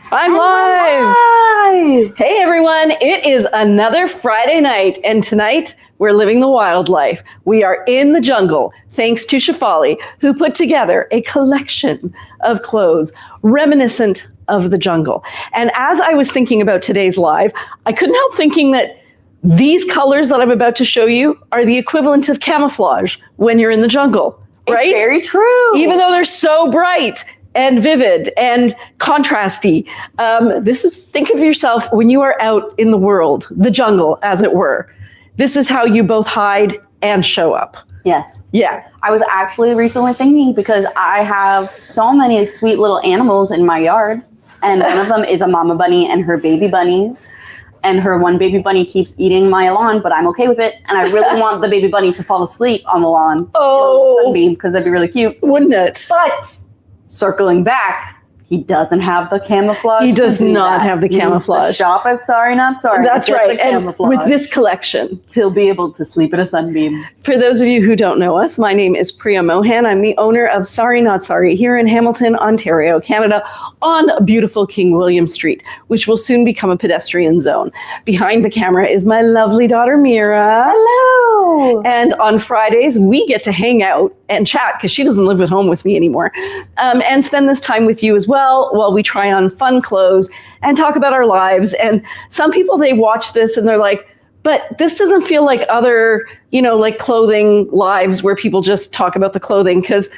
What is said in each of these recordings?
I'm live. Hey everyone, it is another Friday night, and tonight we're living the wildlife. We are in the jungle, thanks to Shefali, who put together a collection of clothes reminiscent of the jungle. And as I was thinking about today's live, I couldn't help thinking that these colors that I'm about to show you are the equivalent of camouflage when you're in the jungle, right? It's very true. Even though they're so bright and vivid and contrasty. Think of yourself when you are out in the world, the jungle, as it were. This is how you both hide and show up. Yes. Yeah. I was actually recently thinking, because I have so many sweet little animals in my yard, and one of them is a mama bunny and her baby bunnies. And her one baby bunny keeps eating my lawn, but I'm okay with it. And I really want the baby bunny to fall asleep on the lawn. Oh, sunbeam, because that'd be really cute. Wouldn't it? But circling back, he doesn't have the camouflage. He does not have the camouflage. He needs to shop at sariKNOTsari. That's right. And with this collection, he'll be able to sleep in a sunbeam. For those of you who don't know us, my name is Priya Mohan. I'm the owner of sariKNOTsari here in Hamilton, Ontario, Canada, on beautiful King William Street, which will soon become a pedestrian zone. Behind the camera is my lovely daughter, Mira. Hello. And on Fridays, we get to hang out and chat, because she doesn't live at home with me anymore, and spend this time with you as well while we try on fun clothes and talk about our lives. And some people, they watch this and they're like, but this doesn't feel like other, like clothing lives where people just talk about the clothing, because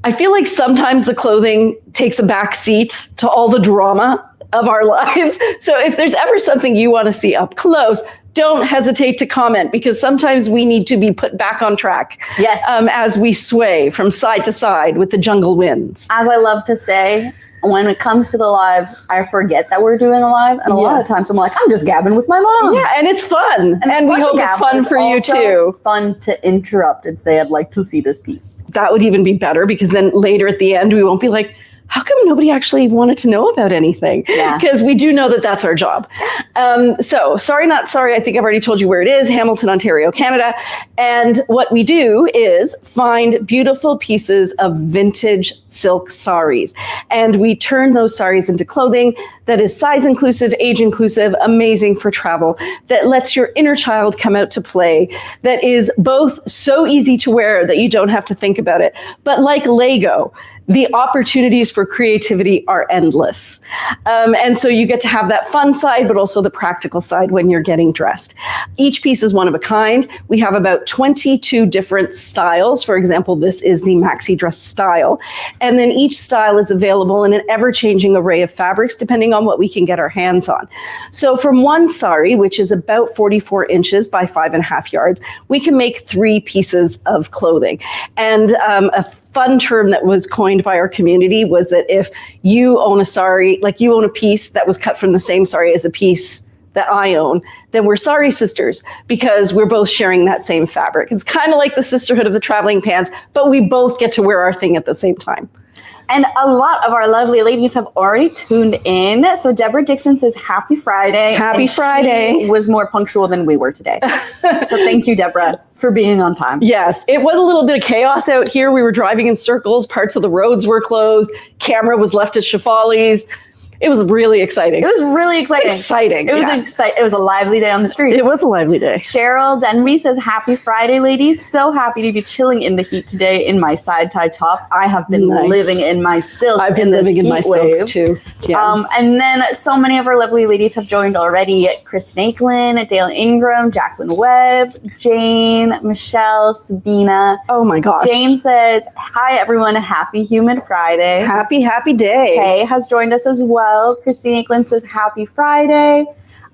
I feel like sometimes the clothing takes a back seat to all the drama of our lives. So if there's ever something you want to see up close, don't hesitate to comment, because sometimes we need to be put back on track. Yes. As we sway from side to side with the jungle winds. As I love to say, when it comes to the lives, I forget that we're doing a live. And a lot of times I'm like, I'm just gabbing with my mom. Yeah, and it's fun. And we hope it's fun for you too. Fun to interrupt and say, I'd like to see this piece. That would even be better, because then later at the end, we won't be like, how come nobody actually wanted to know about anything? Yeah. Because we do know that that's our job. So sariKNOTsari, I think I've already told you where it is, Hamilton, Ontario, Canada. And what we do is find beautiful pieces of vintage silk saris. And we turn those saris into clothing that is size inclusive, age inclusive, amazing for travel, that lets your inner child come out to play, that is both so easy to wear that you don't have to think about it, but like Lego, the opportunities for creativity are endless. And so you get to have that fun side, but also the practical side when you're getting dressed. Each piece is one of a kind. We have about 22 different styles. For example, this is the maxi dress style. And then each style is available in an ever-changing array of fabrics, depending on what we can get our hands on. So from one sari, which is about 44 inches by 5.5 yards, we can make 3 pieces of clothing. And a fun term that was coined by our community was that if you own a sari, like you own a piece that was cut from the same sari as a piece that I own, then we're sari sisters, because we're both sharing that same fabric. It's kind of like the sisterhood of the traveling pants, but we both get to wear our thing at the same time. And a lot of our lovely ladies have already tuned in. So Deborah Dixon says, happy Friday. Happy Friday. She was more punctual than we were today. So thank you, Deborah, for being on time. Yes, it was a little bit of chaos out here. We were driving in circles. Parts of the roads were closed. Camera was left at Shefali's. It was really exciting. It was really exciting. Exciting. It was exciting. It was a lively day on the street. It was a lively day. Cheryl Denby says, happy Friday, ladies. So happy to be chilling in the heat today in my side tie top. I have been living in my silks. I've been living in my silks too. Yeah. And then so many of our lovely ladies have joined already. Kristen Aiklin, Dale Ingram, Jacqueline Webb, Jane, Michelle, Sabina. Oh my gosh. Jane says, hi everyone, happy Humid Friday. Happy day. Kay has joined us as well. Christine Aiklin says, happy Friday.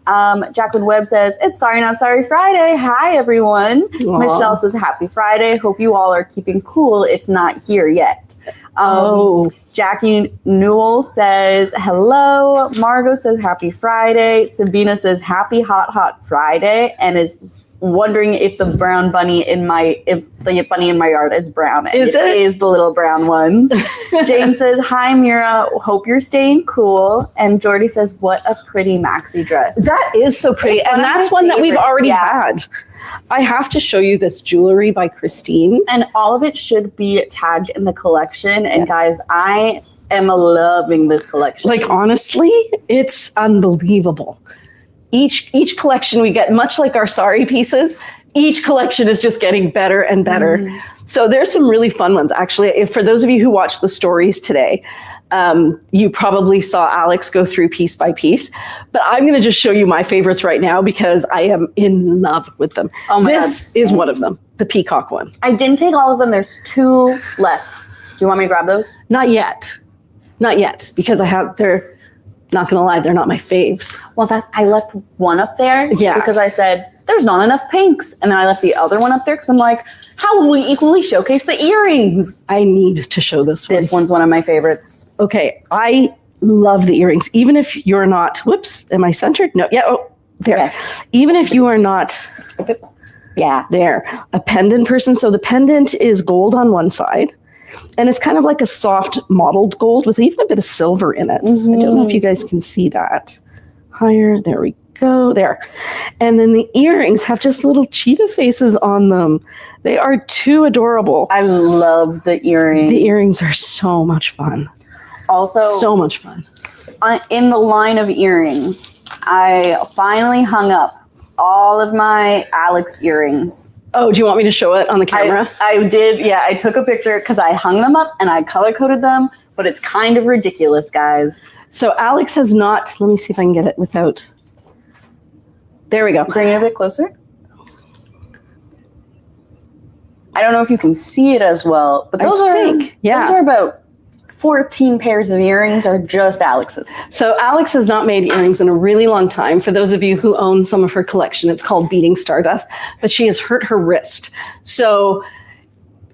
Jacqueline Webb says, it's sariKNOTsari Friday. Hi, everyone. Aww. Michelle says, happy Friday. Hope you all are keeping cool. It's not here yet. Jackie Newell says, hello. Margot says, happy Friday. Sabina says, happy hot Friday, and is wondering if the brown bunny in my yard is brown. Is it? It is the little brown ones. Jane says, hi Mira, hope you're staying cool. And Jordy says, what a pretty maxi dress. That is so pretty. And that's one that we've already had. I have to show you this jewelry by Christine. And all of it should be tagged in the collection. And guys, I am loving this collection. Like, honestly, it's unbelievable. Each collection we get, much like our sari pieces, each collection is just getting better and better. So there's some really fun ones. Actually, for those of you who watched the stories today, you probably saw Alex go through piece by piece, but I'm going to just show you my favorites right now because I am in love with them. Oh my God. This is one of them, the peacock one. I didn't take all of them. There's 2 left. Do you want me to grab those? Not yet, because they're not going to lie, they're not my faves. Well, I left one up there because I said, there's not enough pinks. And then I left the other one up there because I'm like, how will we equally showcase the earrings? I need to show this one. This one's one of my favorites. Okay, I love the earrings. Even if you're not, whoops, am I centered? No, yeah, oh, there. Yes. Even if you are not, there, a pendant person. So the pendant is gold on one side, and it's kind of like a soft mottled gold with even a bit of silver in it. I don't know if you guys can see that. Higher, there we go, there. And then the earrings have just little cheetah faces on them. They are too adorable. I love the earrings. The earrings are so much fun. Also, so much fun. In the line of earrings, I finally hung up all of my Alex earrings. Oh, do you want me to show it on the camera? I did, yeah. I took a picture because I hung them up and I color-coded them, but it's kind of ridiculous, guys. So Alex has not, let me see if I can get it without, there we go. Bring it a bit closer. I don't know if you can see it as well, but those are about 14 pairs of earrings are just Alex's. So Alex has not made earrings in a really long time. For those of you who own some of her collection, it's called Beating Stardust, but she has hurt her wrist. So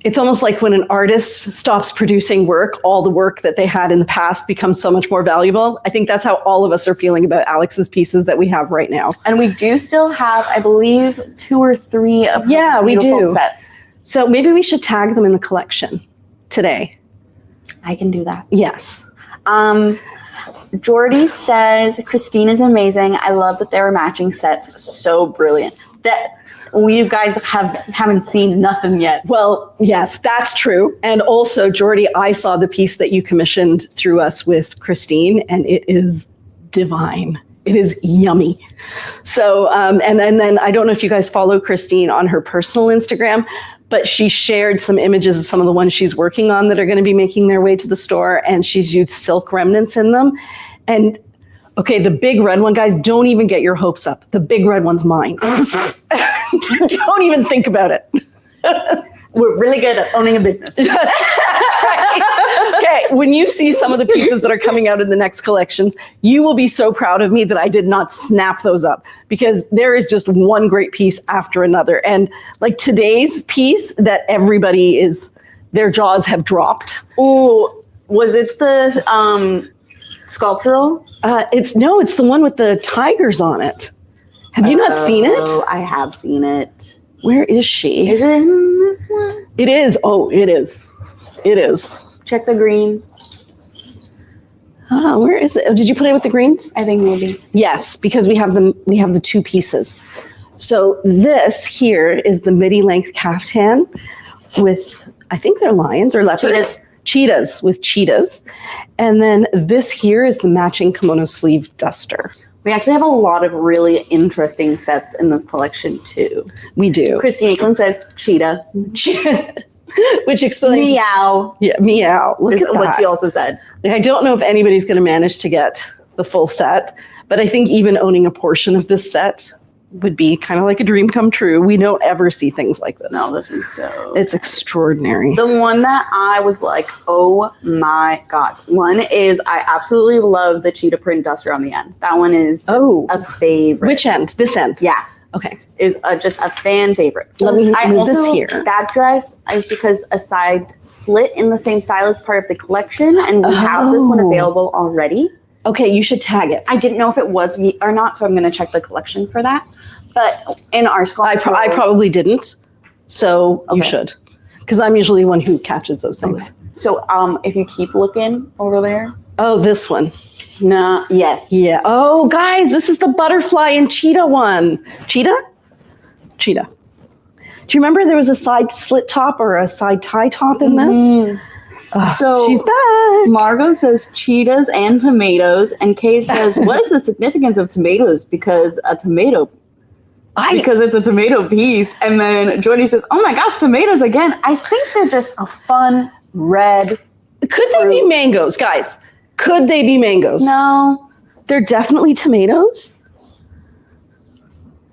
it's almost like when an artist stops producing work, all the work that they had in the past becomes so much more valuable. I think that's how all of us are feeling about Alex's pieces that we have right now. And we do still have, I believe, 2 or 3 of her beautiful sets. So maybe we should tag them in the collection today. I can do that. Yes. Jordy says, Christine is amazing. I love that there are matching sets. So brilliant. That you guys haven't seen nothing yet. Well, yes, that's true. And also, Jordy, I saw the piece that you commissioned through us with Christine, and it is divine. It is yummy. So, and then I don't know if you guys follow Christine on her personal Instagram, but she shared some images of some of the ones she's working on that are going to be making their way to the store, and she's used silk remnants in them. And okay, the big red one, guys, don't even get your hopes up. The big red one's mine. Don't even think about it. We're really good at owning a business. Okay, when you see some of the pieces that are coming out in the next collections, you will be so proud of me that I did not snap those up, because there is just one great piece after another. And like today's piece that everybody their jaws have dropped. Ooh, was it the sculptural? It's the one with the tigers on it. Have you not seen it? Oh, I have seen it. Where is she? Is it in this one? It is. Oh, it is. It is. Check the greens. Where is it? Oh, did you put it with the greens? I think maybe. Yes, because we have the 2 pieces. So this here is the midi length caftan with, I think they're lions or leopards. Cheetahs with cheetahs. And then this here is the matching kimono sleeve duster. We actually have a lot of really interesting sets in this collection too. We do. Christine Aiken says cheetah. Which explains meow. Yeah, meow. Look at what that. she also said. I don't know if anybody's going to manage to get the full set, but I think even owning a portion of this set would be kind of like a dream come true. We don't ever see things like this. No, this one's it's extraordinary. The one that I was like, oh my God. One is, I absolutely love the cheetah print duster on the end. That one is just a favorite. Which end? This end? Yeah. Okay. Is just a fan favorite. Let me move this here. That dress is because a side slit in the same style is part of the collection, and we have this one available already. Okay, you should tag it. I didn't know if it was or not, so I'm going to check the collection for that. But in our sculpture, I probably didn't, so you should, because I'm usually one who catches those things. Okay. So if you keep looking over there. Oh, this one. No, yes. Yeah. Oh, guys, this is the butterfly and cheetah one. Cheetah? Cheetah. Do you remember there was a side slit top or a side tie top in this? So she's back. Margot says cheetahs and tomatoes, and Kay says, what is the significance of tomatoes? Because it's a tomato piece. And then Jordy says, oh my gosh, tomatoes again. I think they're just a fun red Could they be mangoes, guys? Could they be mangoes? No. They're definitely tomatoes.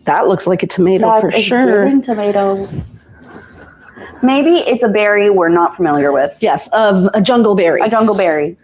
That looks like a tomato for sure. Tomato. Maybe it's a berry we're not familiar with. Yes, of a jungle berry. A jungle berry.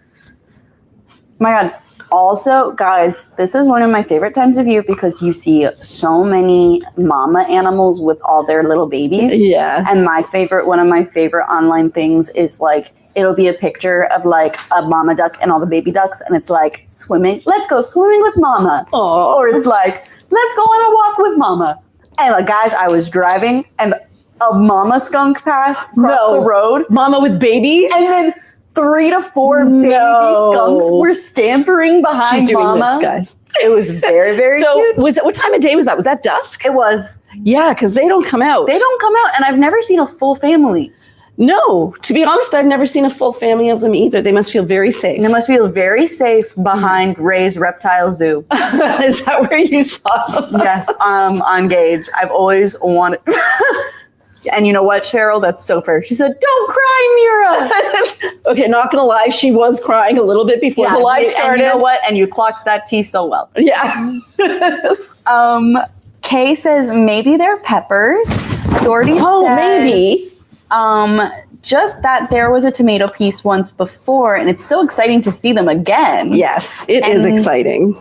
My God. Also, guys, this is one of my favorite times of year because you see so many mama animals with all their little babies. Yeah. And one of my favorite online things is like, it'll be a picture of like a mama duck and all the baby ducks. And it's like swimming. Let's go swimming with mama. Aww. Or it's like, let's go on a walk with mama. And like, guys, I was driving and a mama skunk crossed the road. Mama with babies? And then 3 to 4 baby skunks were scampering behind mama. This, guys. It was very, very cute. What time of day was that? Was that dusk? It was. Yeah, because they don't come out. They don't come out, and I've never seen a full family. No, to be honest, I've never seen a full family of them either. They must feel very safe. They must feel very safe behind Ray's Reptile Zoo. Is that where you saw them? Yes, on Gage. I've always wanted... And you know what, Cheryl? That's so fair. She said, don't cry, Mira. Okay, not going to lie. She was crying a little bit before the live started. And you know what? And you clocked that tea so well. Yeah. Kay says, maybe they're peppers. Doherty says, maybe. Just that there was a tomato piece once before, and it's so exciting to see them again. Yes, it is exciting.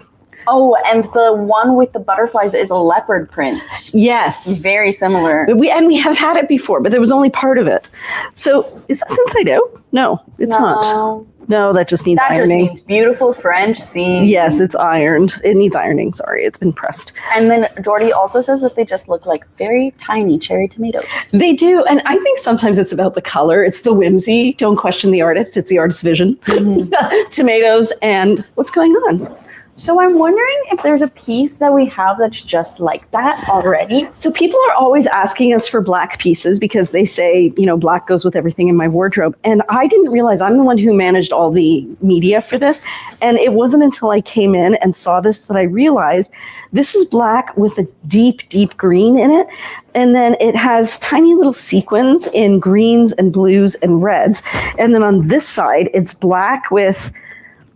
Oh, and the one with the butterflies is a leopard print. Yes. Very similar. We have had it before, but there was only part of it. So is this inside out? No, it's not. No, that just needs ironing. That just means beautiful French seam. Yes, it's ironed. It needs ironing. Sorry, it's been pressed. And then Doherty also says that they just look like very tiny cherry tomatoes. They do. And I think sometimes it's about the color. It's the whimsy. Don't question the artist. It's the artist's vision. Mm-hmm. Tomatoes and what's going on. So I'm wondering if there's a piece that we have that's just like that already. So people are always asking us for black pieces because they say, black goes with everything in my wardrobe. And I didn't realize I'm the one who managed all the media for this. And it wasn't until I came in and saw this that I realized this is black with a deep, deep green in it. And then it has tiny little sequins in greens and blues and reds. And then on this side, it's black with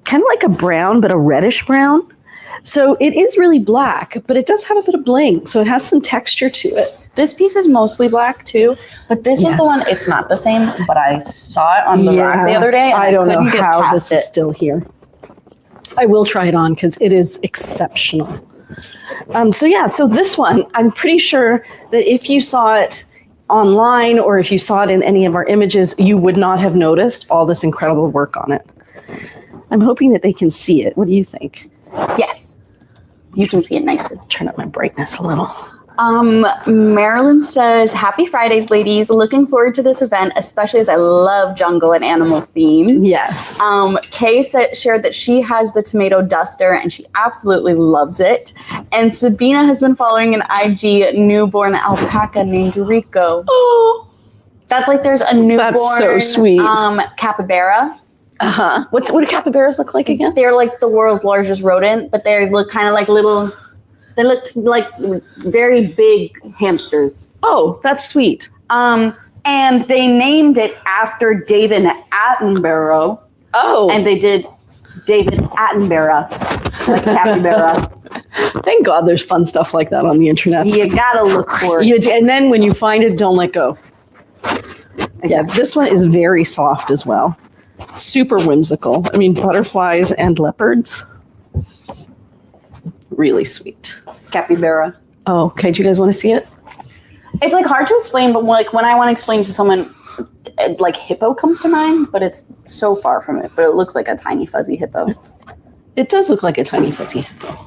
kind of like a brown, but a reddish brown. So it is really black, but it does have a bit of bling. So it has some texture to it. This piece is mostly black too, but this was the one, it's not the same, but I saw it on the rack the other day. And I don't know how this is still here. I will try it on because it is exceptional. So this one, I'm pretty sure that if you saw it online or if you saw it in any of our images, you would not have noticed all this incredible work on it. I'm hoping that they can see it. What do you think? Yes, you can see it nicely. Turn up my brightness a little. Marilyn says, happy Fridays, ladies. Looking forward to this event, especially as I love jungle and animal themes. Yes. Kay shared that she has the tomato duster and she absolutely loves it. And Sabina has been following an IG newborn alpaca named Rico. Oh, that's like there's a newborn. That's so sweet. Capybara. Uh-huh. What do capybaras look like again? They're like the world's largest rodent, but they look kind of like little, they look like very big hamsters. Oh, that's sweet. And they named it after David Attenborough. Oh. And they did David Attenborough, like capybara. Thank God there's fun stuff like that on the internet. You gotta look for it. And then when you find it, don't let go. Okay. Yeah, this one is very soft as well. Super whimsical. I mean, butterflies and leopards. Really sweet. Capybara. Oh, okay. Do you guys want to see it? It's like hard to explain, but like when I want to explain to someone, like hippo comes to mind, but it's so far from it. But it looks like a tiny fuzzy hippo. It does look like a tiny fuzzy hippo.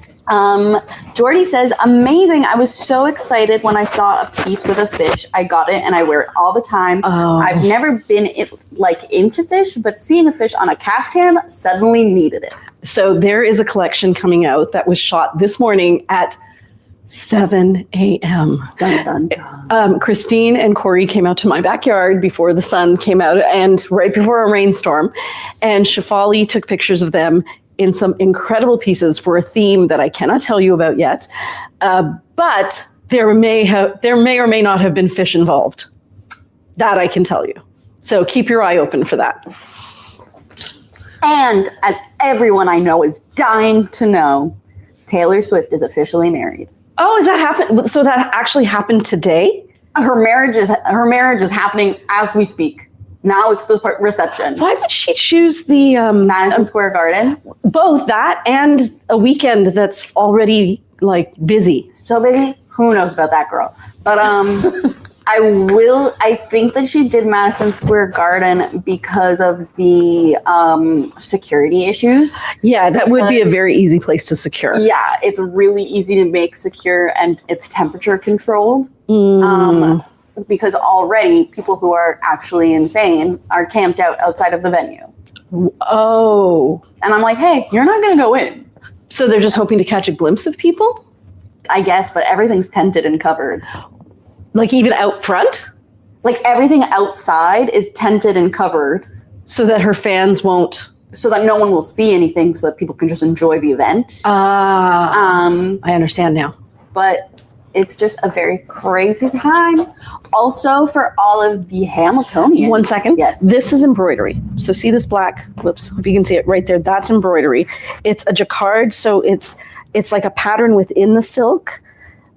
Jordy says, amazing. I was so excited when I saw a piece with a fish. I got it and I wear it all the time. Oh. I've never been into fish, but seeing a fish on a caftan suddenly needed it. So there is a collection coming out that was shot this morning at 7 a.m. Dun, dun, dun. Christine and Corey came out to my backyard before the sun came out and right before a rainstorm. And Shefali took pictures of them in some incredible pieces for a theme that I cannot tell you about yet. But there may or may not have been fish involved. That I can tell you. So keep your eye open for that. And as everyone I know is dying to know, Taylor Swift is officially married. Oh, is that happened? So that actually happened today? Her marriage is happening as we speak. Now it's the reception. Why would she choose the Madison Square Garden? both that and a weekend that's already like busy? So busy? Who knows about that girl? But I think that she did Madison Square Garden because of the security issues. Yeah, that would be a very easy place to secure. Yeah, it's really easy to make secure and it's temperature controlled. Because already people who are actually insane are camped out outside of the venue. Oh. And I'm like, hey, you're not going to go in. So they're just hoping to catch a glimpse of people? I guess, but everything's tented and covered. Like even out front? Like everything outside is tented and covered. So that her fans won't... So that no one will see anything so that people can just enjoy the event. I understand now. But it's just a very crazy time. Also for all of the Hamiltonians. 1 second. Yes. This is embroidery. So see this black, whoops, if you can see it right there, that's embroidery. It's a jacquard, so it's like a pattern within the silk.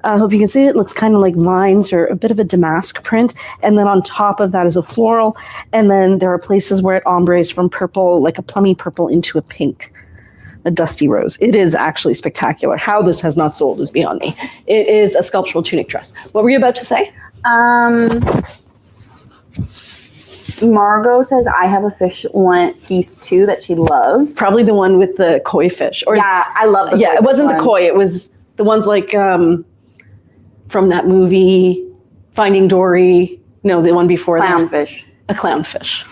I hope you can see it. It looks kind of like vines or a bit of a damask print. And then on top of that is a floral. And then there are places where it ombres from purple, like a plummy purple, into a pink, a dusty rose. It is actually spectacular. How this has not sold is beyond me. It is a sculptural tunic dress. What were you about to say? Margot says, I have a fish one piece too that she loves. Probably the one with the koi fish. Or, yeah, I love the koi. Yeah, it wasn't the koi. It was the ones like from that movie, Finding Dory. No, the one before that. Clownfish. A clownfish.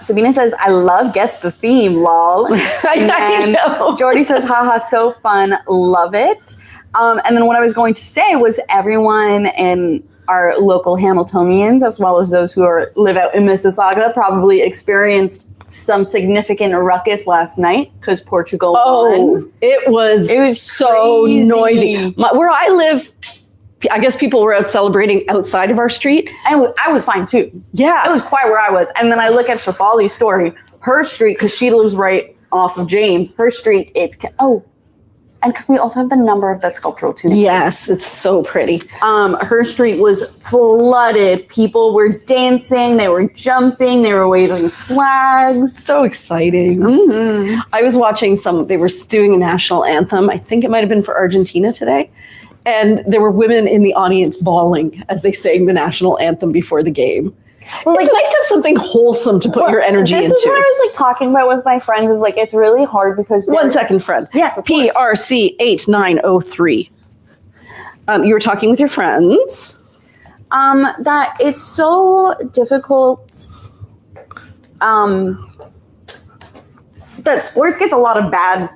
Sabina says, I love guess the theme, lol. I know. Jordy says, haha, so fun, love it. And then what I was going to say was everyone in our local Hamiltonians, as well as those who live out in Mississauga, probably experienced some significant ruckus last night because Portugal won. It was so crazy. noisy. Where I live, I guess people were out celebrating outside of our street. And I was fine too. Yeah. It was quiet where I was. And then I look at Shefali's story, her street, because she lives right off of James, her street, and because we also have the number of that sculptural tunic. Yes, it's so pretty. Her street was flooded. People were dancing, they were jumping, they were waving flags. So exciting. Mm-hmm. I was watching they were doing a national anthem. I think it might have been for Argentina today. And there were women in the audience bawling as they sang the national anthem before the game. Well, it's nice to have something wholesome to put your energy into. This is what I was talking about with my friends is it's really hard because 1 second, friend. Yes, of course. PRC 8903. You were talking with your friends. That it's so difficult. That sports gets a lot of bad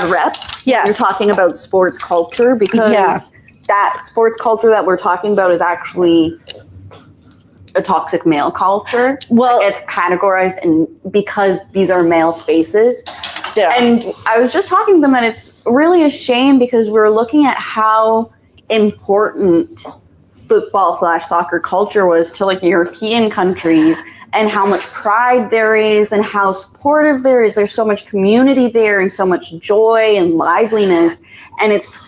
rep. Yes. You're talking about sports culture because that sports culture that we're talking about is actually a toxic male culture. Well, it's categorized because these are male spaces. Yeah. And I was just talking to them that it's really a shame because we're looking at how important football/soccer culture was to European countries and how much pride there is and how supportive there is. There's so much community there and so much joy and liveliness. And it's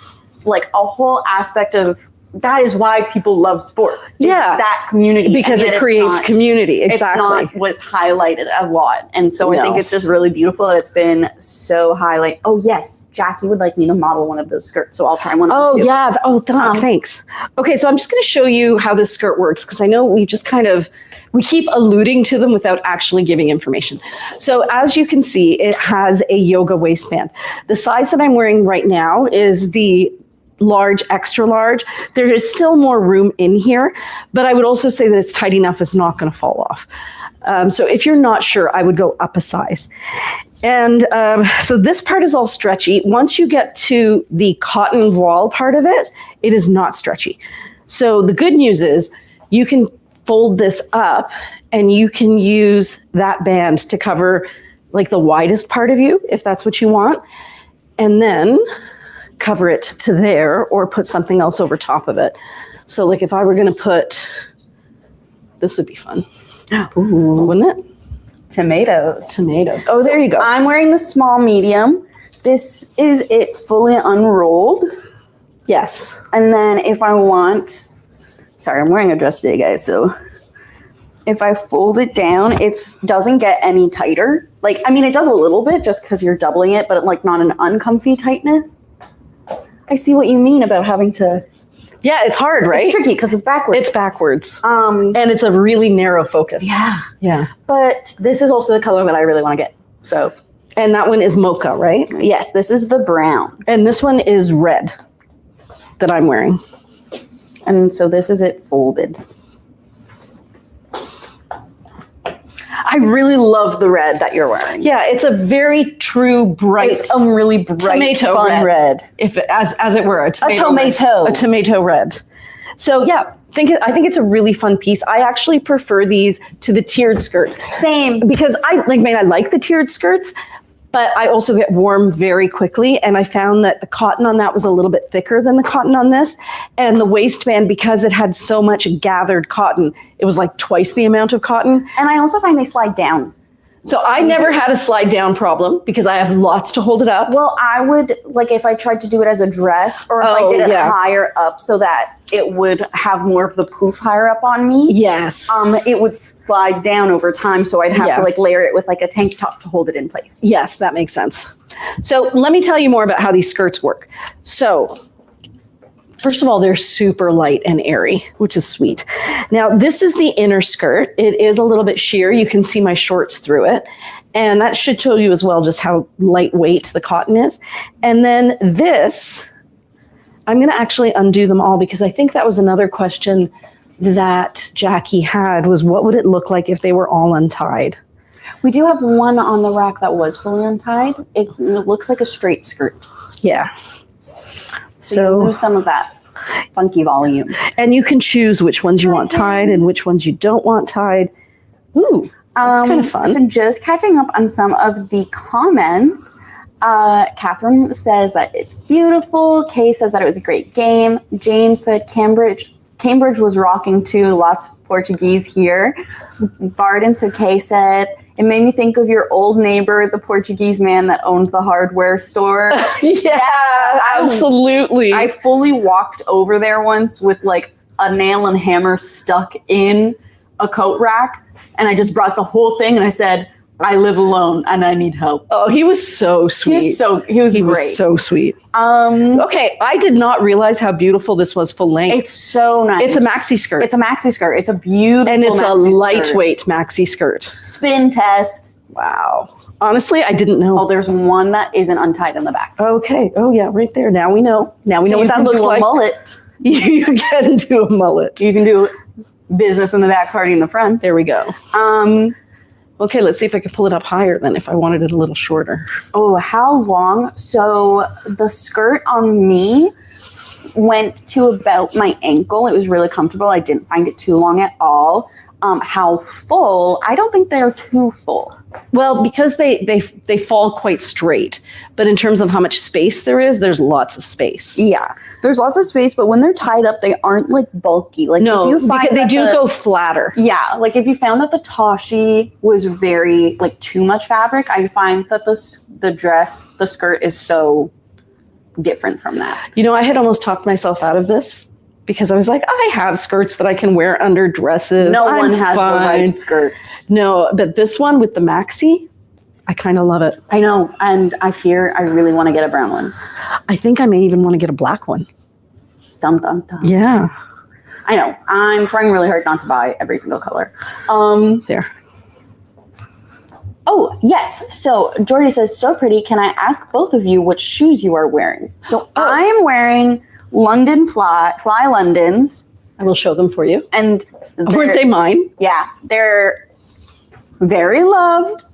a whole aspect of that is why people love sports. Yeah. That community. Because it creates community. Exactly. It's not what's highlighted a lot. And so I think it's just really beautiful that it's been so highlight. Oh, yes. Jackie would like me to model one of those skirts. So I'll try one on too. Yeah. Oh, thanks. Okay. So I'm just going to show you how this skirt works because I know we just we keep alluding to them without actually giving information. So as you can see, it has a yoga waistband. The size that I'm wearing right now is the large, extra large. There is still more room in here, but I would also say that it's tight enough it's not going to fall off. So if you're not sure, I would go up a size. And so this part is all stretchy. Once you get to the cotton voile part of it, it is not stretchy. So the good news is you can fold this up and you can use that band to cover like the widest part of you, if that's what you want, and then cover it to there or put something else over top of it. So like if I were gonna put, this would be fun. Ooh, wouldn't it? Tomatoes. Oh, so there you go. I'm wearing the small medium. This is it fully unrolled. Yes. And then if I want, sorry, I'm wearing a dress today, guys. So if I fold it down, it doesn't get any tighter. Like, I mean, it does a little bit just because you're doubling it, but like not an uncomfy tightness. I see what you mean about having to. Yeah, it's hard, right? It's tricky because it's backwards. It's backwards. And it's a really narrow focus. Yeah. Yeah. But this is also the color that I really want to get. So. And that one is mocha, right? Yes, this is the brown. And this one is red that I'm wearing. And so this is it folded. I really love the red that you're wearing. Yeah, it's a very true, bright, it's a really bright, tomato fun red. If as it were, a tomato red. A tomato red. So yeah, I think it's a really fun piece. I actually prefer these to the tiered skirts. Same. Because I like the tiered skirts, but I also get warm very quickly. And I found that the cotton on that was a little bit thicker than the cotton on this. And the waistband, because it had so much gathered cotton, it was like twice the amount of cotton. And I also find they slide down. So I never had a slide down problem because I have lots to hold it up. Well, I would, like if I tried to do it as a dress or if I did it higher up so that it would have more of the poof higher up on me. Yes. It would slide down over time. So I'd have to like layer it with like a tank top to hold it in place. Yes, that makes sense. So let me tell you more about how these skirts work. So first of all, they're super light and airy, which is sweet. Now, this is the inner skirt. It is a little bit sheer. You can see my shorts through it. And that should show you as well just how lightweight the cotton is. And then this, I'm going to actually undo them all because I think that was another question that Jackie had was what would it look like if they were all untied? We do have one on the rack that was fully untied. It looks like a straight skirt. Yeah. So you lose some of that funky volume. And you can choose which ones you want tied and which ones you don't want tied. Ooh, that's kind of fun. So just catching up on some of the comments, Catherine says that it's beautiful. Kay says that it was a great game. Jane said Cambridge was rocking too. Lots of Portuguese here. Varden, so Kay said, it made me think of your old neighbor, the Portuguese man that owned the hardware store. Yeah, absolutely. I fully walked over there once with like a nail and hammer stuck in a coat rack. And I just brought the whole thing and I said, I live alone and I need help. Oh, he was so sweet. He was great. Was so sweet. Okay, I did not realize how beautiful this was full length. It's so nice. It's a maxi skirt. It's a maxi skirt. It's a beautiful and it's a maxi lightweight maxi skirt. Spin test. Wow. Honestly, I didn't know. Oh, there's one that isn't untied in the back. Okay. Oh yeah, right there. Now we know. Now we know what that looks like. Mullet. You can do a mullet. You can do business in the back, party in the front. There we go. Okay, let's see if I can pull it up higher then if I wanted it a little shorter. Oh, how long? So the skirt on me went to about my ankle. It was really comfortable. I didn't find it too long at all. How full? I don't think they're too full. Well, because they fall quite straight, but in terms of how much space there is, there's lots of space. Yeah, there's lots of space, but when they're tied up, they aren't like bulky. Like no, if you find because they do go flatter. Yeah, like if you found that the Toshi was very like too much fabric, I find that the skirt is so different from that. You know, I had almost talked myself out of this. Because I was like, I have skirts that I can wear under dresses. No one has the right skirt. No, but this one with the maxi, I kind of love it. I know, and I fear I really want to get a brown one. I think I may even want to get a black one. Dun, dun, dun. Yeah. I know. I'm trying really hard not to buy every single color. There. Oh, yes. So Jordy says, so pretty. Can I ask both of you which shoes you are wearing? So I am wearing London Fly Londons. I will show them for you. And weren't they mine? Yeah, they're very loved.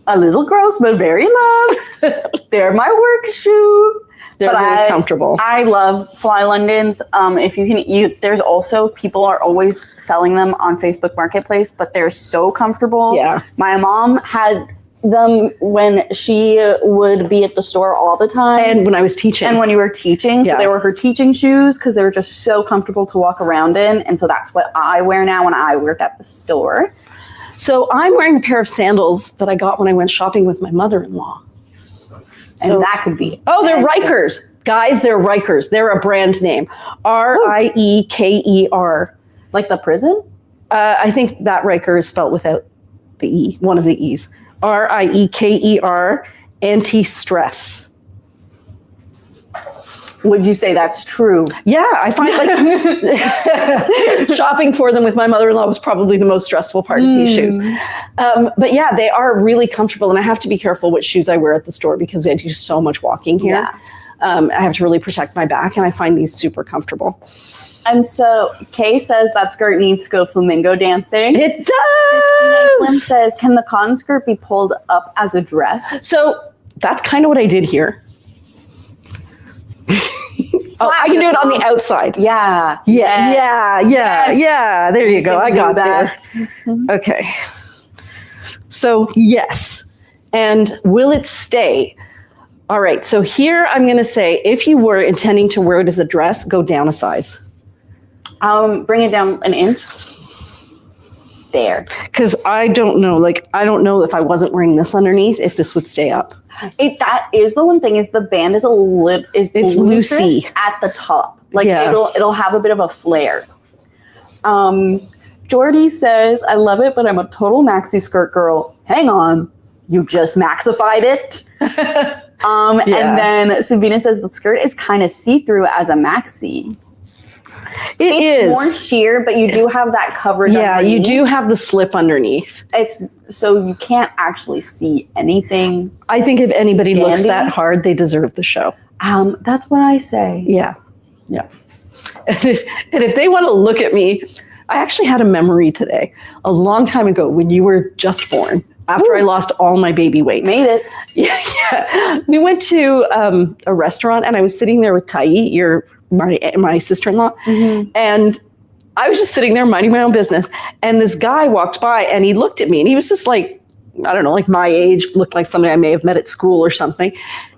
a little gross, but very loved. They're my work shoe. They're really comfortable. I love Fly Londons. If you can, there's also people are always selling them on Facebook Marketplace, but they're so comfortable. Yeah. My mom had them when she would be at the store all the time. And when I was teaching. And when you were teaching. So they were her teaching shoes because they were just so comfortable to walk around in. And so that's what I wear now when I work at the store. So I'm wearing a pair of sandals that I got when I went shopping with my mother-in-law. And that could be. Oh, they're Rikers. Guys, they're Rikers. They're a brand name. Rieker. Like the prison? I think that Riker is spelled without the E, one of the E's. Rieker, anti-stress. Would you say that's true? Yeah, I find like shopping for them with my mother-in-law was probably the most stressful part of these shoes. But yeah, they are really comfortable, and I have to be careful which shoes I wear at the store because I do so much walking here. Yeah. I have to really protect my back, and I find these super comfortable. And so Kay says that skirt needs to go flamingo dancing. It does! Christina says, can the cotton skirt be pulled up as a dress? So that's kind of what I did here. I can do it on the outside. Yeah. Yeah. There you go. I got that. there. Okay. So yes. And will it stay? All right. So here I'm going to say, if you were intending to wear it as a dress, go down a size. Bring it down an inch. There. Because I don't know. I don't know if I wasn't wearing this underneath, if this would stay up. That is the one thing is the band is it's loosey at the top. It'll have a bit of a flare. Jordy says, I love it, but I'm a total maxi skirt girl. Hang on. You just maxified it. And then Sabina says the skirt is kind of see-through as a maxi. It's more sheer, but you do have that coverage. Yeah, underneath. you do have the slip underneath. It's so you can't actually see anything. I think if anybody looks that hard, they deserve the show. That's what I say. Yeah. And if they want to look at me, I actually had a memory today, a long time ago when you were just born. After I lost all my baby weight. Made it. Yeah. We went to a restaurant, and I was sitting there with Tai, my sister-in-law, and I was just sitting there minding my own business, and this guy walked by, and he looked at me, and he was just like, I don't know, like my age, looked like somebody I may have met at school or something,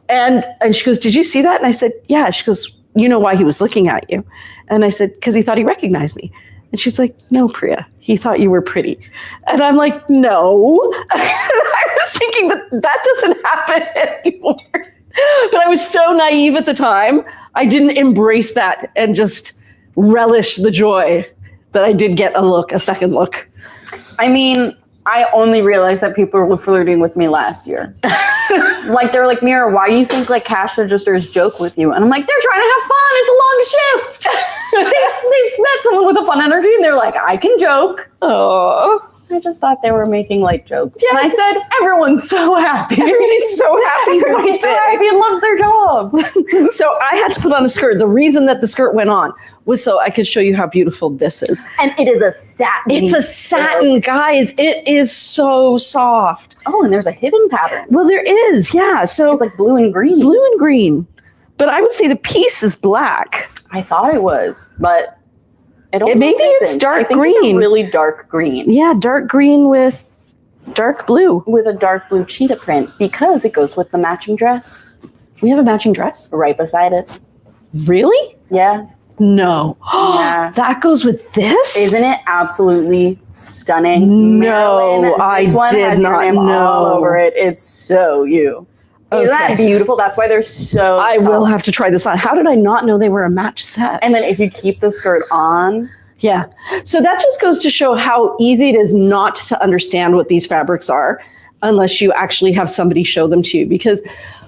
and she goes, did you see that? And I said, yeah. She goes, you know why he was looking at you? And I said, because he thought he recognized me. And she's like, no, Priya, he thought you were pretty. And I'm like, no. I was thinking that doesn't happen anymore. But I was so naive at the time. I didn't embrace that and just relish the joy that I did get a second look. I mean, I only realized that people were flirting with me last year. They're like, Mira, why do you think cash registers joke with you? And I'm like, they're trying to have fun. It's a long shift. They've met someone with a fun energy, and they're like, I can joke. Oh. I just thought they were making light jokes. Yeah, and I said, everyone's so happy. Everybody's so happy. Everybody's so happy and loves their job. So I had to put on a skirt. The reason that the skirt went on was so I could show you how beautiful this is. And it is a satin. It's a satin, guys. It is so soft. Oh, and there's a hidden pattern. Well, there is, yeah. So it's like blue and green. Blue and green. But I would say the piece is black. I thought it was, but maybe it's dark green. It's a really dark green. Yeah, dark green with dark blue. With a dark blue cheetah print because it goes with the matching dress. We have a matching dress? Right beside it. Really? Yeah. No. Yeah. That goes with this? Isn't it absolutely stunning? No, Marilyn, I this one did has not your name know. all over it. It's so you. Okay. Isn't that beautiful? That's why they're so I soft. will have to try this on. How did I not know they were a match set? And then if you keep the skirt on. Yeah. So that just goes to show how easy it is not to understand what these fabrics are unless you actually have somebody show them to you. Because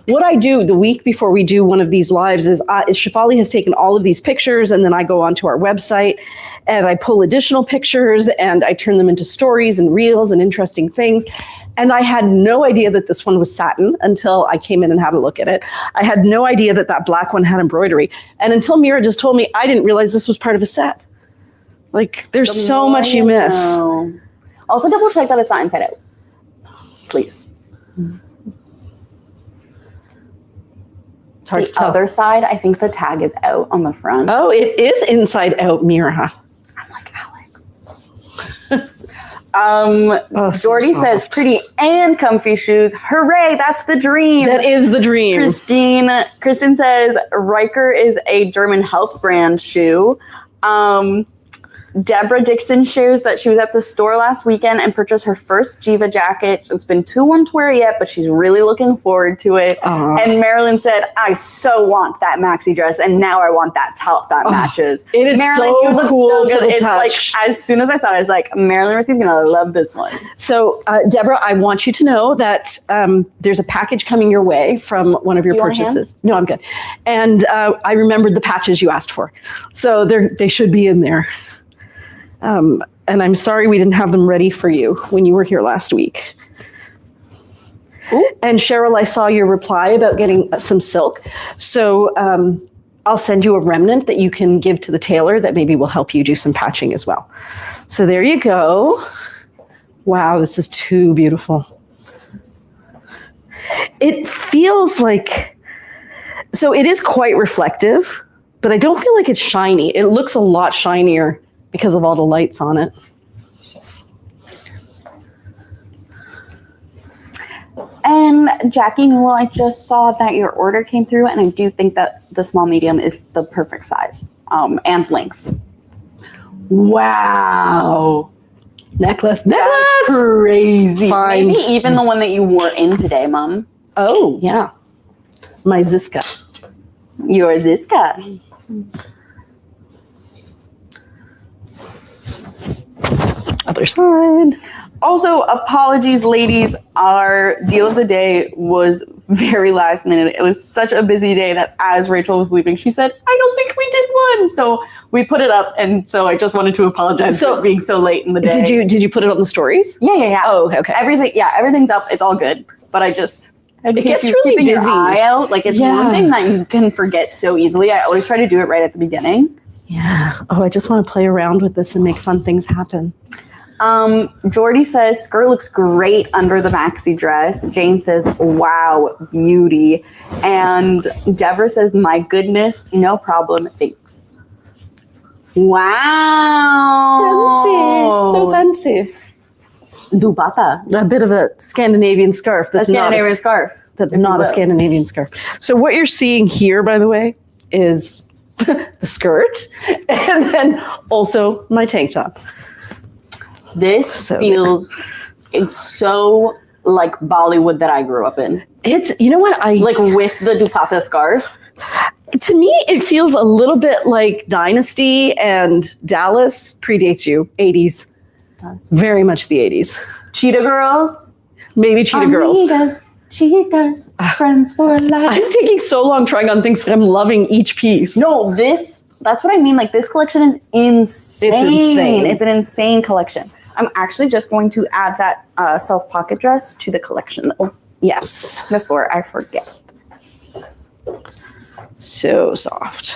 what I do the week before we do one of these lives is Shefali has taken all of these pictures, and then I go onto our website and I pull additional pictures and I turn them into stories and reels and interesting things. And I had no idea that this one was satin until I came in and had a look at it. I had no idea that black one had embroidery. And until Mira just told me, I didn't realize this was part of a set. There's so much you miss. Also double check that it's not inside out. Please. It's hard to The tell. other side, I think the tag is out on the front. Oh, it is inside out, Mira. I'm like, Alex. So Jordy says, soft. pretty and comfy shoes. Hooray, that's the dream. That is the dream. Kristen says, Riker is a German health brand shoe. Deborah Dixon shares that she was at the store last weekend and purchased her first Jiva jacket. It's been too warm to wear yet, but she's really looking forward to it. And Marilyn said, I so want that maxi dress, and now I want that top that matches. It is Marilyn, so you look cool so to good. the It's touch. like, as soon as I saw it, I was like, Marilyn Ritzy's gonna love this one. So, Deborah, I want you to know that there's a package coming your way from one of your Do you want a purchases. No, I'm good. And I remembered the patches you asked for. So they should be in there. And I'm sorry we didn't have them ready for you when you were here last week. Ooh. And Cheryl, I saw your reply about getting some silk. So I'll send you a remnant that you can give to the tailor that maybe will help you do some patching as well. So there you go. Wow, this is too beautiful. It feels like, so it is quite reflective, but I don't feel like it's shiny. It looks a lot shinier because of all the lights on it. And Jackie Newell, I just saw that your order came through, and I do think that the small medium is the perfect size and length. Wow. Necklace. That's crazy. Fine. Maybe even the one that you wore in today, Mom. Oh, yeah. My Ziska. Your Ziska. Other side. Also, apologies, ladies. Our deal of the day was very last minute. It was such a busy day that as Rachel was leaving, she said, I don't think we did one. So we put it up. And so I just wanted to apologize for being so late in the day. Did you put it on the stories? Yeah. Oh, okay. Everything's up. It's all good. But I just, in It case gets you're really keeping busy. your eye out, like it's one thing that you can forget so easily. I always try to do it right at the beginning. Yeah. Oh, I just want to play around with this and make fun things happen. Jordy says, skirt looks great under the maxi dress. Jane says, wow, beauty. And Deborah says, my goodness, no problem, thanks. Wow. So fancy. Dubata. A bit of a Scandinavian scarf. A Scandinavian scarf. That's not a Scandinavian scarf. So what you're seeing here, by the way, is the skirt and then also my tank top. This feels, it's so like Bollywood that I grew up in. It's, you know what? Like with the Dupata scarf. To me, it feels a little bit like Dynasty and Dallas predates you, 80s. Very much the 80s. Cheetah Girls. Maybe Cheetah Girls. Amigas, cheetahs, friends for life. I'm taking so long trying on things. I'm loving each piece. No, that's what I mean. Like this collection is insane. It's insane. It's an insane collection. I'm actually just going to add that self pocket dress to the collection though. Yes. Before I forget. So soft.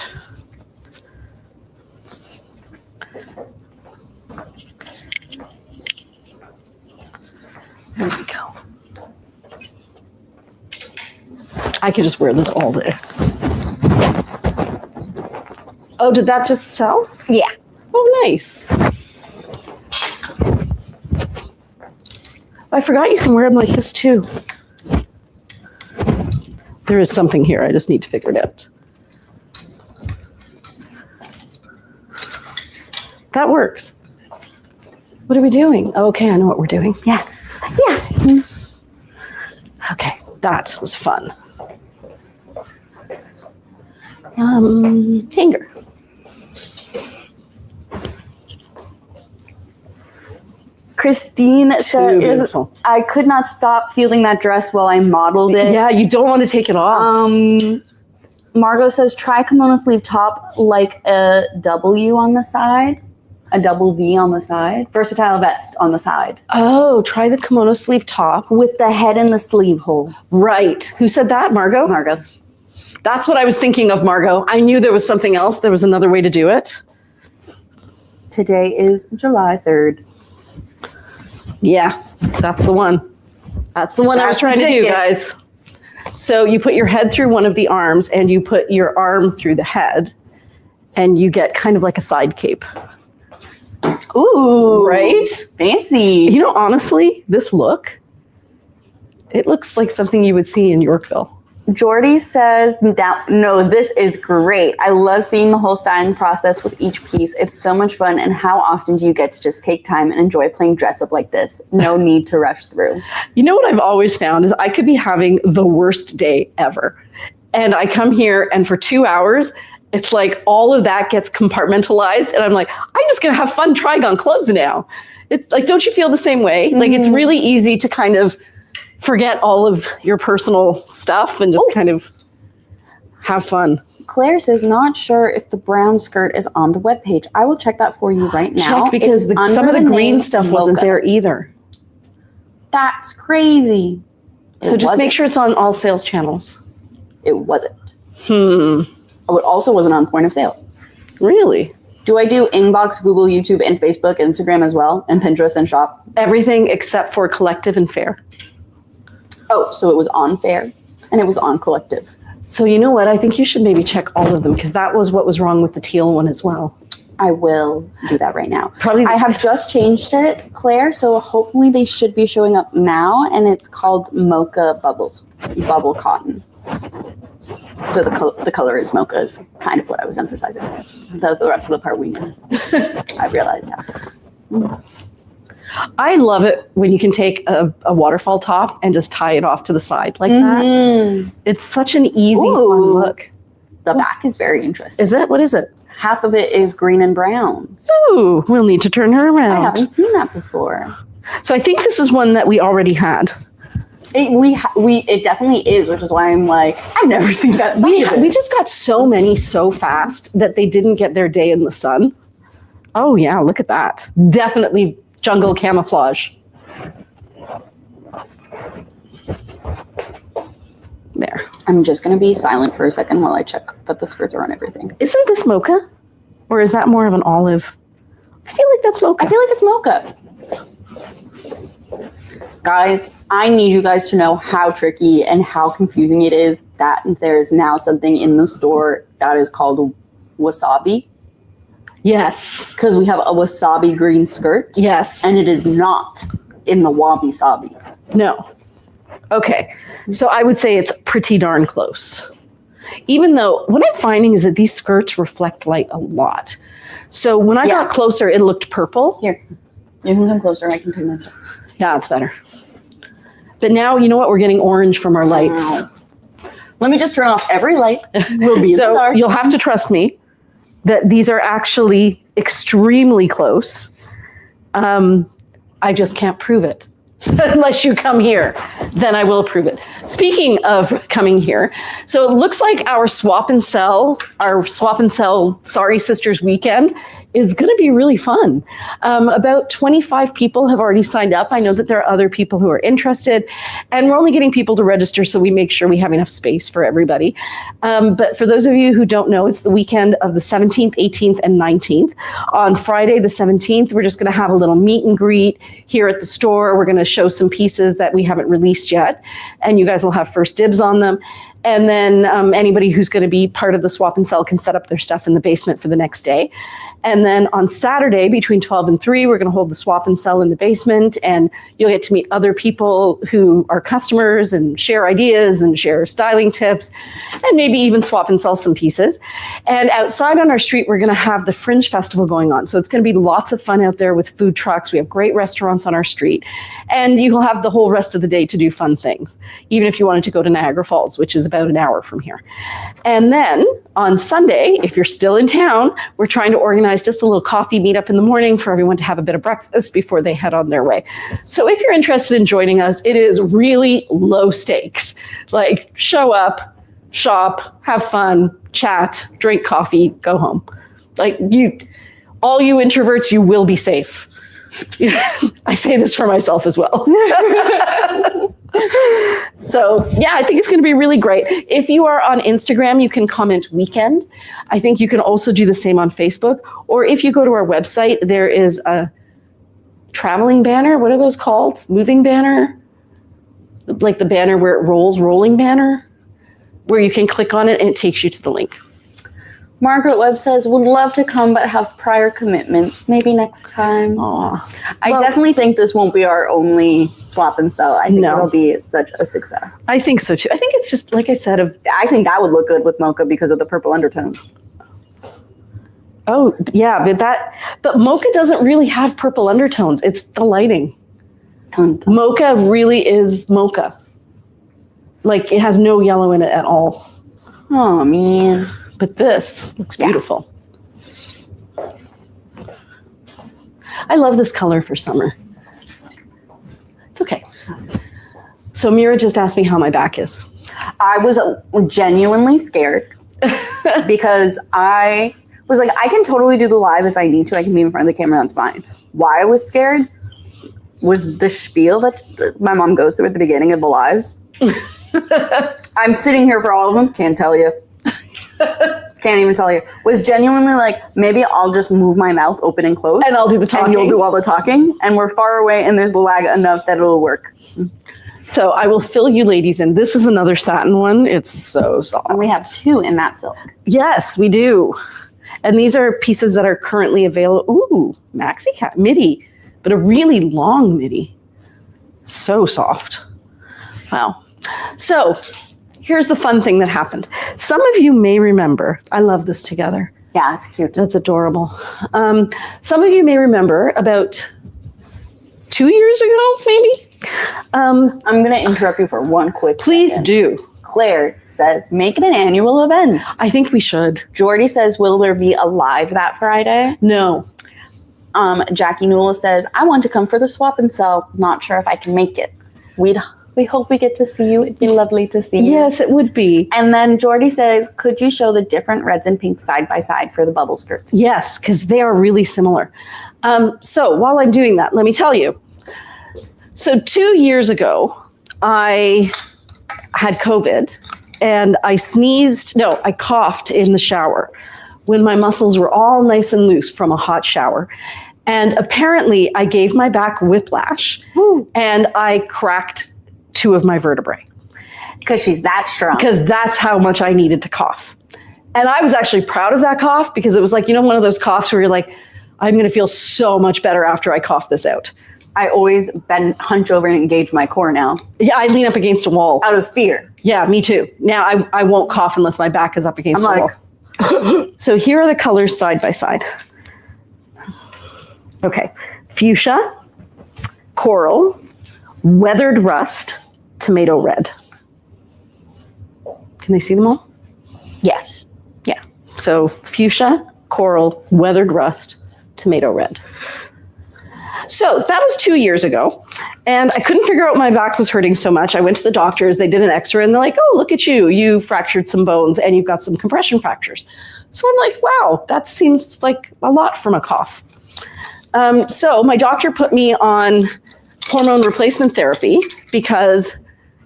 There we go. I could just wear this all day. Oh, did that just sell? Yeah. Oh, nice. I forgot you can wear them like this too. There is something here. I just need to figure it out. That works. What are we doing? Oh, okay, I know what we're doing. Yeah. Okay, that was fun. Hanger. Christine said, beautiful. I could not stop feeling that dress while I modeled it. Yeah, you don't want to take it off. Margot says, try kimono sleeve top like a W on the side, a double V on the side, versatile vest on the side. Oh, try the kimono sleeve top. With the head in the sleeve hole. Right. Who said that? Margot? Margot. That's what I was thinking of, Margot. I knew there was something else. There was another way to do it. Today is July 3rd. Yeah, that's the one. That's the one I was That's the trying to do, ticket. guys. So you put your head through one of the arms and you put your arm through the head and you get kind of like a side cape. Ooh. Right? Fancy. You know, honestly, this look, it looks like something you would see in Yorkville. Jordy says, no, this is great. I love seeing the whole styling process with each piece. It's so much fun. And how often do you get to just take time and enjoy playing dress up like this? No need to rush through. You know what I've always found is I could be having the worst day ever. And I come here and for 2 hours, it's like all of that gets compartmentalized. And I'm like, I'm just going to have fun trying on clothes now. It's like, don't you feel the same way? Like, it's really easy to kind of forget all of your personal stuff and just kind of have fun. Claire says, not sure if the brown skirt is on the webpage. I will check that for you right now. Check, because some of the green stuff wasn't there either. That's crazy. So just make sure it's on all sales channels. It wasn't. Oh, it also wasn't on point of sale. Really? Do I do inbox, Google, YouTube, and Facebook, Instagram as well, and Pinterest and shop? Everything except for Collective and Fair. Oh, so it was on Fair and it was on Collective. So you know what? I think you should maybe check all of them because that was what was wrong with the teal one as well. I will do that right now. Probably. I have just changed it, Claire, so hopefully they should be showing up now, and it's called Mocha Bubbles, Bubble Cotton. So the color is mocha is kind of what I was emphasizing. The rest of the part we knew. I realized after. I love it when you can take a waterfall top and just tie it off to the side like that. It's such an easy, fun look. The back is very interesting. Is it? What is it? Half of it is green and brown. Ooh, we'll need to turn her around. I haven't seen that before. So I think this is one that we already had. It definitely is, which is why I'm like, I've never seen that. We just got so many so fast that they didn't get their day in the sun. Oh yeah, look at that. Definitely jungle camouflage. There. I'm just going to be silent for a second while I check that the skirts are on everything. Isn't this mocha? Or is that more of an olive? I feel like that's mocha. I feel like it's mocha. Guys, I need you guys to know how tricky and how confusing it is that there is now something in the store that is called wasabi. Yes. Because we have a wasabi green skirt. Yes. And it is not in the wabi-sabi. No. Okay. So I would say it's pretty darn close. Even though what I'm finding is that these skirts reflect light a lot. So when I got closer, it looked purple. Here, you can come closer. I can turn this. Yeah, it's better. But now, you know what? We're getting orange from our lights. Let me just turn off every light. We'll be in the dark. You'll have to trust me that these are actually extremely close. I just can't prove it. Unless you come here, then I will prove it. Speaking of coming here, so it looks like our swap and sell Sari Sisters weekend is going to be really fun. About 25 people have already signed up. I know that there are other people who are interested, and we're only getting people to register so we make sure we have enough space for everybody. But for those of you who don't know, it's the weekend of the 17th, 18th, and 19th. On Friday, the 17th, we're just going to have a little meet and greet here at the store. We're going to show some pieces that we haven't released yet, and you guys will have first dibs on them. And then anybody who's going to be part of the swap and sell can set up their stuff in the basement for the next day. And then on Saturday between 12 and 3, we're going to hold the swap and sell in the basement, and you'll get to meet other people who are customers and share ideas and share styling tips and maybe even swap and sell some pieces. And outside on our street, we're going to have the Fringe Festival going on. So it's going to be lots of fun out there with food trucks. We have great restaurants on our street, and you will have the whole rest of the day to do fun things, even if you wanted to go to Niagara Falls, which is about an hour from here. And then on Sunday, if you're still in town, we're trying to organize just a little coffee meetup in the morning for everyone to have a bit of breakfast before they head on their way. So if you're interested in joining us, it is really low stakes. Like, show up, shop, have fun, chat, drink coffee, go home. Like, all you introverts, you will be safe. I say this for myself as well. So yeah, I think it's going to be really great. If you are on Instagram, you can comment weekend. I think you can also do the same on Facebook. Or if you go to our website, there is a traveling banner. What are those called? Moving banner? like the banner where it rolling banner, where you can click on it and it takes you to the link. Margaret Webb says, would love to come, but have prior commitments. Maybe next time. I definitely think this won't be our only swap and sell. I think it'll be such a success. I think so too. I think it's just, like I said, I think that would look good with mocha because of the purple undertones. Oh, yeah, but mocha doesn't really have purple undertones. It's the lighting. Mocha really is mocha. Like, it has no yellow in it at all. Oh, man. But this looks beautiful. I love this color for summer. It's okay. So Mira just asked me how my back is. I was genuinely scared because I was like, I can totally do the live if I need to. I can be in front of the camera. That's fine. Why I was scared was the spiel that my mom goes through at the beginning of the lives. I'm sitting here for all of them. Can't tell you. Can't even tell you. Was genuinely like, maybe I'll just move my mouth open and close. And I'll do the talking. And you'll do all the talking. And we're far away and there's the lag enough that it'll work. So I will fill you ladies in. This is another satin one. It's so soft. And we have 2 in that silk. Yes, we do. And these are pieces that are currently available. Ooh, maxi cap midi, but a really long midi. So soft. Wow. So here's the fun thing that happened. Some of you may remember, I love this together. Yeah, it's cute. That's adorable. Some of you may remember about 2 years ago, maybe. I'm going to interrupt you for one quick Please second. do. Claire says, make it an annual event. I think we should. Jordy says, will there be a live that Friday? No. Jackie Newell says, I want to come for the swap and sell. Not sure if I can make it. We hope we get to see you. It'd be lovely to see you. Yes, it would be. And then Jordy says, could you show the different reds and pinks side by side for the bubble skirts? Yes, because they are really similar. So while I'm doing that, let me tell you. So 2 years ago, I had COVID and I coughed in the shower when my muscles were all nice and loose from a hot shower. And apparently I gave my back whiplash and I cracked 2 of my vertebrae. Because she's that strong. Because that's how much I needed to cough. And I was actually proud of that cough because it was like, one of those coughs where you're like, I'm going to feel so much better after I cough this out. I always hunch over and engage my core now. Yeah, I lean up against a wall. Out of fear. Yeah, me too. Now I won't cough unless my back is up against a wall. So here are the colors side by side. Okay, fuchsia, coral, weathered rust, tomato red. Can they see them all? Yes. Yeah. So fuchsia, coral, weathered rust, tomato red. So that was 2 years ago. And I couldn't figure out why my back was hurting so much. I went to the doctors, they did an x-ray and they're like, oh, look at you. You fractured some bones and you've got some compression fractures. So I'm like, wow, that seems like a lot from a cough. So my doctor put me on hormone replacement therapy because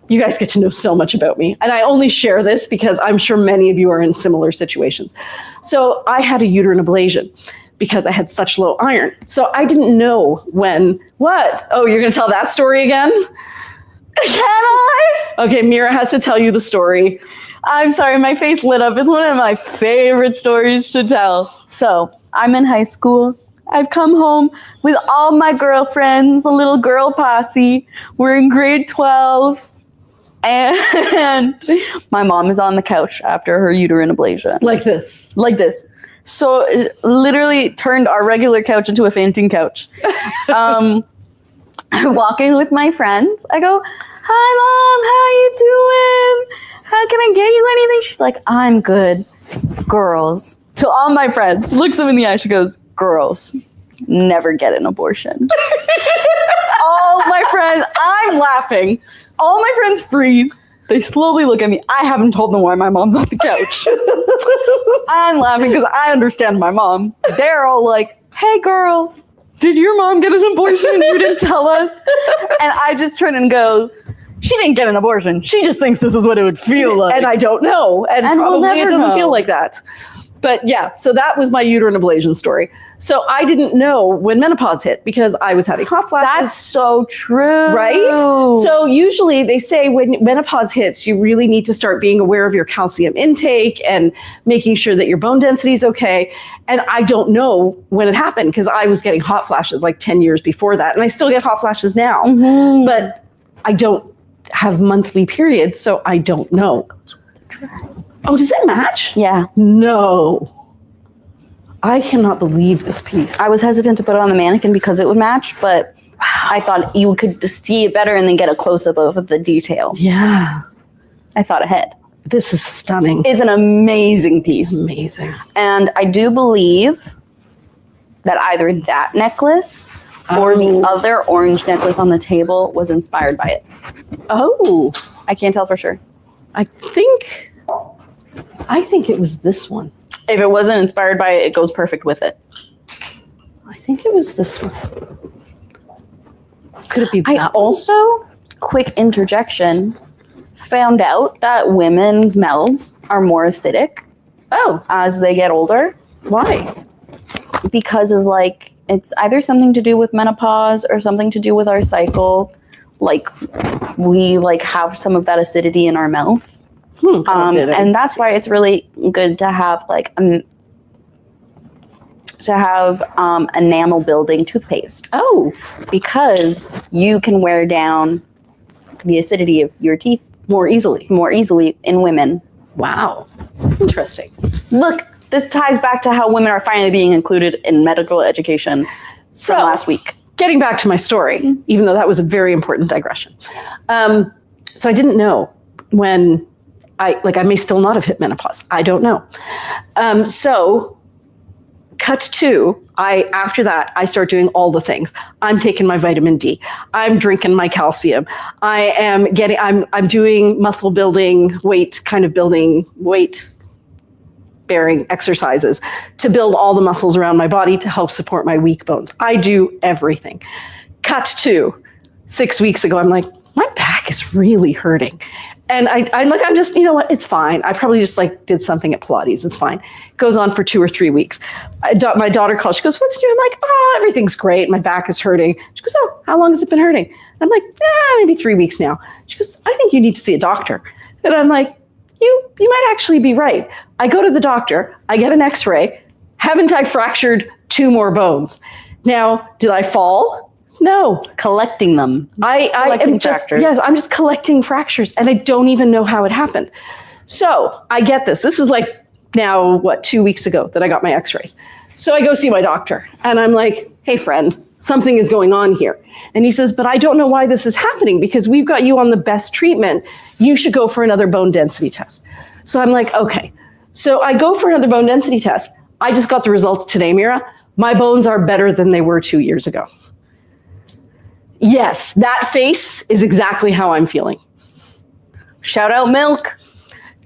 you guys get to know so much about me. And I only share this because I'm sure many of you are in similar situations. So I had a uterine ablation because I had such low iron. So I didn't know what? Oh, you're going to tell that story again? Can I? Okay, Mira has to tell you the story. I'm sorry, my face lit up. It's one of my favorite stories to tell. So I'm in high school. I've come home with all my girlfriends, a little girl posse. We're in grade 12. And my mom is on the couch after her uterine ablation. Like this. So it literally turned our regular couch into a fainting couch. I walk in with my friends. I go, hi, Mom. How you doing? How can I get you anything? She's like, I'm good. Girls. To all my friends. Looks them in the eye. She goes, girls never get an abortion. All my friends, I'm laughing. All my friends freeze. They slowly look at me. I haven't told them why my mom's on the couch. I'm laughing because I understand my mom. They're all like, hey girl, did your mom get an abortion and you didn't tell us? And I just turn and go, she didn't get an abortion. She just thinks this is what it would feel like. And I don't know. And probably we'll it doesn't feel like that. But yeah, so that was my uterine ablation story. So I didn't know when menopause hit because I was having hot flashes. That's so true. Right? So usually they say when menopause hits, you really need to start being aware of your calcium intake and making sure that your bone density is okay. And I don't know when it happened because I was getting hot flashes like 10 years before that. And I still get hot flashes now. But I don't have monthly periods, so I don't know. Oh, does it match? Yeah. No. I cannot believe this piece. I was hesitant to put it on the mannequin because it would match, but I thought you could see it better and then get a close-up of the detail. Yeah. I thought ahead. This is stunning. It's an amazing piece. Amazing. And I do believe that either that necklace or the other orange necklace on the table was inspired by it. Oh. I can't tell for sure. I think it was this one. If it wasn't inspired by it, it goes perfect with it. I think it was this one. Could it be that I one? also, quick interjection, found out that women's mouths are more acidic as they get older. Why? Because of like, it's either something to do with menopause or something to do with our cycle. Like we like have some of that acidity in our mouth. And that's why it's really good to have like enamel building toothpaste. Oh, because you can wear down the acidity of your teeth more easily in women. Wow. Interesting. Look, this ties back to how women are finally being included in medical education So from last week. Getting back to my story, even though that was a very important digression. So I didn't know when I may still not have hit menopause. I don't know. So cut to, after that, I start doing all the things. I'm taking my vitamin D. I'm drinking my calcium. I'm doing muscle building, weight bearing exercises to build all the muscles around my body to help support my weak bones. I do everything. Cut to 6 weeks ago, I'm like, my back is really hurting. And I'm just, you know what, it's fine. I probably just did something at Pilates. It's fine. Goes on for 2 or 3 weeks. My daughter calls. She goes, what's new? I'm like, everything's great. My back is hurting. She goes, how long has it been hurting? And I'm like, maybe 3 weeks now. She goes, I think you need to see a doctor. And I'm like, you might actually be right. I go to the doctor. I get an x-ray. Haven't I fractured 2 more bones? Now, did I fall? No. Collecting them. I'm just collecting fractures, and I don't even know how it happened. So I get this. This is now, 2 weeks ago that I got my x-rays. So I go see my doctor, and I'm like, hey, friend, something is going on here. And he says, but I don't know why this is happening because we've got you on the best treatment. You should go for another bone density test. So I'm like, okay. So I go for another bone density test. I just got the results today, Mira. My bones are better than they were 2 years ago. Yes, that face is exactly how I'm feeling. Shout out milk.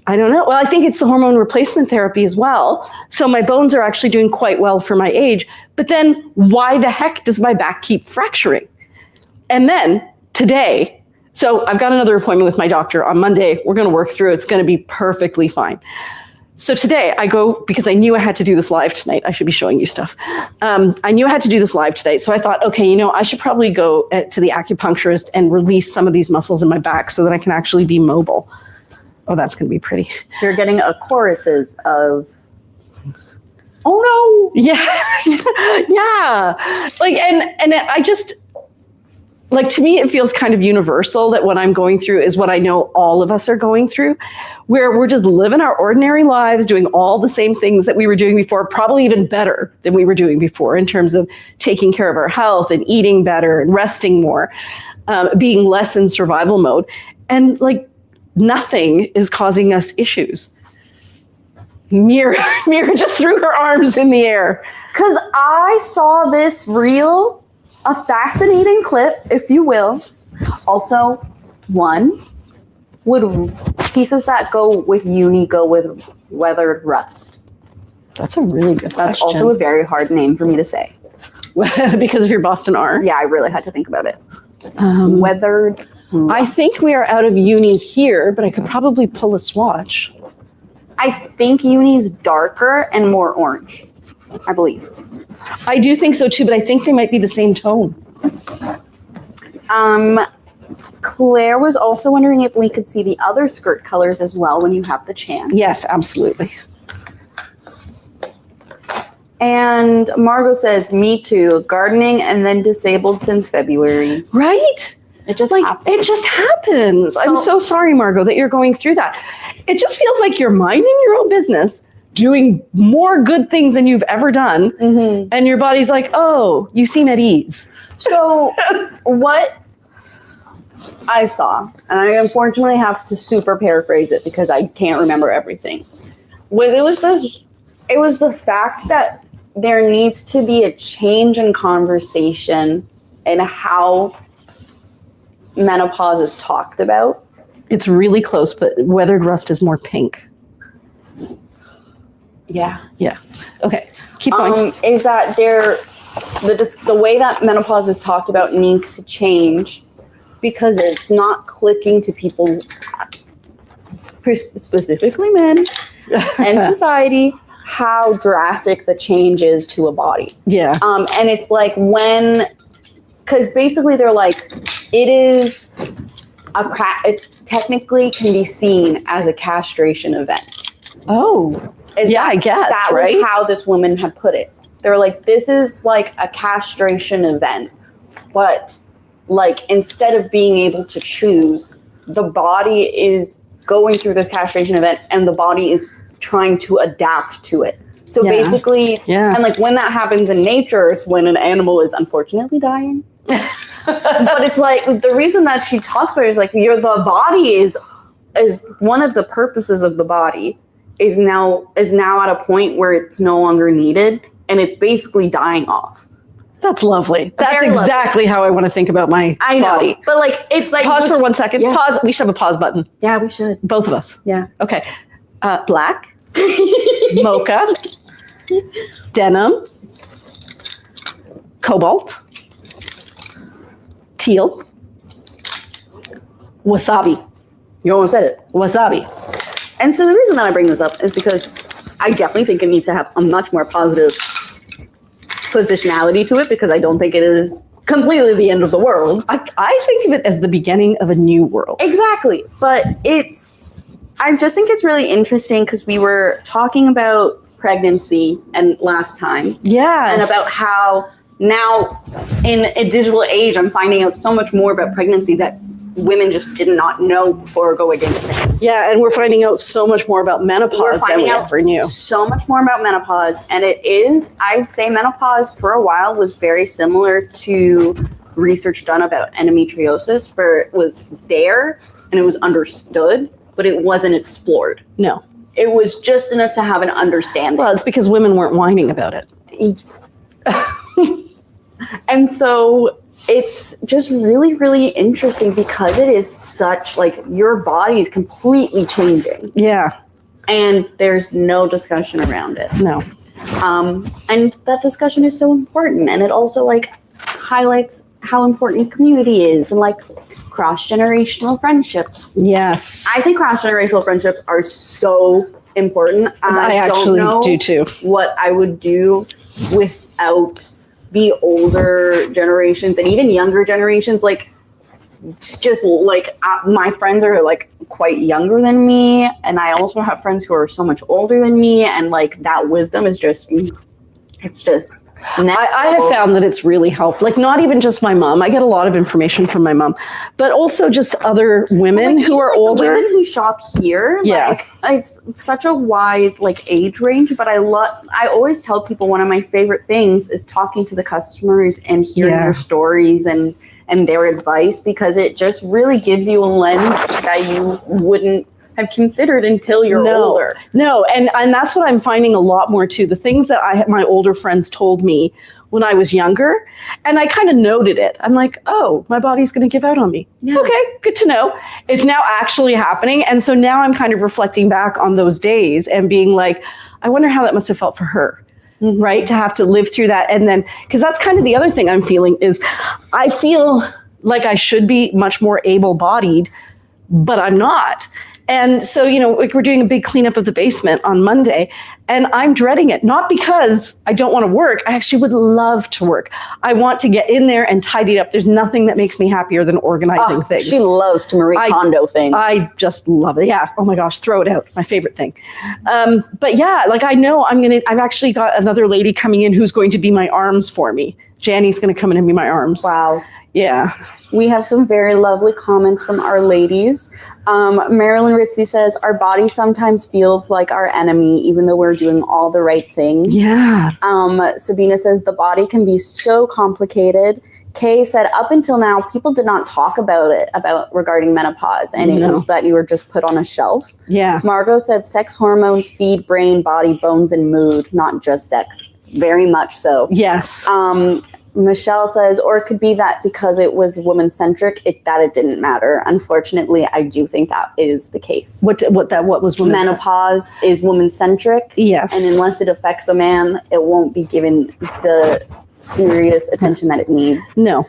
I don't know. Well, I think it's the hormone replacement therapy as well. So my bones are actually doing quite well for my age. But then why the heck does my back keep fracturing? And then today, so I've got another appointment with my doctor on Monday. We're going to work through it. It's going to be perfectly fine. So today I go, because I knew I had to do this live tonight. I should be showing you stuff. I knew I had to do this live today. So I thought, okay, I should probably go to the acupuncturist and release some of these muscles in my back so that I can actually be mobile. Oh, that's going to be pretty. You're getting a choruses of, oh no. Yeah. Yeah. And I just, to me, it feels kind of universal that what I'm going through is what I know all of us are going through, where we're just living our ordinary lives, doing all the same things that we were doing before, probably even better than we were doing before in terms of taking care of our health and eating better and resting more, being less in survival mode. And nothing is causing us issues. Mira just threw her arms in the air. Because I saw this reel, a fascinating clip, if you will. Also, would pieces that go with uni go with weathered rust? That's a really good question. That's also a very hard name for me to say. Because of your Boston R? Yeah, I really had to think about it. Weathered rust. I think we are out of uni here, but I could probably pull a swatch. I think uni's darker and more orange, I believe. I do think so too, but I think they might be the same tone. Claire was also wondering if we could see the other skirt colors as well when you have the chance. Yes, absolutely. And Margot says, me too, gardening and then disabled since February. Right? It just It just happens. So, I'm so sorry, Margot, that you're going through that. It just feels like you're minding your own business, doing more good things than you've ever done. Mm-hmm. And your body's like, oh, you seem at ease. So what I saw, and I unfortunately have to super paraphrase it because I can't remember everything, was the fact that there needs to be a change in conversation in how menopause is talked about. It's really close, but weathered rust is more pink. Yeah. Yeah. Okay. Keep going. Is that the way that menopause is talked about needs to change because it's not clicking to people, specifically men and society, how drastic the change is to a body. Yeah. And it's like because basically they're like, it technically can be seen as a castration event. Oh, yeah, I guess, that right? was how this woman had put it. They were like, this is like a castration event, but like instead of being able to choose, the body is going through this castration event and the body is trying to adapt to it. So basically, and like when that happens in nature, it's when an animal is unfortunately dying. But it's like the reason that she talks about it is like the body is one of the purposes of the body is now at a point where it's no longer needed and it's basically dying off. That's lovely. That's Very exactly how I want to think about my body. But like it's like pause for 1 second. Yeah. Pause. We should have a pause button. Yeah, we should. Both of us. Yeah. Okay. Black, mocha, denim, cobalt, teal, wasabi. You almost said it. Wasabi. And so the reason that I bring this up is because I definitely think it needs to have a much more positive positionality to it because I don't think it is completely the end of the world. I think of it as the beginning of a new world. Exactly. But I just think it's really interesting because we were talking about pregnancy and last time. Yeah. And about how now in a digital age, I'm finding out so much more about pregnancy that women just did not know before going into pregnancy. Yeah, and we're finding out so much more about menopause than we ever knew. So much more about menopause. And I'd say menopause for a while was very similar to research done about endometriosis, where it was there and it was understood, but it wasn't explored. No. It was just enough to have an understanding. Well, it's because women weren't whining about it. And so it's just really, really interesting because it is such like your body is completely changing. Yeah. And there's no discussion around it. No. And that discussion is so important. And it also like highlights how important community is and like cross-generational friendships. Yes. I think cross-generational friendships are so important. I actually do too. What I would do without the older generations and even younger generations, like just like my friends are like quite younger than me, and I also have friends who are so much older than me, and like that wisdom is just next I have found that it's really helped. Like not even just my mom. I get a lot of information from my mom, but also just other women who are older. The women who shop here, like it's such a wide like age range. But I always tell people one of my favorite things is talking to the customers and hearing their stories and their advice, because it just really gives you a lens that you wouldn't have considered until you're older. No, and that's what I'm finding a lot more too. The things that my older friends told me when I was younger, and I kind of noted it. I'm like, oh, my body's going to give out on me. Yeah. Okay, good to know. It's now actually happening. And so now I'm kind of reflecting back on those days and being like, I wonder how that must have felt for her. Mm-hmm. Right? To have to live through that. And then, because that's kind of the other thing I'm feeling is I feel like I should be much more able-bodied, but I'm not. And so, like we're doing a big cleanup of the basement on Monday, and I'm dreading it. Not because I don't want to work. I actually would love to work. I want to get in there and tidy it up. There's nothing that makes me happier than organizing things. She loves to Marie Kondo things. I just love it. Yeah. Oh my gosh, throw it out. My favorite thing. But yeah, like I know I've actually got another lady coming in who's going to be my arms for me. Janny's going to come in and be my arms. Wow. Yeah. We have some very lovely comments from our ladies. Marilyn Ritzy says, our body sometimes feels like our enemy, even though we're doing all the right things. Yeah. Sabina says, the body can be so complicated. Kay said, up until now, people did not talk about it, regarding menopause, and it was that you were just put on a shelf. Yeah. Margot said, sex hormones feed brain, body, bones, and mood, not just sex. Very much so. Yes. Michelle says, or it could be that because it was woman-centric, it didn't matter. Unfortunately, I do think that is the case. What was woman? Menopause is woman-centric. Yes. And unless it affects a man, it won't be given the serious attention that it needs. No.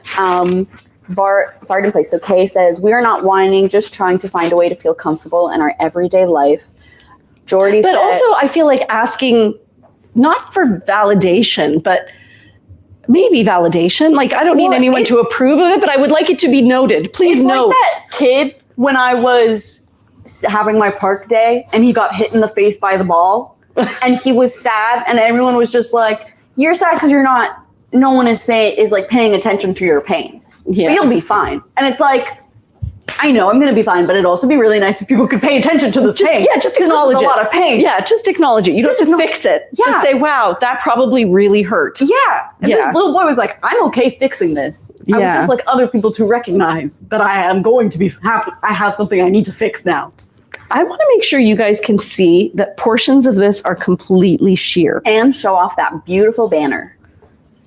Varden Place. So Kay says, we are not whining, just trying to find a way to feel comfortable in our everyday life. Jordy said, but also I feel like asking not for validation, but maybe validation. Like I don't need anyone to approve of it, but I would like it to be noted. Please note. Like that kid when I was having my park day and he got hit in the face by the ball and he was sad and everyone was just like, you're sad because no one is like paying attention to your pain. Yeah. But you'll be fine. And it's like, I know I'm going to be fine, but it'd also be really nice if people could pay attention to this pain. Yeah, just acknowledge it. A lot of pain. Yeah, just acknowledge it. You don't have to fix it. Yeah. Just say, wow, that probably really hurt. Yeah. And this little boy was like, I'm okay fixing this. I would just like other people to recognize that I am going to I have something I need to fix now. I want to make sure you guys can see that portions of this are completely sheer. And show off that beautiful banner.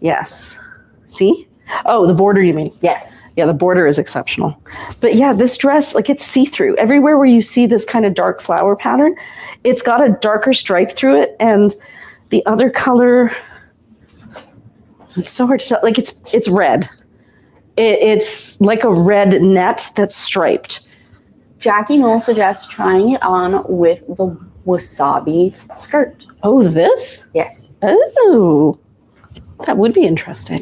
Yes. See? Oh, the border, you mean? Yes. Yeah, the border is exceptional. But yeah, this dress, like it's see-through. Everywhere where you see this kind of dark flower pattern, it's got a darker stripe through it. And the other color, it's so hard to tell. Like it's red. It's like a red net that's striped. Jackie Knoll suggests trying it on with the wasabi skirt. Oh, this? Yes. Oh, that would be interesting.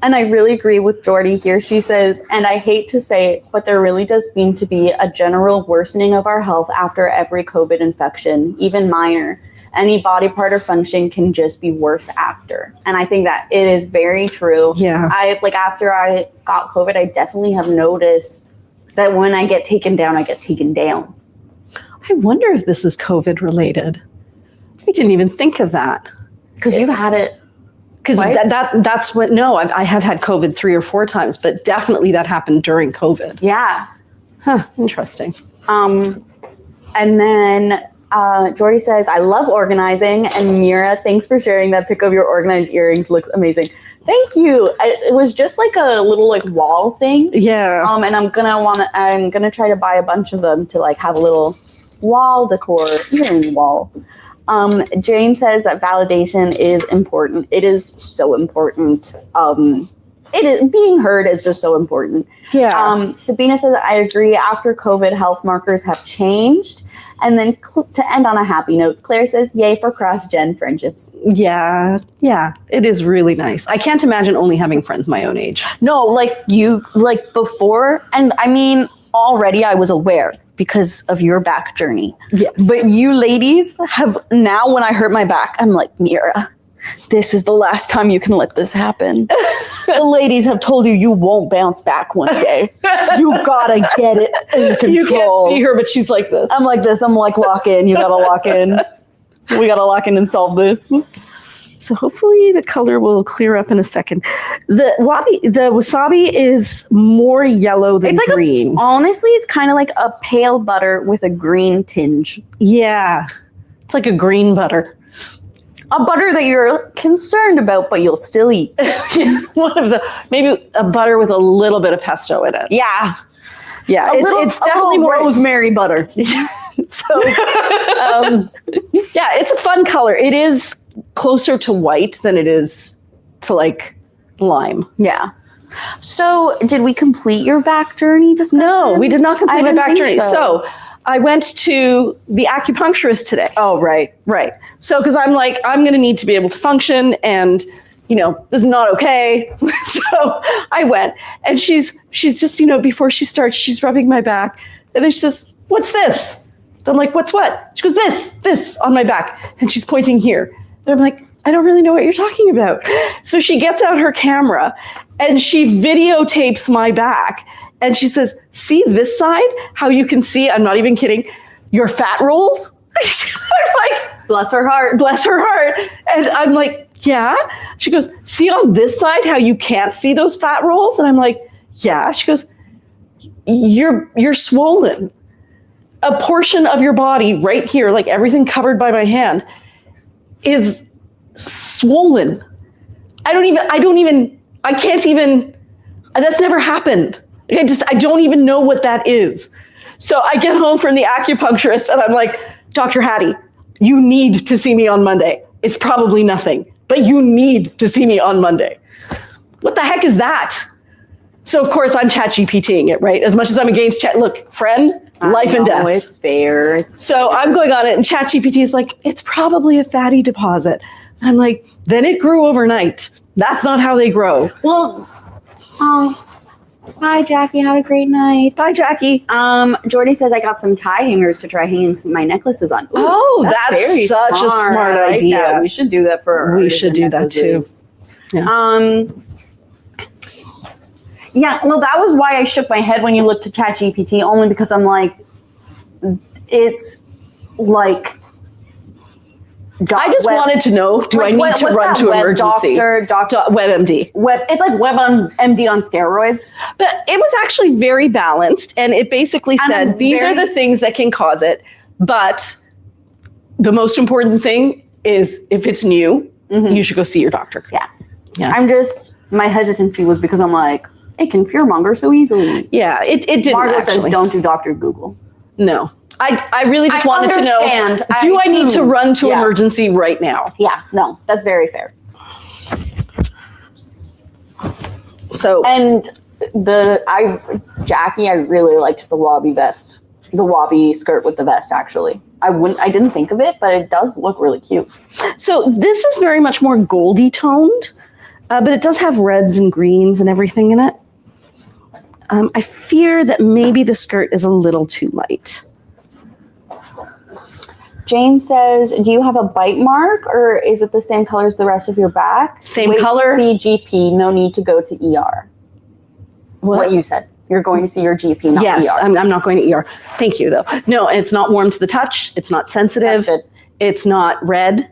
And I really agree with Jordy here. She says, and I hate to say it, but there really does seem to be a general worsening of our health after every COVID infection, even minor. Any body part or function can just be worse after. And I think that it is very true. Yeah. After I got COVID, I definitely have noticed that when I get taken down, I get taken down. I wonder if this is COVID related. I didn't even think of that. Because you've had it. Because that's what, no, I have had COVID 3 or 4 times, but definitely that happened during COVID. Yeah. Huh, interesting. And then Jordy says, I love organizing. And Mira, thanks for sharing that pic of your organized earrings. Looks amazing. Thank you. It was just like a little like wall thing. Yeah. And I'm gonna try to buy a bunch of them to like have a little wall decor, earring wall. Jane says that validation is important. It is so important. It is, being heard is just so important. Yeah. Sabina says, I agree. After COVID, health markers have changed. And then to end on a happy note, Claire says, yay for cross-gen friendships. Yeah. Yeah. It is really nice. I can't imagine only having friends my own age. No, like before. And I mean, already I was aware because of your back journey. Yes. But you ladies have, now when I hurt my back, I'm like, Mira, this is the last time you can let this happen. The ladies have told you won't bounce back one day. You gotta get it in control. You can't see her, but she's like this. I'm like this. I'm like, lock in. You gotta lock in. We gotta lock in and solve this. So hopefully the color will clear up in a second. The wasabi is more yellow than green. Honestly, it's kind of like a pale butter with a green tinge. Yeah. It's like a green butter. A butter that you're concerned about, but you'll still eat. Maybe a butter with a little bit of pesto in it. Yeah. Yeah. It's definitely more rosemary butter. So, yeah, it's a fun color. It is closer to white than it is to like lime. Yeah. So did we complete your back journey discussion? No, we did not complete my back journey. So I went to the acupuncturist today. oh, right. Right. So, because I'm like, I'm going to need to be able to function, and this is not okay. So I went, and she's just, before she starts, she's rubbing my back, and then she says, "What's this?" And I'm like, "What's what?" She goes, "This on my back," and she's pointing here. And I'm like, "I don't really know what you're talking about." So she gets out her camera, and she videotapes my back, and she says, "See this side? How you can see," I'm not even kidding, "your fat rolls?" I'm like, Bless her heart. bless her heart. And I'm like, "Yeah." She goes, "See on this side how you can't see those fat rolls?" And I'm like, "Yeah." She goes, You're swollen. A portion of your body right here, like everything covered by my hand, is swollen. I can't even, that's never happened. I don't even know what that is. So I get home from the acupuncturist and I'm like, "Dr. Hattie, you need to see me on Monday. It's probably nothing, but you need to see me on Monday." What the heck is that? So of course I'm ChatGPTing it, right? As much as I'm against chat, look, friend, life and death. It's fair. So I'm going on it, and ChatGPT is like, "It's probably a fatty deposit." And I'm like, "Then it grew overnight. That's not how they grow." Well, bye, Jackie. Have a great night. Bye, Jackie. Jordy says I got some tie hangers to try hanging my necklaces on. Ooh, Oh, that's very such a smart I like idea. that. We should do that for. We should do that too. Yeah. Yeah, well, that was why I shook my head when you looked at ChatGPT, only because I'm like, it's like. I just wanted to know, do I need to run to emergency? WebMD. It's like WebMD on steroids. But it was actually very balanced, and it basically said, these are the things that can cause it, but the most important thing is if it's new, you should go see your doctor. Yeah. Yeah. My hesitancy was because I'm like, it can fearmonger so easily. Yeah, it didn't Margot actually. says, don't do Dr. Google. No. I really just wanted to know, understand. I need to run to emergency right now? Yeah, no, that's very fair. So, and Jackie, I really liked the wabi vest, the wabi skirt with the vest. Actually, I didn't think of it, but it does look really cute. So this is very much more goldy toned, but it does have reds and greens and everything in it. I fear that maybe the skirt is a little too light. Jane says, "Do you have a bite mark, or is it the same color as the rest of your back?" Same color. See GP. No need to go to ER. What you said. You're going to see your GP, not yes, ER. I'm not going to ER. Thank you, though. No, it's not warm to the touch. It's not sensitive. That's good. It's not red.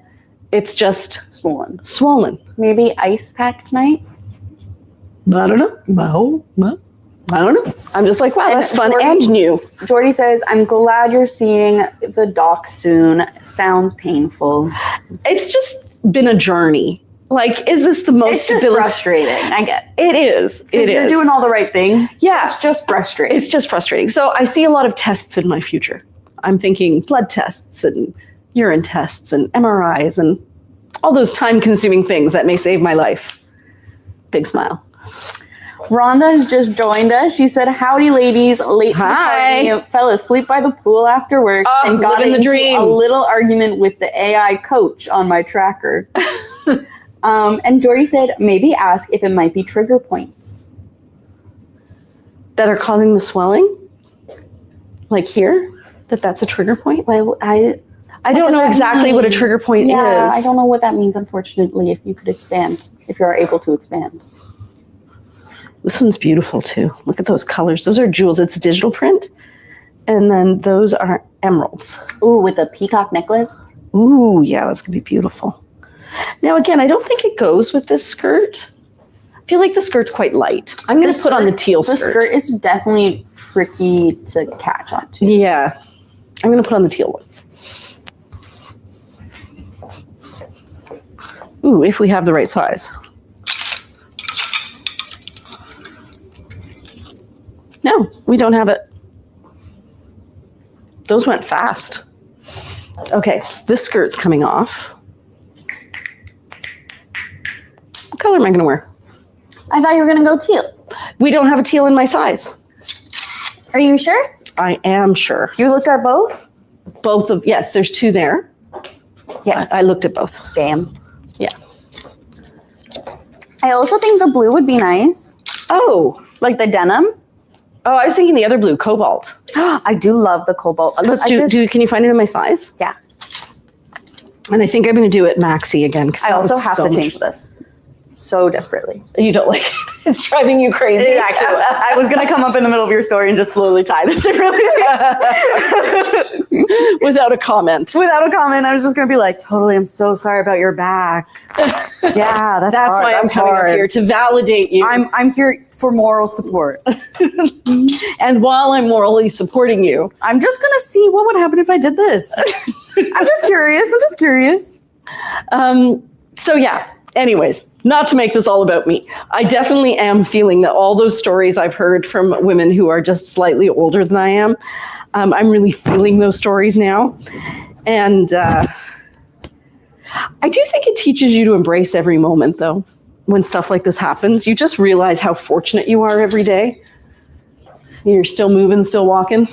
It's just swollen. Maybe ice pack tonight? I don't know. No. I don't know. I'm just like, wow, that's fun and new. Jordy says, "I'm glad you're seeing the doc soon. Sounds painful." It's just been a journey. Like, is this the most... It's just frustrating. I get it. It is. It is. You're doing all the right things. Yeah. It's just frustrating. It's just frustrating. So I see a lot of tests in my future. I'm thinking blood tests and urine tests and MRIs and all those time-consuming things that may save my life. Big smile. Rhonda has just joined us. She said, "Howdy, ladies. Late to the party. Fell asleep by the pool after work and got into a little argument with the AI coach on my tracker." And Jordy said, "Maybe ask if it might be trigger points that are causing the swelling, like here. That's a trigger point." Well, I don't know exactly what a trigger point is. I don't know what that means. Unfortunately, if you could expand, if you are able to expand. This one's beautiful too. Look at those colors. Those are jewels. It's digital print. And then those are emeralds. Ooh, with a peacock necklace. Ooh, yeah, that's going to be beautiful. Now, again, I don't think it goes with this skirt. I feel like the skirt's quite light. I'm going to put on the teal skirt. The skirt is definitely tricky to catch onto. Yeah. I'm going to put on the teal one. Ooh, if we have the right size. No, we don't have it. Those went fast. Okay, so this skirt's coming off. What color am I going to wear? I thought you were going to go teal. We don't have a teal in my size. Are you sure? I am sure. You looked at both? Yes, there's 2 there. Yes. I looked at both. Damn. Yeah. I also think the blue would be nice. Oh. Like the denim. Oh, I was thinking the other blue, cobalt. I do love the cobalt. Can you find it in my size? Yeah. And I think I'm going to do it maxi again. I also have to change this so desperately. You don't like it. It's driving you crazy. It actually was. I was going to come up in the middle of your story and just slowly tie this differently. Without a comment. Without a comment. I was just going to be like, totally, I'm so sorry about your back. Yeah, that's hard. why I'm coming up here, to validate you. I'm here for moral support. And while I'm morally supporting you, I'm just going to see what would happen if I did this. I'm just curious. So yeah, anyways, not to make this all about me. I definitely am feeling that all those stories I've heard from women who are just slightly older than I am, I'm really feeling those stories now. And I do think it teaches you to embrace every moment, though. When stuff like this happens, you just realize how fortunate you are every day. You're still moving, still walking.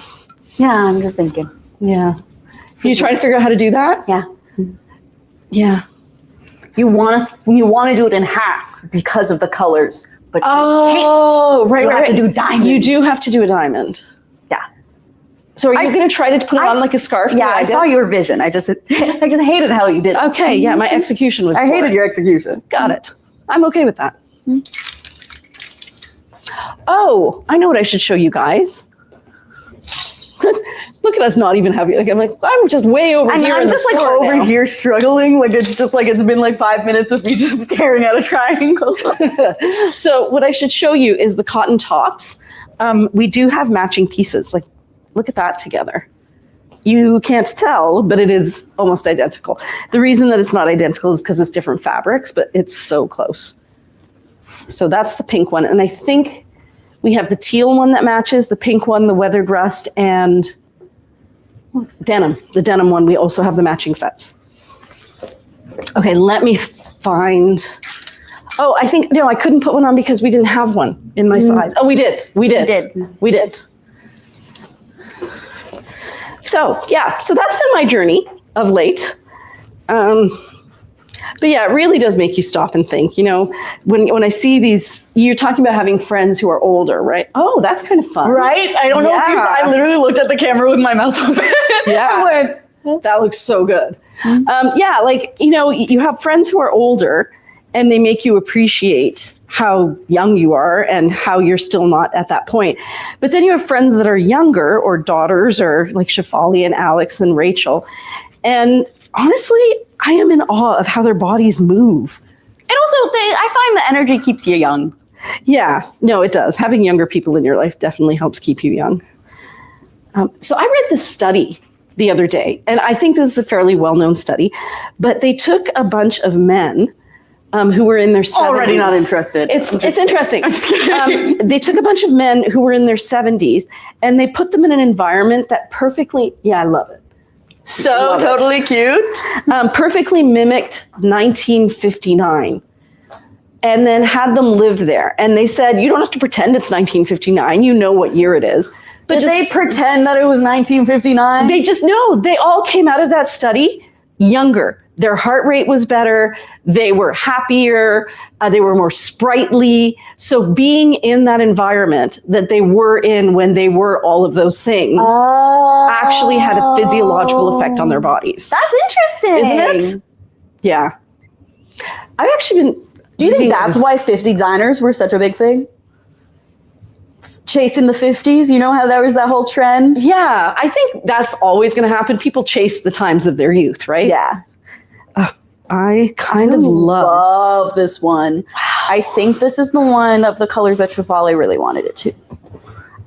Yeah, I'm just thinking. Yeah. You trying to figure out how to do that? Yeah. Yeah. You want to do it in half because of the colors, but you can't. Right. You have to do diamonds. You do have to do a diamond. Yeah. So are you going to try to put it on like a scarf? Yeah, I saw your vision. I just hated how you did it. Okay, yeah, my execution was I hated your execution. Got it. I'm okay with that. Oh, I know what I should show you guys. Look at us not even having, I'm just way over here. I'm just over here struggling. Like it's been like 5 minutes of me just staring at a triangle. So what I should show you is the cotton tops. We do have matching pieces. Like, look at that together. You can't tell, but it is almost identical. The reason that it's not identical is because it's different fabrics, but it's so close. So that's the pink one. And I think we have the teal one that matches, the pink one, the weathered rust, and denim. The denim one, we also have the matching sets. Okay, let me find... Oh, I think, no, I couldn't put one on because we didn't have one in my size. Oh, we did. So, yeah, so that's been my journey of late. But yeah, it really does make you stop and think, when I see these, you're talking about having friends who are older, right? Oh, that's kind of fun. Right? I don't know if you saw, I literally looked at the camera with my mouth open. Yeah. I went, that looks so good. You have friends who are older and they make you appreciate how young you are and how you're still not at that point. But then you have friends that are younger, or daughters, or like Shefali and Alex and Rachel. And honestly, I am in awe of how their bodies move. And also, I find the energy keeps you young. Yeah, no, it does. Having younger people in your life definitely helps keep you young. So I read this study the other day, and I think this is a fairly well-known study, but they took a bunch of men who were in their 70s. Already not interested. It's interesting. They took a bunch of men who were in their 70s, and they put them in an environment that perfectly, I love it. So totally cute. Perfectly mimicked 1959. And then had them live there. And they said, you don't have to pretend it's 1959. You know what year it is. But did they pretend that it was 1959? They just know. They all came out of that study younger. Their heart rate was better. They were happier. They were more sprightly. So being in that environment that they were in when they were all of those things actually had a physiological effect on their bodies. That's interesting. Isn't it? Yeah. I've actually been... Do you think that's why 50 designers were such a big thing? Chasing the 50s, you know how there was that whole trend? Yeah, I think that's always going to happen. People chase the times of their youth, right? Yeah. I kind of love this one. Wow. I think this is the one of the colors that Shefali really wanted it to.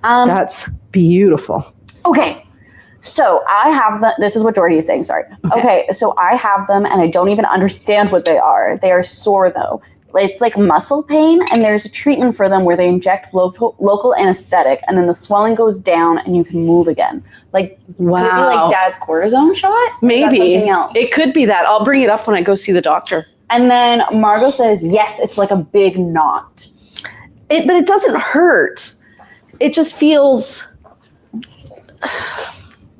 That's beautiful. Okay. So I have this is what Jordy is saying, sorry. Okay, so I have them and I don't even understand what they are. They are sore though. It's like muscle pain, and there's a treatment for them where they inject local anesthetic, and then the swelling goes down and you can move again. Like, wow. Could it be like Dad's cortisone shot? Maybe. Something else? It could be that. I'll bring it up when I go see the doctor. And then Margot says, yes, it's like a big knot. But it doesn't hurt. It just feels...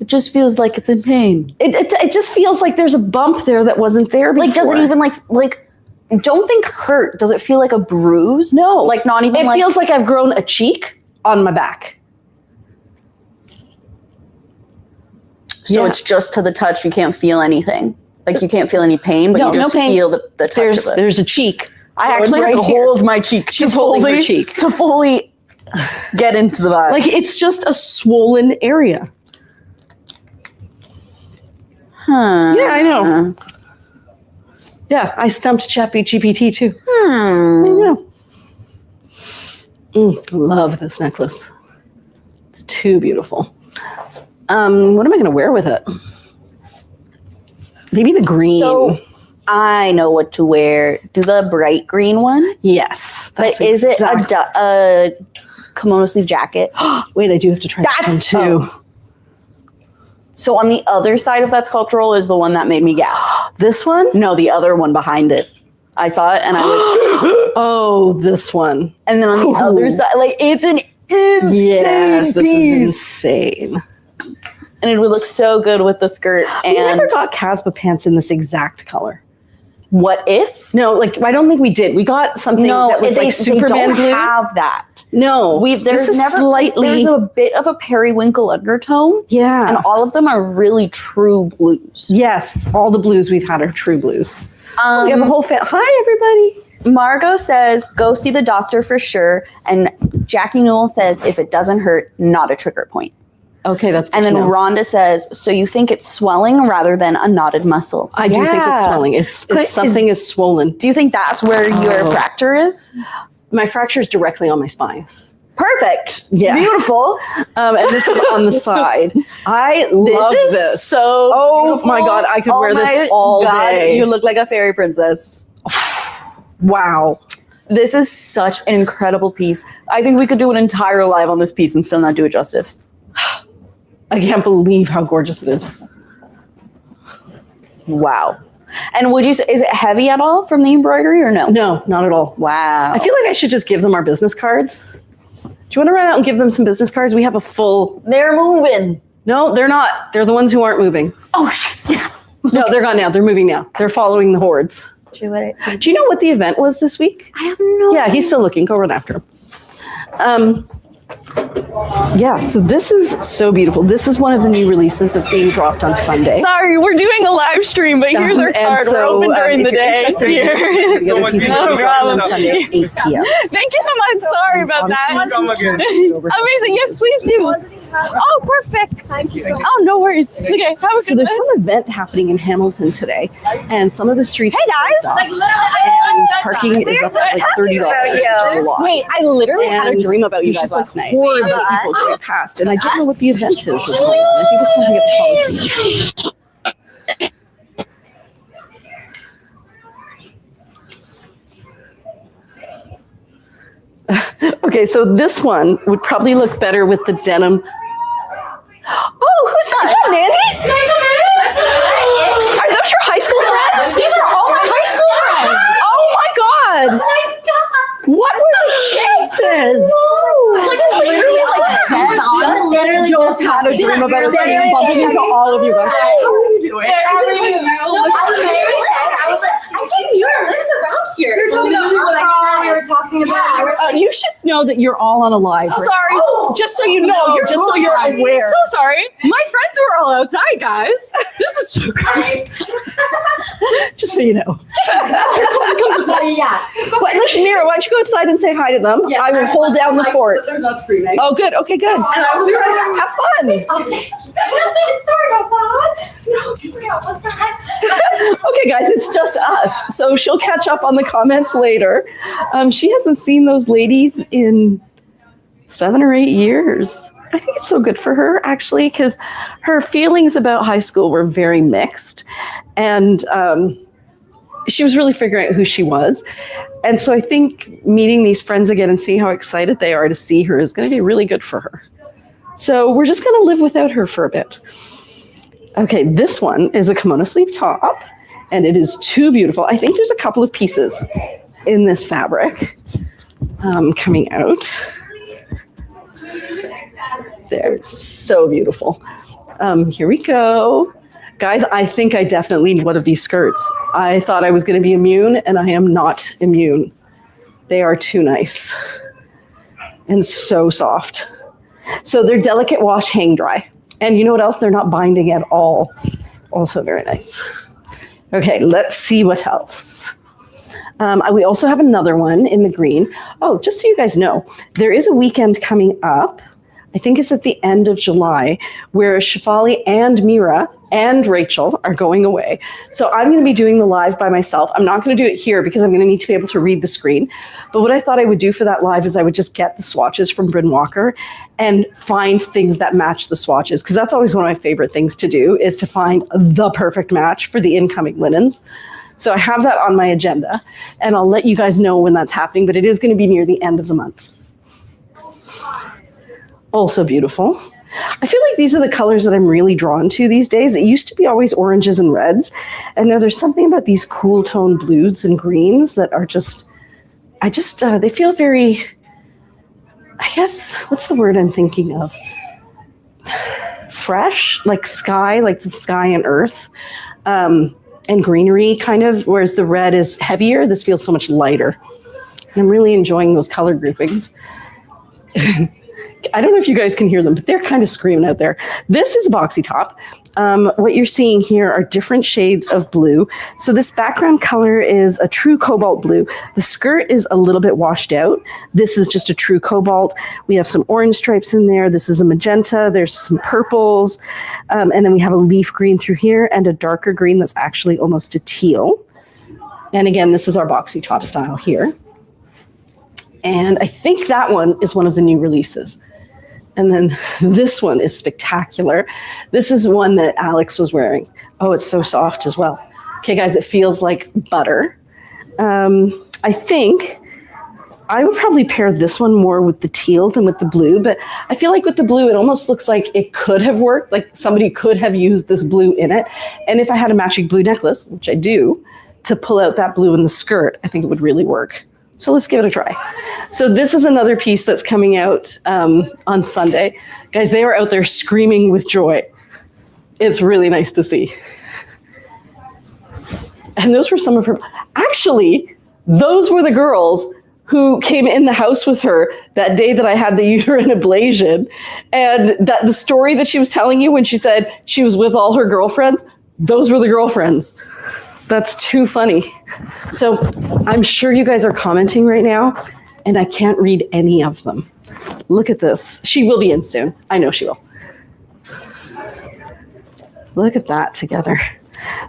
It just feels like it's in pain. It just feels like there's a bump there that wasn't there before. Like, does it even like don't think hurt. Does it feel like a bruise? No. Like not even It feels like I've grown a cheek on my back. So it's just to the touch. You can't feel anything. Like you can't feel any pain, but you just feel the touch of it. There's a cheek. I actually have to hold my cheek. She's holding her cheek. To fully get into the vibe. Like it's just a swollen area. Huh. Yeah, I know. Yeah, I stumped ChatGPT too. I know. Love this necklace. It's too beautiful. What am I going to wear with it? Maybe the green. So I know what to wear. Do the bright green one? Yes. But is it a kimono sleeve jacket? Wait, I do have to try that one too. So on the other side of that sculptural is the one that made me gasp. This one? No, the other one behind it. I saw it and I went, oh, this one. And then on the other side, like it's an insane Yes, this piece. is insane. And it would look so good with the skirt. And we never got Casbah pants in this exact color. What if? No, like I don't think we did. We got something that was like Superman they blue. don't have that. No, There's a bit of a periwinkle undertone. Yeah. And all of them are really true blues. Yes, all the blues we've had are true blues. We have a whole Hi, everybody. Margot says, go see the doctor for sure. And Jackie Newell says, if it doesn't hurt, not a trigger point. Okay, that's good. And then to know. Rhonda says, so you think it's swelling rather than a knotted muscle? I do think it's swelling. It's something is swollen. Do you think that's where your fracture is? My fracture is directly on my spine. Perfect. Yeah. Beautiful. And this is on the side. I love this. So oh my God, I could wear this all day. You look like a fairy princess. Wow. This is such an incredible piece. I think we could do an entire live on this piece and still not do it justice. I can't believe how gorgeous it is. Wow. And would you say, is it heavy at all from the embroidery or no? No, not at all. Wow. I feel like I should just give them our business cards. Do you want to run out and give them some business cards? We have a full... They're moving. No, they're not. They're the ones who aren't moving. Oh, shit. No, they're gone now. They're moving now. They're following the hordes. Do you know what the event was this week? I have no Yeah, he's still looking. Go run after him. Yeah, so this is so beautiful. This is one of the new releases that's being dropped on Sunday. Sorry, we're doing a live stream, but here's our card. We're open during the day. So much No problem. on Sunday at 8 p.m. Thank you so much. Sorry about that. Amazing. Yes, please do. Oh, perfect. Thank you. Oh, no worries. Okay, have a So good there's day. some event happening in Hamilton today, and some of the streets. Hey guys. And parking is up to like $30. Which is a lot. Wait, I literally had a And dream about you there's guys just, like, last night. hordes of people going past, and I don't know what the event is that's going on. I think it's something at the Coliseum. Okay, so this one would probably look better with the denim. Oh, who's that? Mandy? Are those your high school friends? These are all my high school friends. Oh my God! What were the chances? Literally like dead on. Just had a dream about it and bumping into all of you guys. How are you doing? You're talking about we were talking about. You should know that you're all on a live. So sorry. Just so you know, just so you're aware. So sorry. My friends were all outside, guys. This is so crazy. Just so you know. Yeah. But listen, Mira, why don't you go outside and say hi to them? I will hold down the fort. They're not screaming. Oh, good. Okay, good. And I will be right back. Have fun. Okay. Sorry about that. No, what the heck? Okay, guys, it's just us. So she'll catch up on the comments later. She hasn't seen those ladies in 7 or 8 years. I think it's so good for her, actually, because her feelings about high school were very mixed. And she was really figuring out who she was. And so I think meeting these friends again and seeing how excited they are to see her is going to be really good for her. So we're just going to live without her for a bit. Okay, this one is a kimono sleeve top, and it is too beautiful. I think there's a couple of pieces in this fabric. coming out. They're so beautiful. Here we go. Guys, I think I definitely need one of these skirts. I thought I was going to be immune, and I am not immune. They are too nice and so soft. So they're delicate wash, hang dry. And you know what else? They're not binding at all. Also very nice. Okay, let's see what else. We also have another one in the green. Oh, just so you guys know, there is a weekend coming up. I think it's at the end of July, where Shefali and Mira and Rachel are going away. So I'm going to be doing the live by myself. I'm not going to do it here because I'm going to need to be able to read the screen. But what I thought I would do for that live is I would just get the swatches from Bryn Walker and find things that match the swatches. Because that's always one of my favorite things to do, is to find the perfect match for the incoming linens. So I have that on my agenda, and I'll let you guys know when that's happening. But it is going to be near the end of the month. Also beautiful. I feel like these are the colors that I'm really drawn to these days. It used to be always oranges and reds. And now there's something about these cool tone blues and greens that are they feel very, I guess, what's the word I'm thinking of? Fresh, like sky, like the sky and earth, and greenery kind of, whereas the red is heavier. This feels so much lighter. And I'm really enjoying those color groupings. I don't know if you guys can hear them, but they're kind of screaming out there. This is a boxy top. What you're seeing here are different shades of blue. So this background color is a true cobalt blue. The skirt is a little bit washed out. This is just a true cobalt. We have some orange stripes in there. This is a magenta. There's some purples. And then we have a leaf green through here and a darker green that's actually almost a teal. And again, this is our boxy top style here. And I think that one is one of the new releases. And then this one is spectacular. This is one that Alex was wearing. Oh, it's so soft as well. Okay, guys, it feels like butter. I think I would probably pair this one more with the teal than with the blue, but I feel like with the blue, it almost looks like it could have worked, like somebody could have used this blue in it. And if I had a matching blue necklace, which I do, to pull out that blue in the skirt, I think it would really work. So let's give it a try. So this is another piece that's coming out on Sunday. Guys, they were out there screaming with joy. It's really nice to see. And those were some of her, actually, those were the girls who came in the house with her that day that I had the uterine ablation. And that the story that she was telling you when she said she was with all her girlfriends, those were the girlfriends. That's too funny. So I'm sure you guys are commenting right now, and I can't read any of them. Look at this. She will be in soon. I know she will. Look at that together.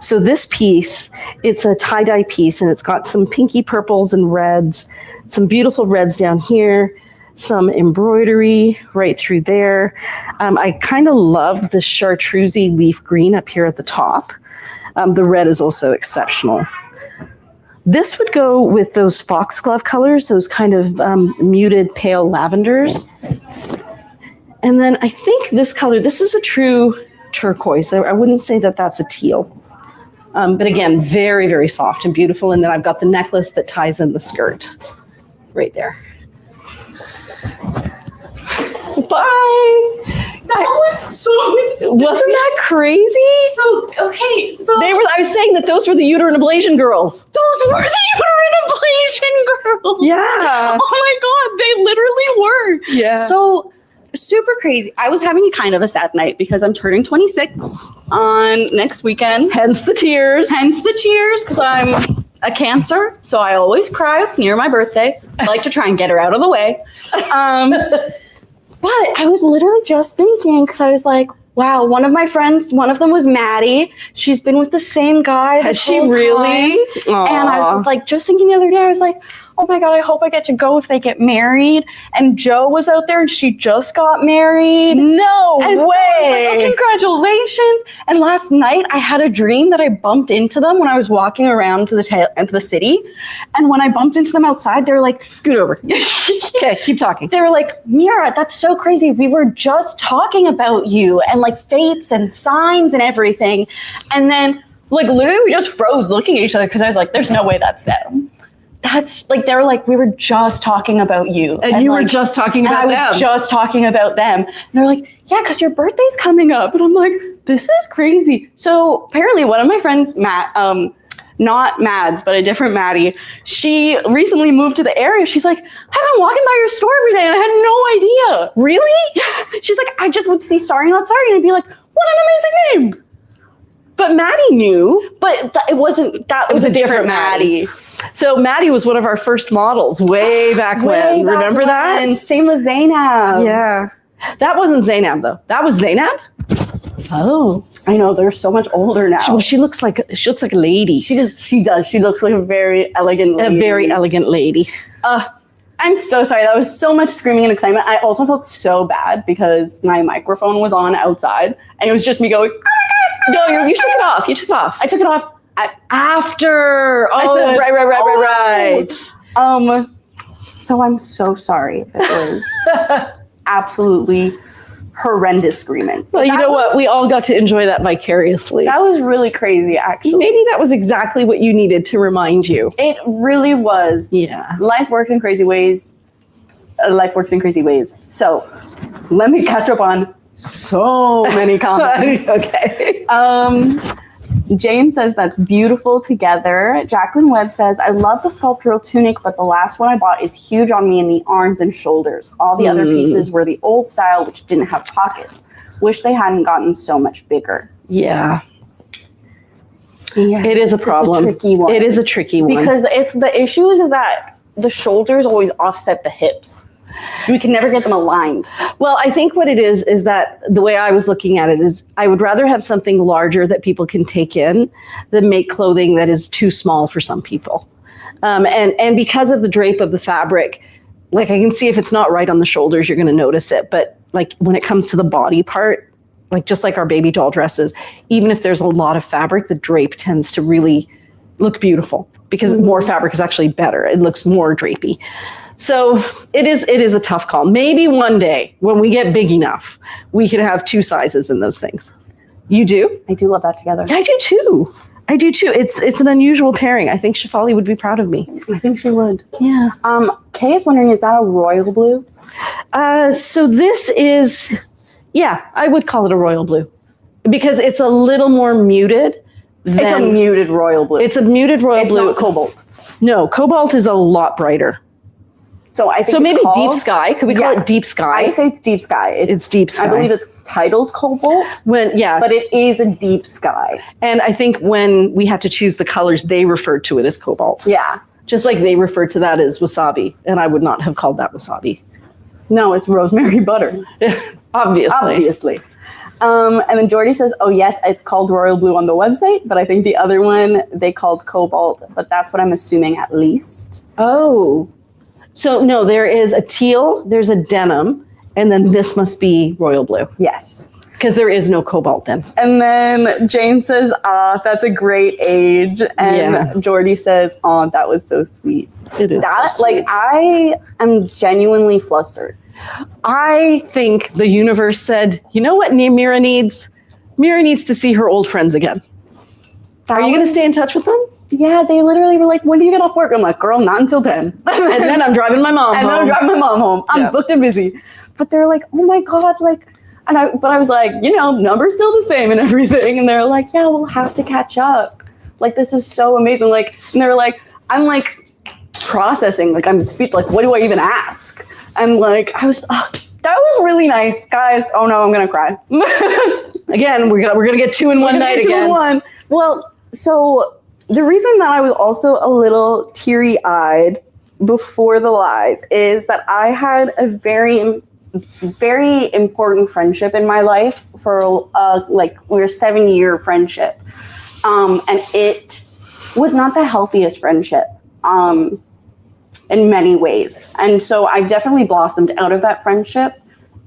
So this piece, it's a tie-dye piece, and it's got some pinky purples and reds, some beautiful reds down here, some embroidery right through there. I kind of love the chartreusey leaf green up here at the top. The red is also exceptional. This would go with those foxglove colors, those kind of muted pale lavenders. And then I think this color, this is a true turquoise. I wouldn't say that that's a teal. But again, very, very soft and beautiful. And then I've got the necklace that ties in the skirt right there. Bye. That was so insane. Wasn't that crazy? So, okay, so I was saying that those were the uterine ablation girls. those were the uterine ablation girls. Yeah. Oh my God, they literally were. Yeah. So super crazy. I was having kind of a sad night because I'm turning 26 on next weekend. Hence the tears. Hence the cheers, because I'm a Cancer, so I always cry near my birthday. I like to try and get her out of the way. But I was literally just thinking, because I was like, wow, one of my friends, one of them was Maddie. She's been with the same guy. Has she really? And I was like, just thinking the other day, I was like, oh my God, I hope I get to go if they get married. And Jo was out there and she just got married. No And so I was way. like, oh, congratulations. And last night I had a dream that I bumped into them when I was walking around to the city. And when I bumped into them outside, they were like, Scoot over. Okay, keep talking. they were like, Mira, that's so crazy. We were just talking about you and like fates and signs and everything. And then like literally we just froze looking at each other because I was like, there's no way that's them. that's like, they were like, we were just talking about you. And you were like, just talking and about I was them. just talking about them. And they're like, yeah, because your birthday's coming up. And I'm like, this is crazy. So apparently one of my friends, Matt, not Mads, but a different Maddie, she recently moved to the area. She's like, I've been walking by your store every day and I had no idea. Really? She's like, I just would see sariKNOTsari and I'd be like, what an amazing name. But Maddie knew. But it wasn't, that was a different Maddie. So Maddie was one of our first models way back when. Remember that? And same with Zainab. Yeah. That wasn't Zainab though. That was Zainab? Oh. I know, they're so much older now. Well, she looks like a lady. She does. She looks like a very elegant lady. A very elegant lady. I'm so sorry. That was so much screaming and excitement. I also felt so bad because my microphone was on outside and it was just me going, No, you took it off. You took it off. I took it off After. I Oh, said, right. So I'm so sorry if it was absolutely horrendous screaming. Well, you know what? We all got to enjoy that vicariously. That was really crazy, actually. Maybe that was exactly what you needed to remind you. It really was. Yeah. Life works in crazy ways. Life works in crazy ways. So let me catch up on so many comments. Okay. Jane says that's beautiful together. Jacqueline Webb says, I love the sculptural tunic, but the last one I bought is huge on me in the arms and shoulders. All the other pieces were the old style, which didn't have pockets. Wish they hadn't gotten so much bigger. Yeah. Yeah, It is a problem. It's a tricky one. It is a tricky one. Because the issue is that the shoulders always offset the hips. We can never get them aligned. Well, I think what it is that the way I was looking at it is I would rather have something larger that people can take in than make clothing that is too small for some people. And because of the drape of the fabric, like I can see if it's not right on the shoulders, you're going to notice it. But like when it comes to the body part, like just like our baby doll dresses, even if there's a lot of fabric, the drape tends to really look beautiful because more fabric is actually better. It looks more drapey. So it is a tough call. Maybe one day when we get big enough, we could have two sizes in those things. You do? I do love that together. I do too. It's an unusual pairing. I think Shefali would be proud of me. I think she would. Yeah. Kay is wondering, is that a royal blue? So this is, yeah, I would call it a royal blue because it's a little more muted. It's a muted royal blue. It's a muted royal blue. It's not cobalt. No, cobalt is a lot brighter. So I think So maybe called, deep sky. Could we call it deep sky? I'd say it's deep sky. It's deep sky. I believe it's titled cobalt. But it is a deep sky. And I think when we had to choose the colors, they referred to it as cobalt. Yeah. Just like they referred to that as wasabi. And I would not have called that wasabi. No, it's rosemary butter. Obviously. And then Jordy says, oh yes, it's called royal blue on the website, but I think the other one they called cobalt, but that's what I'm assuming at least. Oh. So no, there is a teal, there's a denim, and then this must be royal blue. Yes. Because there is no cobalt then. And then Jane says, that's a great age. And Jordy says, that was so sweet. It is that, so sweet. Like, I am genuinely flustered. I think the universe said, you know what Mira needs? Mira needs to see her old friends again. Are you going to stay in touch with them? Yeah, they literally were like, when do you get off work? I'm like, girl, not until 10. And then I'm driving my mom home. And then I'm driving my mom home. I'm booked and busy. But they're like, oh my God, like, but I was like, number's still the same and everything. And they're like, yeah, we'll have to catch up. Like, this is so amazing. Like, and they're like, I'm like processing, like I'm like, what do I even ask? And like, that was really nice, guys. Oh no, I'm gonna cry. Again, we're gonna get two in one night again. Well, so the reason that I was also a little teary-eyed before the live is that I had a very, very important friendship in my life for we're a 7-year friendship, and it was not the healthiest friendship. In many ways. And so I've definitely blossomed out of that friendship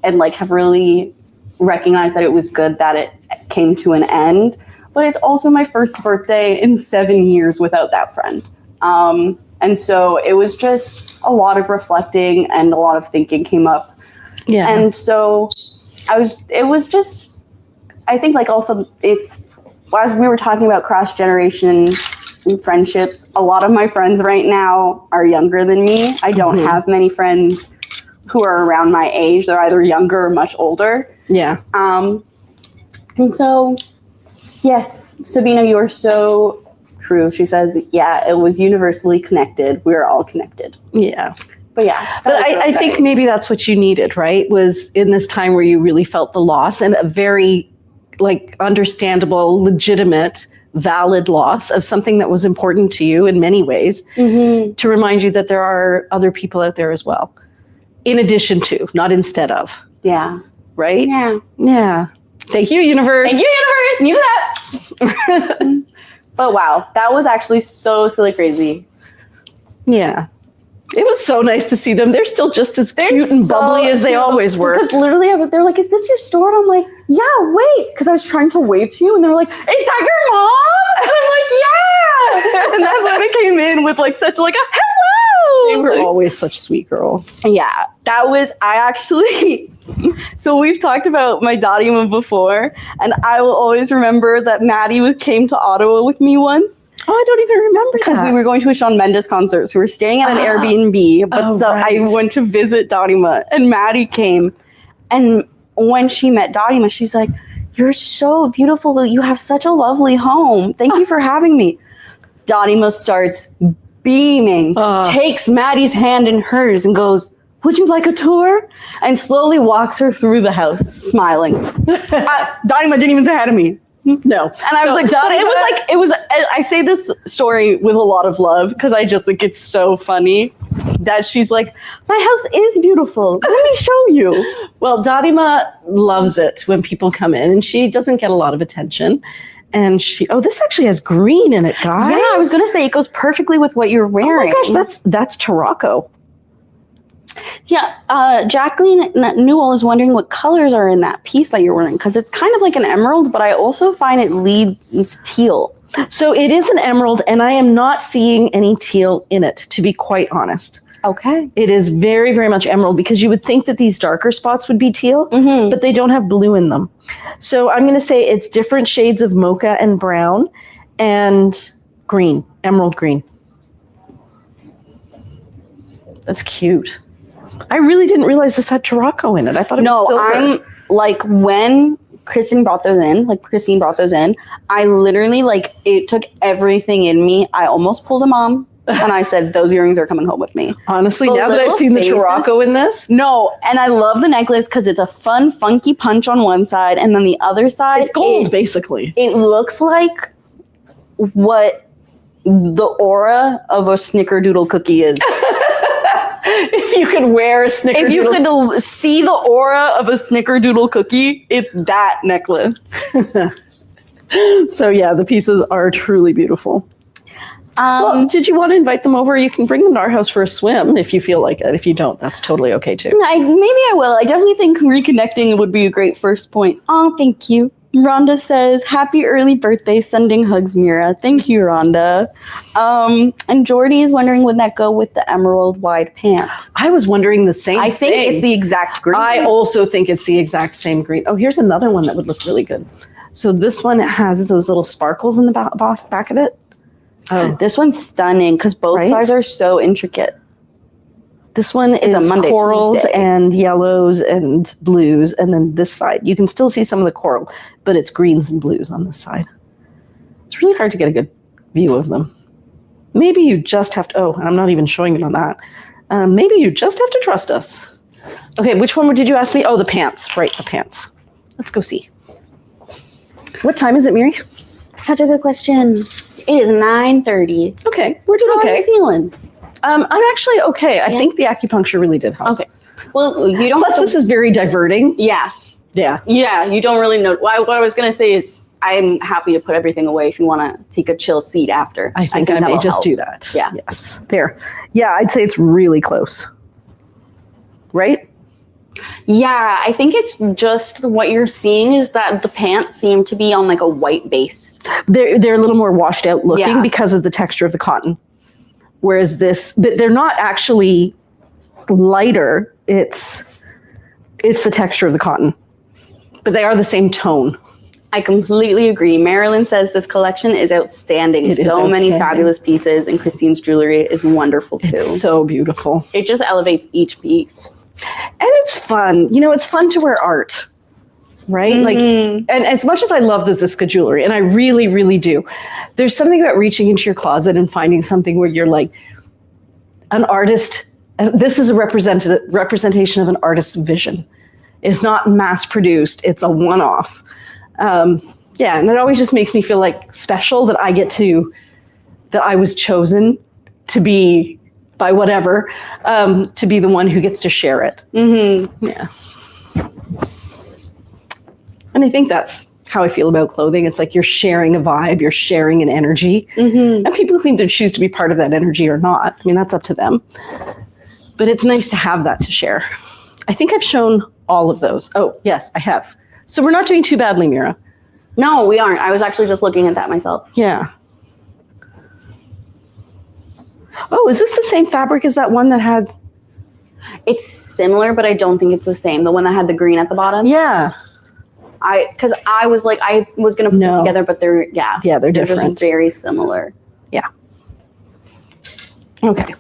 and like have really recognized that it was good that it came to an end. But it's also my first birthday in 7 years without that friend. And so it was just a lot of reflecting and a lot of thinking came up. Yeah. And so I think like also it's, as we were talking about cross-generation friendships. A lot of my friends right now are younger than me. I don't have many friends who are around my age. They're either younger or much older. Yeah. And so, yes, Sabina, you are so true. She says, yeah, it was universally connected. We are all connected. Yeah. But yeah. But I think maybe that's what you needed, right? Was in this time where you really felt the loss, and a very like understandable, legitimate, valid loss of something that was important to you in many ways, to remind you that there are other people out there as well. In addition to, not instead of. Yeah. Right? Yeah. Yeah. Thank you, universe. Thank you, universe. Knew that. But wow, that was actually so silly crazy. Yeah. It was so nice to see them. They're still just as cute and bubbly as they always were. Because literally, they're like, is this your store? And I'm like, yeah, wait. Because I was trying to wave to you, and they were like, is that your mom? And I'm like, yeah. And that's when they came in with like such like a hello. They were always such sweet girls. Yeah, that was, I actually, so we've talked about my Dadima before, and I will always remember that Maddie came to Ottawa with me once. Oh, I don't even remember Because that. we were going to a Shawn Mendes concert. So we were staying at an Airbnb, but I went to visit Dadima, and Maddie came. And when she met Dadima, she's like, you're so beautiful. You have such a lovely home. Thank you for having me. Dadima starts beaming, takes Maddie's hand in hers and goes, would you like a tour? And slowly walks her through the house, smiling. Dadima didn't even say hi to me. No. And I was like, I say this story with a lot of love because I just think it's so funny that she's like, my house is beautiful. Let me show you. Well, Dadima loves it when people come in, and she doesn't get a lot of attention. And this actually has green in it, guys. Yeah, I was going to say it goes perfectly with what you're wearing. Oh my gosh, that's Tarocco. Yeah, Jacqueline Newell is wondering what colors are in that piece that you're wearing, because it's kind of like an emerald, but I also find it leads teal. So it is an emerald, and I am not seeing any teal in it, to be quite honest. Okay. It is very, very much emerald, because you would think that these darker spots would be teal, but they don't have blue in them. So I'm going to say it's different shades of mocha and brown and green, emerald green. That's cute. I really didn't realize this had Tarocco in it. I thought it was silver. I'm like, when Christine brought those in, I literally, like, it took everything in me. I almost pulled a mom, and I said, those earrings are coming home with me. Honestly, now that I've seen the Tarocco in this. No, and I love the necklace because it's a fun, funky punch on one side, and then the other side. It's gold, basically. It looks like what the aura of a snickerdoodle cookie is. If you could wear a snickerdoodle. If you could see the aura of a snickerdoodle cookie, it's that necklace. So yeah, the pieces are truly beautiful. Well, did you want to invite them over? You can bring them to our house for a swim if you feel like it. If you don't, that's totally okay too. Maybe I will. I definitely think reconnecting would be a great first point. Oh, thank you. Rhonda says, happy early birthday, sending hugs, Mira. Thank you, Rhonda. And Jordy is wondering, would that go with the emerald wide pant? I was wondering the same thing. I think it's the exact green. I also think it's the exact same green. Oh, here's another one that would look really good. So this one has those little sparkles in the back of it. Oh, this one's stunning because both sides are so intricate. This one is Monday, corals Tuesday. and yellows and blues. And then this side, you can still see some of the coral, but it's greens and blues on this side. It's really hard to get a good view of them. Maybe you just have to, and I'm not even showing it on that. Maybe you just have to trust us. Okay, which one did you ask me? Oh, the pants. Right, the pants. Let's go see. What time is it, Miri? Such a good question. It is 9:30. Okay, we're doing okay. How are you feeling? I'm actually okay. I think the acupuncture really did help. Okay. Well, you don't. Plus, this is very diverting. Yeah. Yeah. Yeah. You don't really know. What I was gonna say is, I'm happy to put everything away if you want to take a chill seat after. I think I may just do that. Yeah. Yes. There. Yeah, I'd say it's really close. Right? Yeah, I think it's just what you're seeing is that the pants seem to be on like a white base. They're a little more washed out looking because of the texture of the cotton. Whereas but they're not actually lighter. It's the texture of the cotton, but they are the same tone. I completely agree. Marilyn says this collection is outstanding. It is so many outstanding. fabulous pieces, and Christine's jewelry is wonderful too. It's so beautiful. It just elevates each piece. And it's fun. You know, it's fun to wear art, right? Like, and as much as I love the Ziska jewelry, and I really, really do, there's something about reaching into your closet and finding something where you're like an artist. This is a representation of an artist's vision. It's not mass produced. It's a one-off. Yeah, and it always just makes me feel like special that I was chosen to be, by whatever, to be the one who gets to share it. Yeah. And I think that's how I feel about clothing. It's like you're sharing a vibe, you're sharing an energy. And people can either choose to be part of that energy or not. I mean, that's up to them. But it's nice to have that to share. I think I've shown all of those. Oh, yes, I have. So we're not doing too badly, Mira. No, we aren't. I was actually just looking at that myself. Yeah. Oh, is this the same fabric as that one that had... It's similar, but I don't think it's the same. The one that had the green at the bottom? Yeah. Because I was like, I was going to put them together, but they're they're different. Just very similar. Yeah. Okay.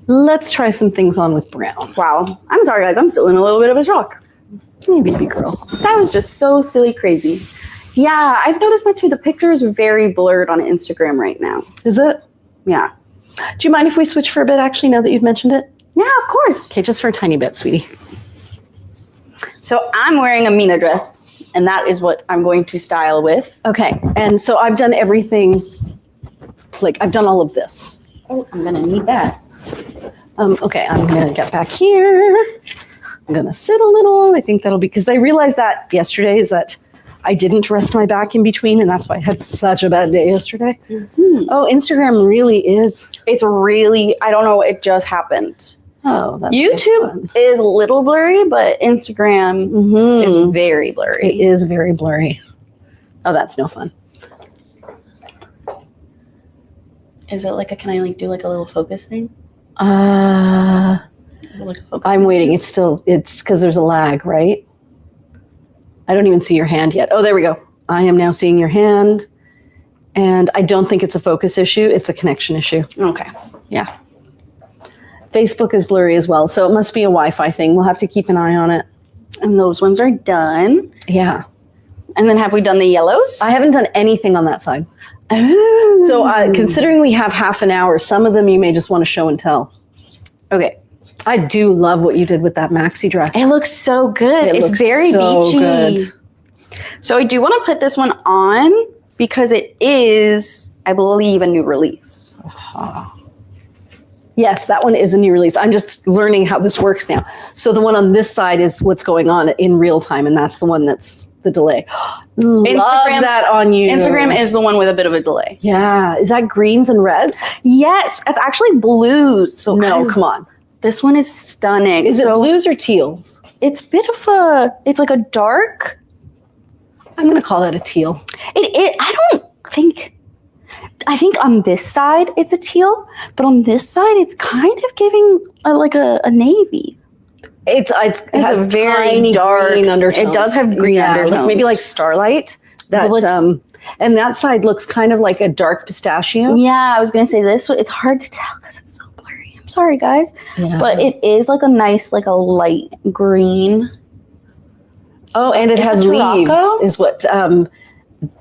Let's try some things on with brown. Wow. I'm sorry, guys. I'm still in a little bit of a shock. Hey, baby girl. That was just so silly crazy. Yeah, I've noticed that too. The picture is very blurred on Instagram right now. Is it? Yeah. Do you mind if we switch for a bit, actually, now that you've mentioned it? Yeah, of course. Okay, just for a tiny bit, sweetie. So I'm wearing a Mina dress, and that is what I'm going to style with. Okay, and so I've done everything, like I've done all of this. Oh, I'm going to need that. Okay, I'm going to get back here. I'm going to sit a little. I think that'll be, because I realized that yesterday is that I didn't rest my back in between, and that's why I had such a bad day yesterday. Oh, Instagram really is. It's really, I don't know, it just happened. Oh, that's YouTube is a little blurry, but Instagram is very blurry. It is very blurry. Oh, that's no fun. Is it like can I like do like a little focus thing? Is it like a focus I'm waiting. It's because there's a lag, right? I don't even see your hand yet. Oh, there we go. I am now seeing your hand. And I don't think it's a focus issue. It's a connection issue. Okay. Yeah. Facebook is blurry as well. So it must be a Wi-Fi thing. We'll have to keep an eye on it. And those ones are done. Yeah. And then have we done the yellows? I haven't done anything on that side. Oh. So considering we have half an hour, some of them you may just want to show and tell. Okay. I do love what you did with that maxi dress. It looks so good. It's looks very so beachy. good. So I do want to put this one on because it is, I believe, a new release. Yes, that one is a new release. I'm just learning how this works now. So the one on this side is what's going on in real time, and that's the one that's the delay. Love that on you. Instagram is the one with a bit of a delay. Yeah. Is that greens and reds? Yes, it's actually blues. So No, come on. This one is stunning. Is it blues or teals? It's a bit of it's like a dark. I'm going to call that a teal. I think on this side it's a teal, but on this side it's kind of giving like a navy. It has a very tiny dark green undertones. It does have green undertones. Like maybe like starlight. And that side looks kind of like a dark pistachio. Yeah, I was gonna say this. It's hard to tell because it's so blurry. I'm sorry, guys, Yeah. but it is like a nice, like a light green. Oh, and it Is has it leaves, Morocco? is what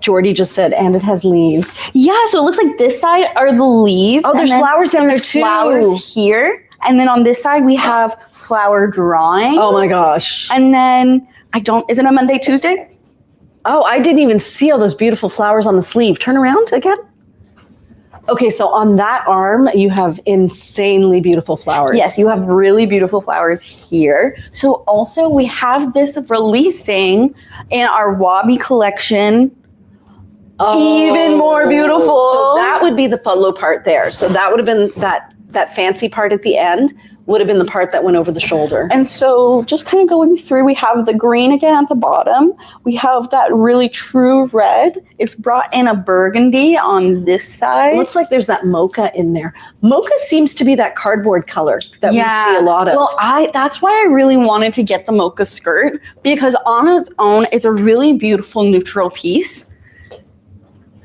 Jordy just said, and it has leaves. Yeah, so it looks like this side are the leaves. Oh, there's and then flowers down there there's too. Flowers here, and then on this side we have flower drawings. Oh my gosh. And then isn't it Monday, Tuesday? Oh, I didn't even see all those beautiful flowers on the sleeve. Turn around again. Okay, so on that arm, you have insanely beautiful flowers. Yes, you have really beautiful flowers here. So also we have this releasing in our Wabi collection. Even more beautiful. So that would be the polo part there. So that would have been that fancy part at the end would have been the part that went over the shoulder. And so just kind of going through, we have the green again at the bottom. We have that really true red. It's brought in a burgundy on this side. It looks like there's that mocha in there. Mocha seems to be that cardboard color that we see a lot of. Well, that's why I really wanted to get the mocha skirt, because on its own, it's a really beautiful neutral piece.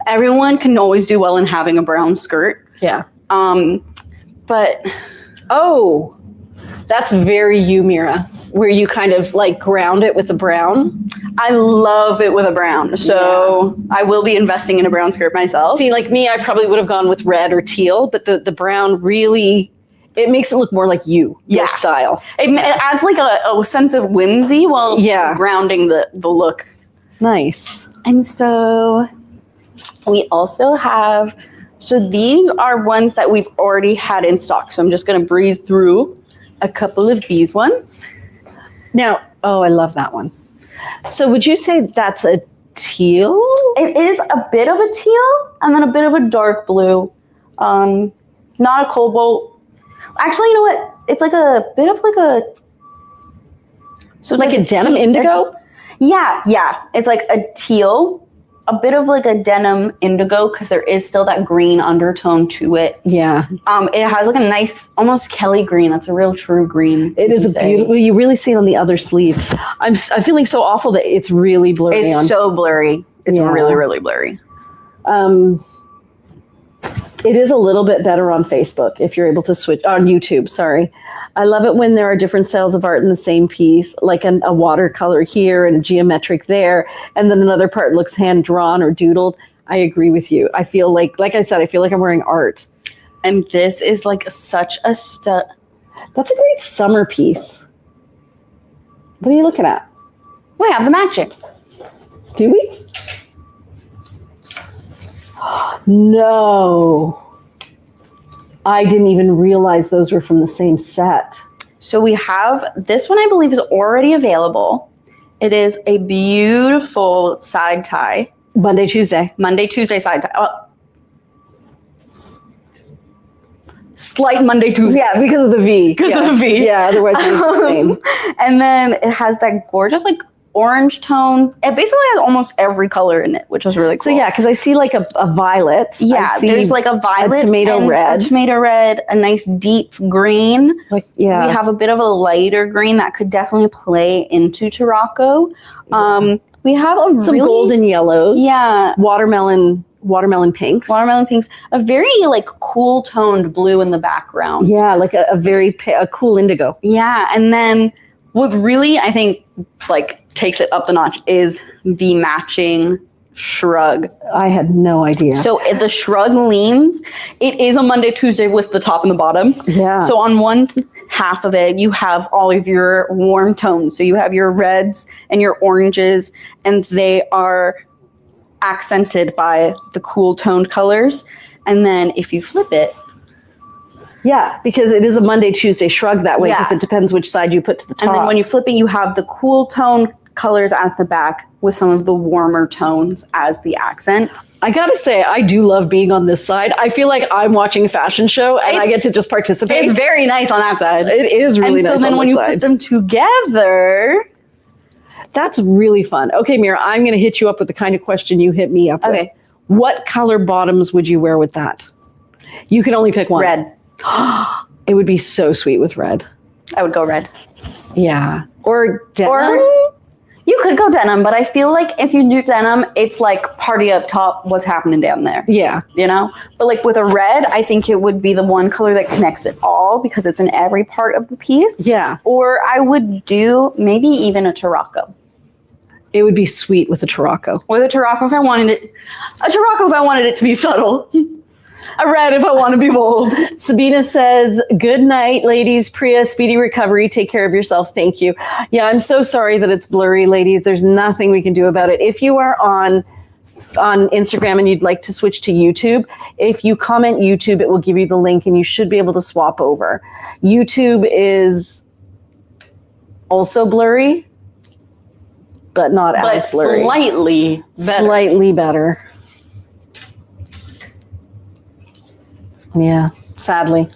Everyone can always do well in having a brown skirt. Yeah. But oh, that's very you, Mira, where you kind of like ground it with the brown. I love it with a brown. So I will be investing in a brown skirt myself. See, like me, I probably would have gone with red or teal, but the brown really, it makes it look more like your style. It adds like a sense of whimsy while grounding the look. Nice. And so we also have, so these are ones that we've already had in stock. So I'm just going to breeze through a couple of these ones. Now, oh, I love that one. So would you say that's a teal? It is a bit of a teal and then a bit of a dark blue. Not a cobalt. Actually, you know what? It's like a bit of like a... So like a denim indigo? Yeah. It's like a teal. A bit of like a denim indigo because there is still that green undertone to it. Yeah. It has like a nice, almost Kelly green. That's a real true green. It is a beautiful, you really see it on the other sleeve. I'm feeling so awful that it's really blurry. It's so blurry. It's really, really blurry. It is a little bit better on Facebook if you're able to switch, on YouTube, sorry. I love it when there are different styles of art in the same piece, like a watercolor here and a geometric there, and then another part looks hand-drawn or doodled. I agree with you. I feel like I said, I feel like I'm wearing art. And this is like such a That's a great summer piece. What are you looking at? We have the matching. Do we? No. I didn't even realize those were from the same set. So we have, this one I believe is already available. It is a beautiful side tie. Monday, Tuesday side tie. Oh. Slight Monday, Tuesday. Yeah, because of the V. Because of the V. Yeah, otherwise it's the same. And then it has that gorgeous like orange tone. It basically has almost every color in it, which is really cool. So yeah, because I see like a violet. Yeah, there's like a violet, a tomato red, a nice deep green. Like we have a bit of a lighter green that could definitely play into Tarocco. We have some golden yellows. Yeah, watermelon pinks. Watermelon pinks. A very like cool toned blue in the background. Yeah, like a cool indigo. Yeah, and then what really I think like takes it up the notch is the matching shrug. I had no idea. So the shrug leans, it is a Monday, Tuesday with the top and the bottom. Yeah. So on one half of it, you have all of your warm tones. So you have your reds and your oranges, and they are accented by the cool toned colors. And then if you flip it, yeah, because it is a Monday, Tuesday shrug that way, because it depends which side you put to the top. And then when you flip it, you have the cool tone colors at the back with some of the warmer tones as the accent. I gotta say, I do love being on this side. I feel like I'm watching a fashion show and I get to just participate. It's very nice on that side. It is really nice on this side. And so then when you put them together, that's really fun. Okay, Mira, I'm going to hit you up with the kind of question you hit me up with. Okay. What color bottoms would you wear with that? You can only pick one. Red. It would be so sweet with red. I would go red. Yeah. Or denim. Or you could go denim, but I feel like if you do denim, it's like party up top, what's happening down there. Yeah. You know? But like with a red, I think it would be the one color that connects it all because it's in every part of the piece. Yeah. Or I would do maybe even a Tarocco. It would be sweet with a Tarocco. With a Tarocco if I wanted it. A Tarocco if I wanted it to be subtle. A red if I want to be bold. Sabina says, good night, ladies. Priya, speedy recovery. Take care of yourself. Thank you. Yeah, I'm so sorry that it's blurry, ladies. There's nothing we can do about it. If you are on Instagram and you'd like to switch to YouTube, if you comment YouTube, it will give you the link and you should be able to swap over. YouTube is also blurry, but not as blurry. Slightly better. Slightly better. Yeah, sadly.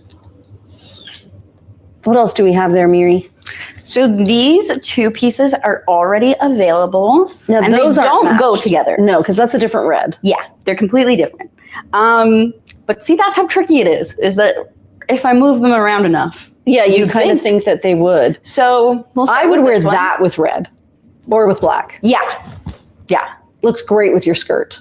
What else do we have there, Miri? So these 2 pieces are already available. Now, and those they don't aren't go matched. together. No, because that's a different red. Yeah, they're completely different. But see, that's how tricky it is that if I move them around enough. Yeah, you kind of think that they would. So I would wear that with red or with black. Yeah. Yeah. Looks great with your skirt.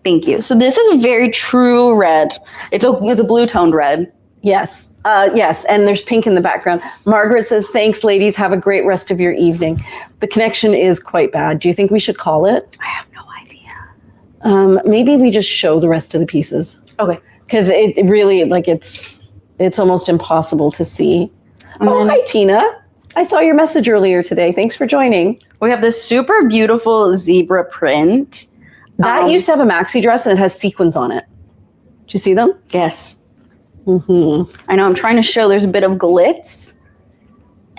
Thank you. So this is a very true red. It's a blue toned red. Yes. Yes. And there's pink in the background. Margaret says, thanks, ladies. Have a great rest of your evening. The connection is quite bad. Do you think we should call it? I have no idea. Maybe we just show the rest of the pieces. Okay. Because it really, like, it's almost impossible to see. Oh, hi, Tina. I saw your message earlier today. Thanks for joining. We have this super beautiful zebra print. That used to have a maxi dress and it has sequins on it. Do you see them? Yes. Mm-hmm. I know. I'm trying to show there's a bit of glitz.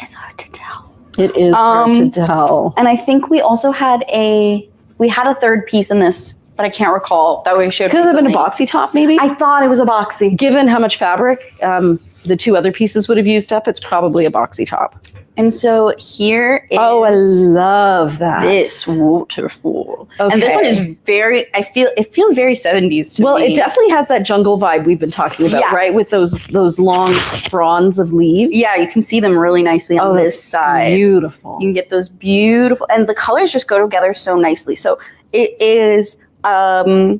It's hard to tell. It is hard to tell. And I think we also had a 3rd piece in this, but I can't recall that we showed. Could it have been a boxy top, maybe? I thought it was a boxy. Given how much fabric the 2 other pieces would have used up, it's probably a boxy top. And so here is I love that. this waterfall. Okay. And this one is it feels very 70s to me. It definitely has that jungle vibe we've been talking about, right? With those long fronds of leaves. Yeah, you can see them really nicely on this side. Beautiful. You can get those beautiful, and the colors just go together so nicely. So it is a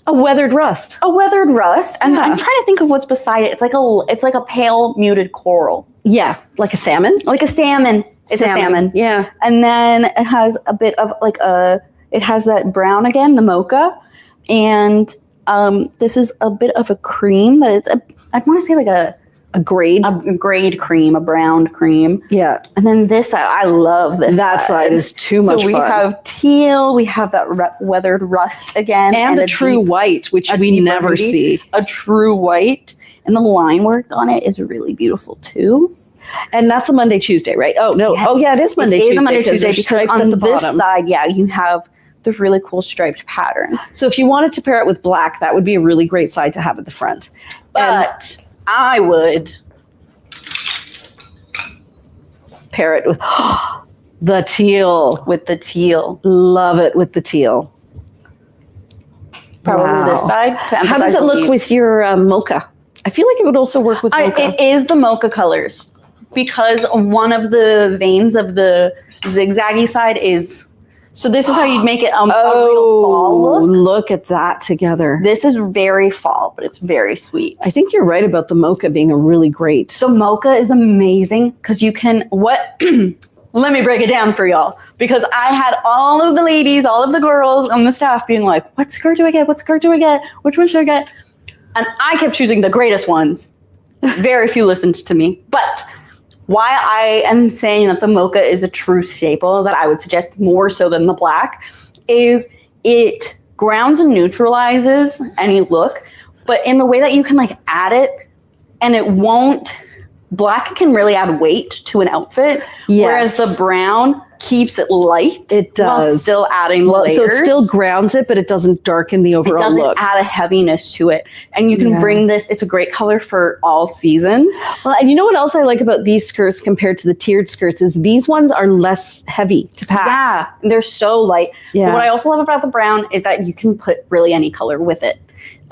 weathered rust. A weathered rust. And I'm trying to think of what's beside it. It's like a pale muted coral. Yeah, like a salmon. Like a salmon. It's a salmon. Yeah. And then it has a bit of it has that brown again, the mocha. And this is a bit of a cream that I want to say like a grade cream, a browned cream. Yeah. And then this, I love this. That side is too much fun. So we have teal, we have that weathered rust again. And a true white, which we never see. A true white. And the line work on it is really beautiful too. And that's a Monday, Tuesday, right? Oh, no. Yes, oh, yeah, it is Monday, Tuesday. It is a Monday, Tuesday because on this bottom. side, you have the really cool striped pattern. So if you wanted to pair it with black, that would be a really great side to have at the front. But I would pair it with the teal. With the teal. Love it with the teal. Probably this side to emphasize. How does it look with your mocha? I feel like it would also work with mocha. It is the mocha colors because one of the veins of the zigzaggy side is. So this is how you'd make it a real fall look. Look at that together. This is very fall, but it's very sweet. I think you're right about the mocha being a really great. The mocha is amazing because you can let me break it down for y'all, because I had all of the ladies, all of the girls on the staff being like, what skirt do I get? What skirt do I get? Which one should I get? And I kept choosing the greatest ones. Very few listened to me. But why I am saying that the mocha is a true staple that I would suggest more so than the black is it grounds and neutralizes any look, but in the way that you can like add it and it won't. Black can really add weight to an outfit, whereas the brown keeps it light. It does. While still adding layers. So it still grounds it, but it doesn't darken the overall look. It doesn't look. add a heaviness to it. And you can bring this, it's a great color for all seasons. Well, and you know what else I like about these skirts compared to the tiered skirts is these ones are less heavy to pack. Yeah, they're so light. Yeah. But what I also love about the brown is that you can put really any color with it.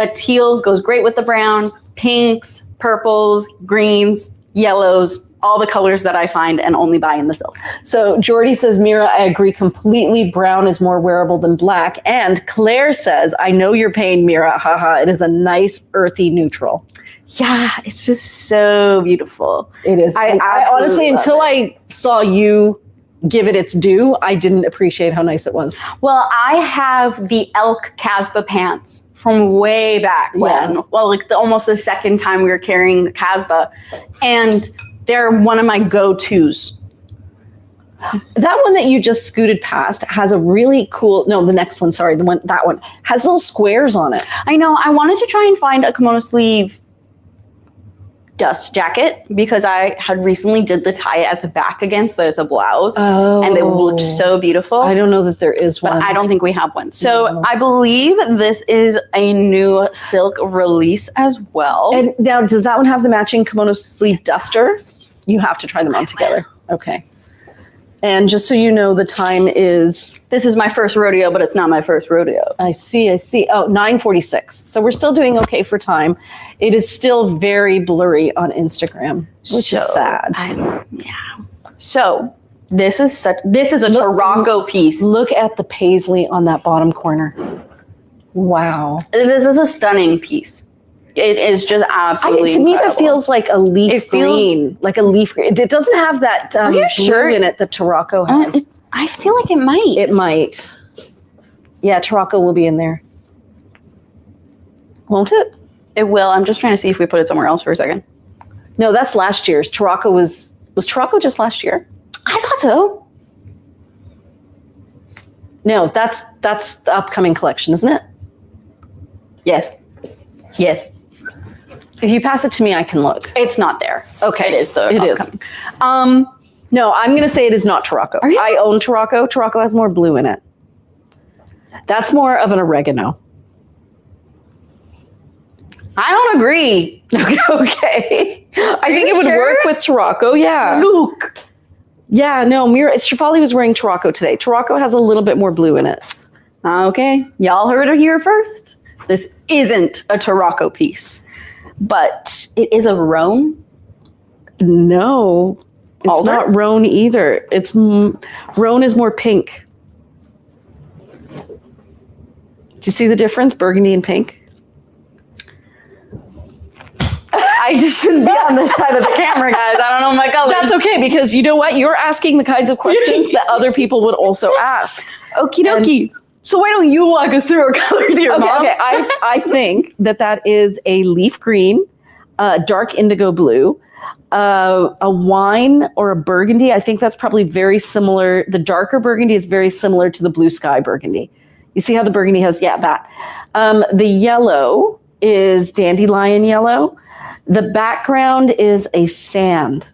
A teal goes great with the brown, pinks, purples, greens, yellows, all the colors that I find and only buy in the silk. So Jordy says, Mira, I agree completely. Brown is more wearable than black. And Claire says, I know your pain, Mira. Haha, it is a nice earthy neutral. Yeah, it's just so beautiful. It is. I honestly, until I saw you give it its due, I didn't appreciate how nice it was. Well, I have the elk Casbah pants from way back when, almost the second time we were carrying Casbah, and they're one of my go-tos. That one that you just scooted past has a really cool, the next one, sorry, that one has little squares on it. I know, I wanted to try and find a kimono sleeve dust jacket because I had recently did the tie at the back again so that it's a blouse. Oh. And it looked so beautiful. I don't know that there is one. But I don't think we have one. So No. I believe this is a new silk release as well. And now, does that one have the matching kimono sleeve duster? You have to try them on together. Okay. And just so you know, the time is... This is my first rodeo, but it's not my first rodeo. I see. Oh, 9:46. So we're still doing okay for time. It is still very blurry on Instagram, which is sad. So this is a Tarocco piece. Look at the paisley on that bottom corner. Wow. This is a stunning piece. It is just absolutely to me, incredible. that feels like a leaf green. Like a leaf green. It doesn't have that blue in it that Tarocco has. I feel like it might. It might. Yeah, Tarocco will be in there. Won't it? It will. I'm just trying to see if we put it somewhere else for a second. No, that's last year's. Tarocco was Tarocco just last year? I thought so. No, that's the upcoming collection, isn't it? Yes. Yes. If you pass it to me, I can look. It's not there. Okay. It is though. It is. No, I'm going to say it is not Tarocco. I own Tarocco. Tarocco has more blue in it. That's more of an oregano. I don't agree. Okay. I think it would work with Tarocco. Yeah. Look. Yeah, no, Shefali was wearing Tarocco today. Tarocco has a little bit more blue in it. Okay. Y'all heard it here first. This isn't a Tarocco piece, but it is a roan. No, it's not roan either. Roan is more pink. Do you see the difference? Burgundy and pink. I just shouldn't be on this side of the camera, guys. I don't know my colors. That's okay, because you know what? You're asking the kinds of questions that other people would also ask. Okie dokie. So why don't you walk us through our colors here, Mom? Okay. I think that is a leaf green, dark indigo blue, a wine or a burgundy. I think that's probably very similar. The darker burgundy is very similar to the blue sky burgundy. You see how the burgundy has, that. The yellow is dandelion yellow. The background is a sand.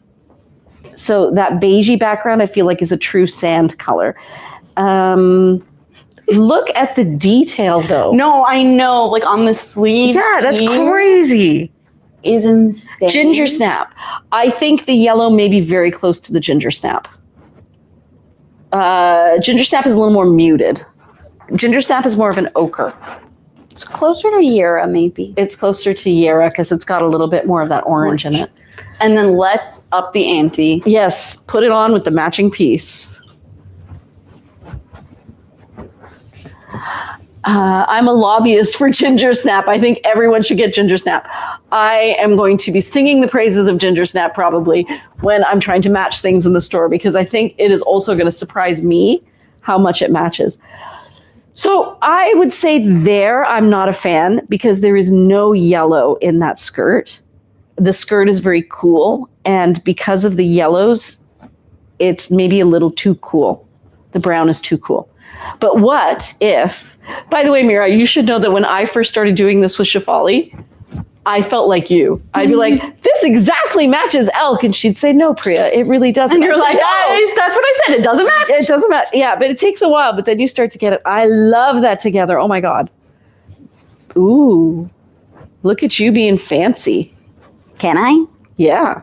So that beigey background, I feel like, is a true sand color. Look at the detail, though. No, I know. Like on the sleeve. Yeah, that's crazy. Is insane. Ginger snap. I think the yellow may be very close to the ginger snap. Ginger snap is a little more muted. Ginger snap is more of an ochre. It's closer to Yara, maybe. It's closer to Yara because it's got a little bit more of that orange in it. And then let's up the ante. Yes, put it on with the matching piece. I'm a lobbyist for Ginger Snap. I think everyone should get Ginger Snap. I am going to be singing the praises of Ginger Snap probably when I'm trying to match things in the store, because I think it is also going to surprise me how much it matches. So I would say I'm not a fan because there is no yellow in that skirt. The skirt is very cool, and because of the yellows, it's maybe a little too cool. The brown is too cool. But what if, by the way, Mira, you should know that when I first started doing this with Shefali, I felt like you. I'd be like, this exactly matches elk. And she'd say, no, Priya, it really doesn't. And you're like, no. That's what I said. It doesn't match. It doesn't match. Yeah, but it takes a while. But then you start to get it. I love that together. Oh, my God. Ooh, look at you being fancy. Can I? Yeah.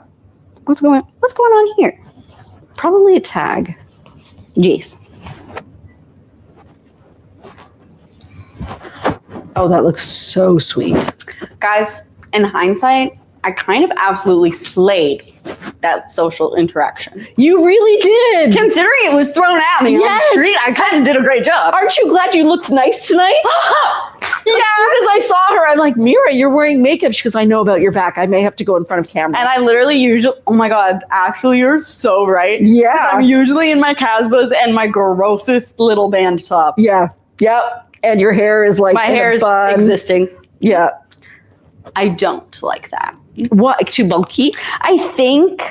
What's going on here? Probably a tag. Jeez. Oh, that looks so sweet. Guys, in hindsight, I kind of absolutely slayed that social interaction. You really did. Considering it was thrown at me on the street, I kind of did a great job. Aren't you glad you looked nice tonight? Yeah. As soon as I saw her, I'm like, Mira, you're wearing makeup. She goes, I know about your back. I may have to go in front of camera. And I literally oh my God, actually, you're so right. Yeah. I'm usually in my Casbahs and my grossest little band top. Yeah. Yep. And your hair is like my hair is existing. Yeah. I don't like that. What? Too bulky? I think.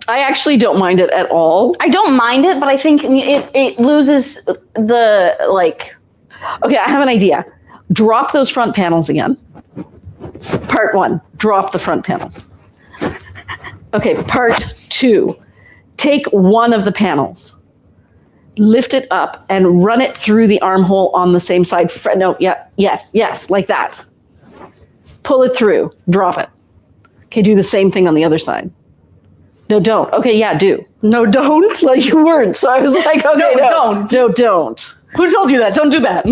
I actually don't mind it at all. I don't mind it, but I think it loses the like. Okay, I have an idea. Drop those front panels again. Part 1, drop the front panels. Okay, part 2, take one of the panels, lift it up, and run it through the armhole on the same side. Yes, like that. Pull it through, drop it. Okay, do the same thing on the other side. No, don't. Okay, yeah, do. No, don't. Well, you weren't, so I was like, okay, no, don't. No, don't. Who told you that? Don't do that.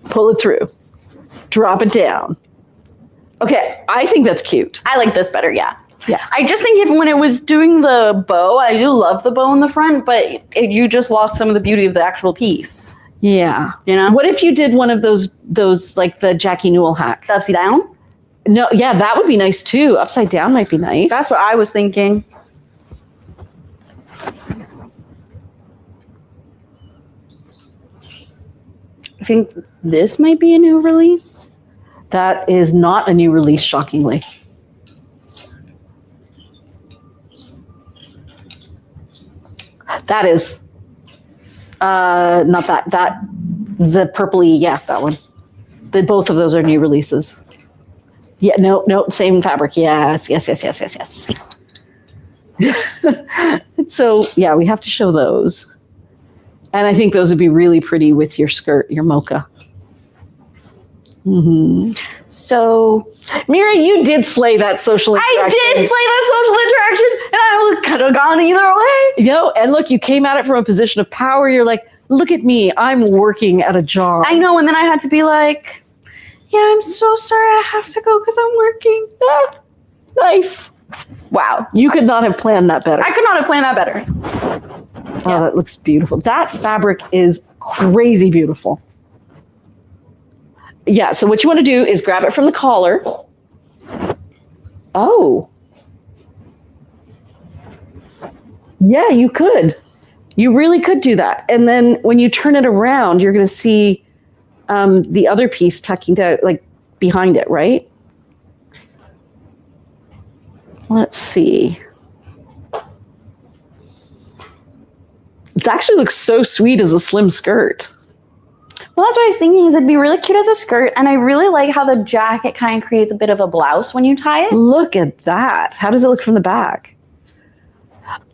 Pull it through. Drop it down. Okay, I think that's cute. I like this better, yeah. Yeah. I just think when it was doing the bow, I do love the bow in the front, but you just lost some of the beauty of the actual piece. Yeah. You know? What if you did one of those like the Jackie Newell hack? The upside down? No, yeah, that would be nice too. Upside down might be nice. That's what I was thinking. I think this might be a new release. That is not a new release, shockingly. That is not that. The purpley, yeah, that one. Both of those are new releases. Yeah, no, same fabric. Yes. So yeah, we have to show those. And I think those would be really pretty with your skirt, your mocha. Mm-hmm. So, Mira, you did slay that social interaction. I did slay that social interaction, and I could have gone either way. And look, you came at it from a position of power. You're like, look at me, I'm working at a job. I know, and then I had to be like, yeah, I'm so sorry, I have to go because I'm working. Ah, nice. Wow, you could not have planned that better. I could not have planned that better. Oh, that looks beautiful. That fabric is crazy beautiful. Yeah, so what you want to do is grab it from the collar. Oh. Yeah, you could. You really could do that. And then when you turn it around, you're going to see the other piece tucking down, like behind it, right? Let's see. It actually looks so sweet as a slim skirt. Well, that's what I was thinking, is it'd be really cute as a skirt, and I really like how the jacket kind of creates a bit of a blouse when you tie it. Look at that. How does it look from the back?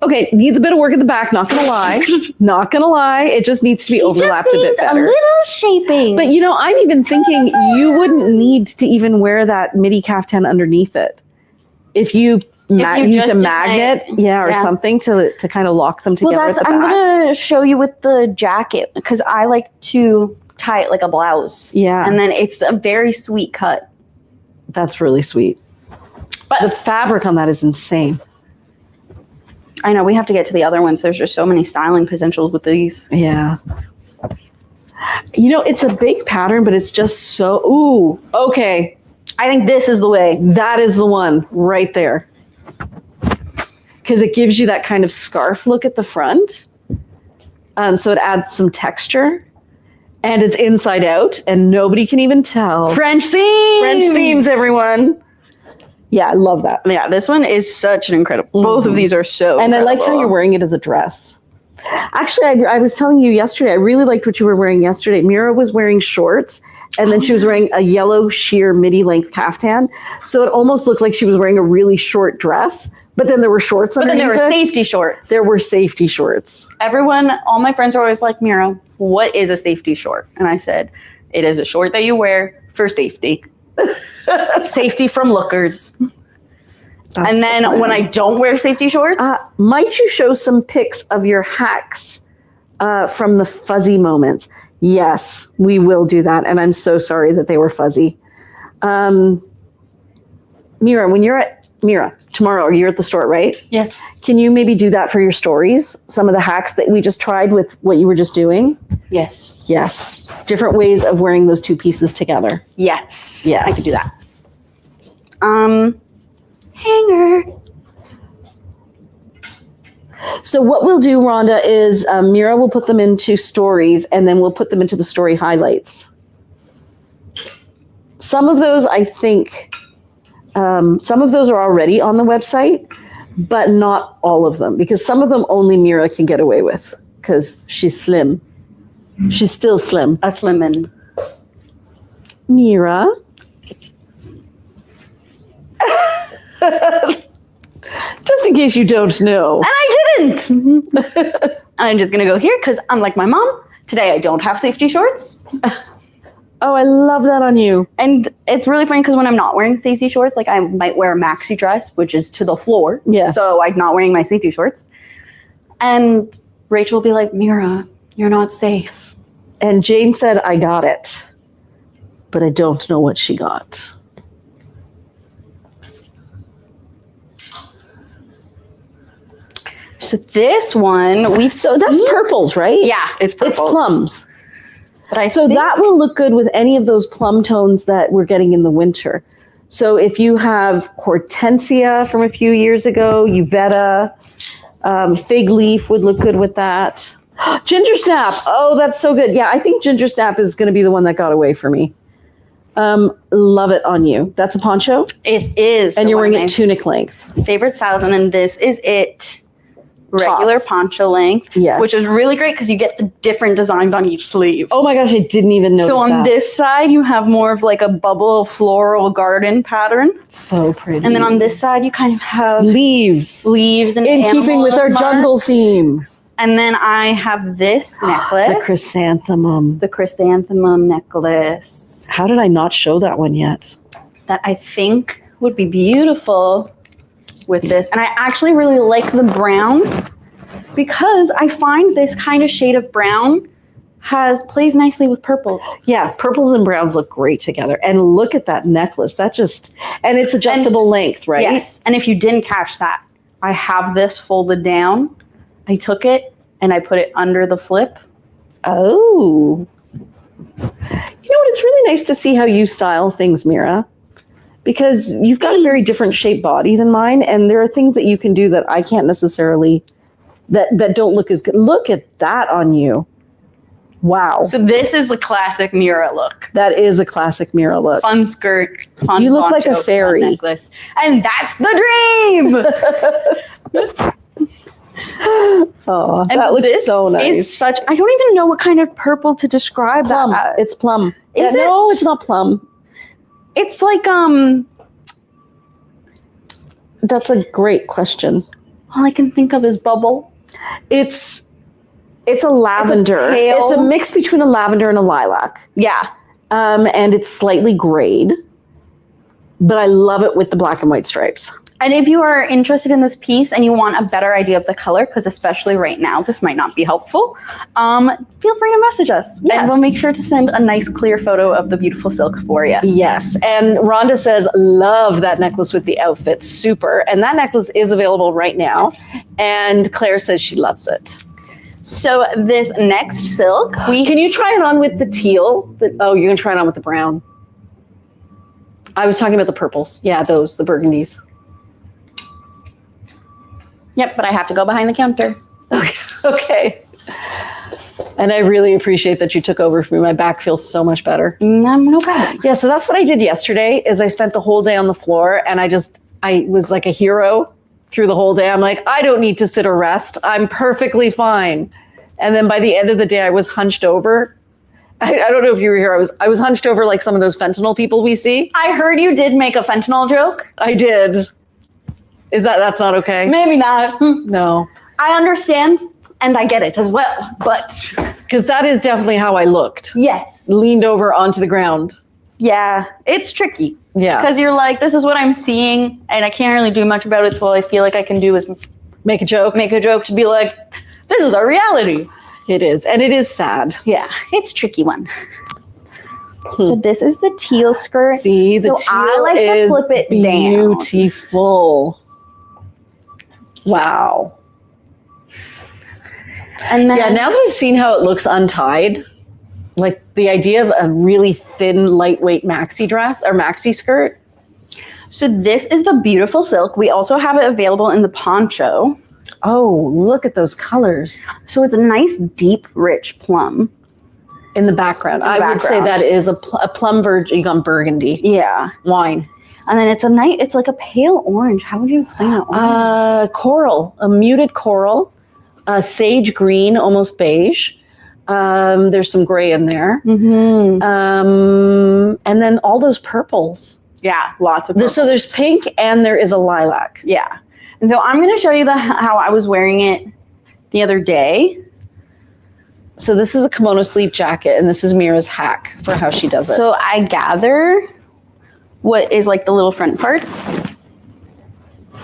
Okay, needs a bit of work at the back, not gonna lie. Not gonna lie, it just needs to be overlapped a bit better. A little shaping. But you know, I'm even thinking you wouldn't need to even wear that midi caftan underneath it. If you used a magnet, or something to kind of lock them together. Well, I'm gonna show you with the jacket, because I like to tie it like a blouse. Yeah. And then it's a very sweet cut. That's really sweet. But the fabric on that is insane. I know, we have to get to the other ones. There's just so many styling potentials with these. Yeah. You know, it's a big pattern, but it's just so, ooh, okay. I think this is the way. That is the one right there. Because it gives you that kind of scarf look at the front. So it adds some texture. And it's inside out, and nobody can even tell. French seams! French seams, everyone. Yeah, I love that. Yeah, this one is such an incredible. Mm-hmm. Both of these are so And incredible. I like how you're wearing it as a dress. Actually, I was telling you yesterday, I really liked what you were wearing yesterday. Mira was wearing shorts, and then she was wearing a yellow sheer midi-length caftan. So it almost looked like she was wearing a really short dress, but then there were shorts underneath. But then there were safety shorts. There were safety shorts. Everyone, all my friends are always like, Mira, what is a safety short? And I said, it is a short that you wear for safety. Safety from lookers. And then when I don't wear safety shorts. Might you show some pics of your hacks from the fuzzy moments? Yes, we will do that. And I'm so sorry that they were fuzzy. Mira, when you're at tomorrow, you're at the store, right? Yes. Can you maybe do that for your stories? Some of the hacks that we just tried with what you were just doing? Yes. Yes. Different ways of wearing those two pieces together. Yes. Yes. I could do that. Hanger. So what we'll do, Rhonda, is Mira will put them into stories, and then we'll put them into the story highlights. Some of those, I think, some of those are already on the website, but not all of them, because some of them only Mira can get away with because she's slim. She's still slim. A slimmin. Mira. Just in case you don't know. And I didn't. I'm just going to go here because unlike my mom, today I don't have safety shorts. Oh, I love that on you. And it's really funny because when I'm not wearing safety shorts, like I might wear a maxi dress, which is to the floor. Yes. So I'm not wearing my safety shorts. And Rachel will be like, Mira, you're not safe. And Jane said, I got it. But I don't know what she got. So this one, that's purples, right? Yeah, it's purples. It's plums. But I So that will look good with any of those plum tones that we're getting in the winter. So if you have Hortensia from a few years ago, Uvetta, Fig Leaf would look good with that. Ginger Snap. Oh, that's so good. Yeah, I think Ginger Snap is going to be the one that got away for me. Love it on you. That's a poncho? It is. And you're wearing it tunic length. Favorite styles. And then this is it. Regular poncho length. Yes. Which is really great because you get the different designs on each sleeve. Oh my gosh, I didn't even notice So on this side, you have more of like a bubble floral garden pattern. So pretty. And then on this side, you kind of have leaves and in keeping with our jungle marks. theme. And then I have this necklace. The chrysanthemum. The chrysanthemum necklace. How did I not show that one yet? That I think would be beautiful with this. And I actually really like the brown because I find this kind of shade of brown plays nicely with purples. Yeah, purples and browns look great together. And look at that necklace. And it's adjustable length, right? Yes. And if you didn't catch that, I have this folded down. I took it and I put it under the flip. Oh. You know what? It's really nice to see how you style things, Mira. Because you've got a very different shaped body than mine, and there are things that you can do that I can't necessarily, that don't look as good. Look at that on you. Wow. So this is the classic Mira look. That is a classic Mira look. Fun skirt, fun You look like a poncho, fairy. fun necklace. And that's the dream! Oh, And that looks this so nice. is such, I don't even know what kind of purple to describe Plum. that. It's plum. Is it? No, it's not plum. It's like, That's a great question. all I can think of is bubble. It's a lavender. pale- It's a mix between a lavender and a lilac. Yeah. And it's slightly grayed. But I love it with the black and white stripes. And if you are interested in this piece and you want a better idea of the color, because especially right now, this might not be helpful, feel free to message us. Yes. And we'll make sure to send a nice clear photo of the beautiful silk for you. Yes. And Rhonda says, love that necklace with the outfit. Super. And that necklace is available right now. And Claire says she loves it. So this next silk, Can you try it on with the teal? Oh, you're going to try it on with the brown. I was talking about the purples. Yeah, the burgundies. Yep, but I have to go behind the counter. Okay. And I really appreciate that you took over for me. My back feels so much better. No problem. Yeah, so that's what I did yesterday is I spent the whole day on the floor and I was like a hero through the whole day. I'm like, I don't need to sit or rest. I'm perfectly fine. And then by the end of the day, I was hunched over. I don't know if you were here. I was hunched over like some of those fentanyl people we see. I heard you did make a fentanyl joke. I did. That's not okay? Maybe not. No. I understand and I get it as well, but Because that is definitely how I looked. yes. Leaned over onto the ground. Yeah, it's tricky. Yeah. Because you're like, this is what I'm seeing and I can't really do much about it. So all I feel like I can do is Make a joke. make a joke to be like, this is our reality. It is. And it is sad. Yeah, it's a tricky one. So this is the teal skirt. See, the So teal I like to is flip it down. beautiful. Wow. And then Yeah, now that I've seen how it looks untied, like the idea of a really thin, lightweight maxi dress or maxi skirt. so this is the beautiful silk. We also have it available in the poncho. Oh, look at those colors So it's a nice, deep, rich plum. in the background. In the I would say background. that is a plum burgundy Yeah. wine. And then it's like a pale orange. How would you explain that orange? Coral, a muted coral, sage green, almost beige. There's some gray in there. Mm-hmm. And then all those purples. Yeah, lots of purples. So there's pink and there is a lilac. Yeah. And so I'm going to show you how I was wearing it the other day. So this is a kimono sleeve jacket, and this is Mira's hack for how she does it. So I gather what is like the little front parts,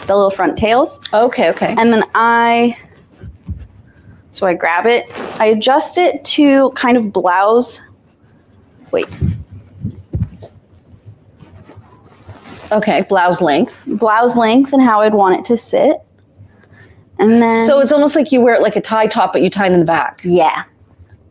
the little front tails. Okay. And then I grab it, I adjust it to kind of blouse. Wait. Okay, blouse length. Blouse length and how I'd want it to sit. And then. So it's almost like you wear it like a tie top, but you tie it in the back. Yeah.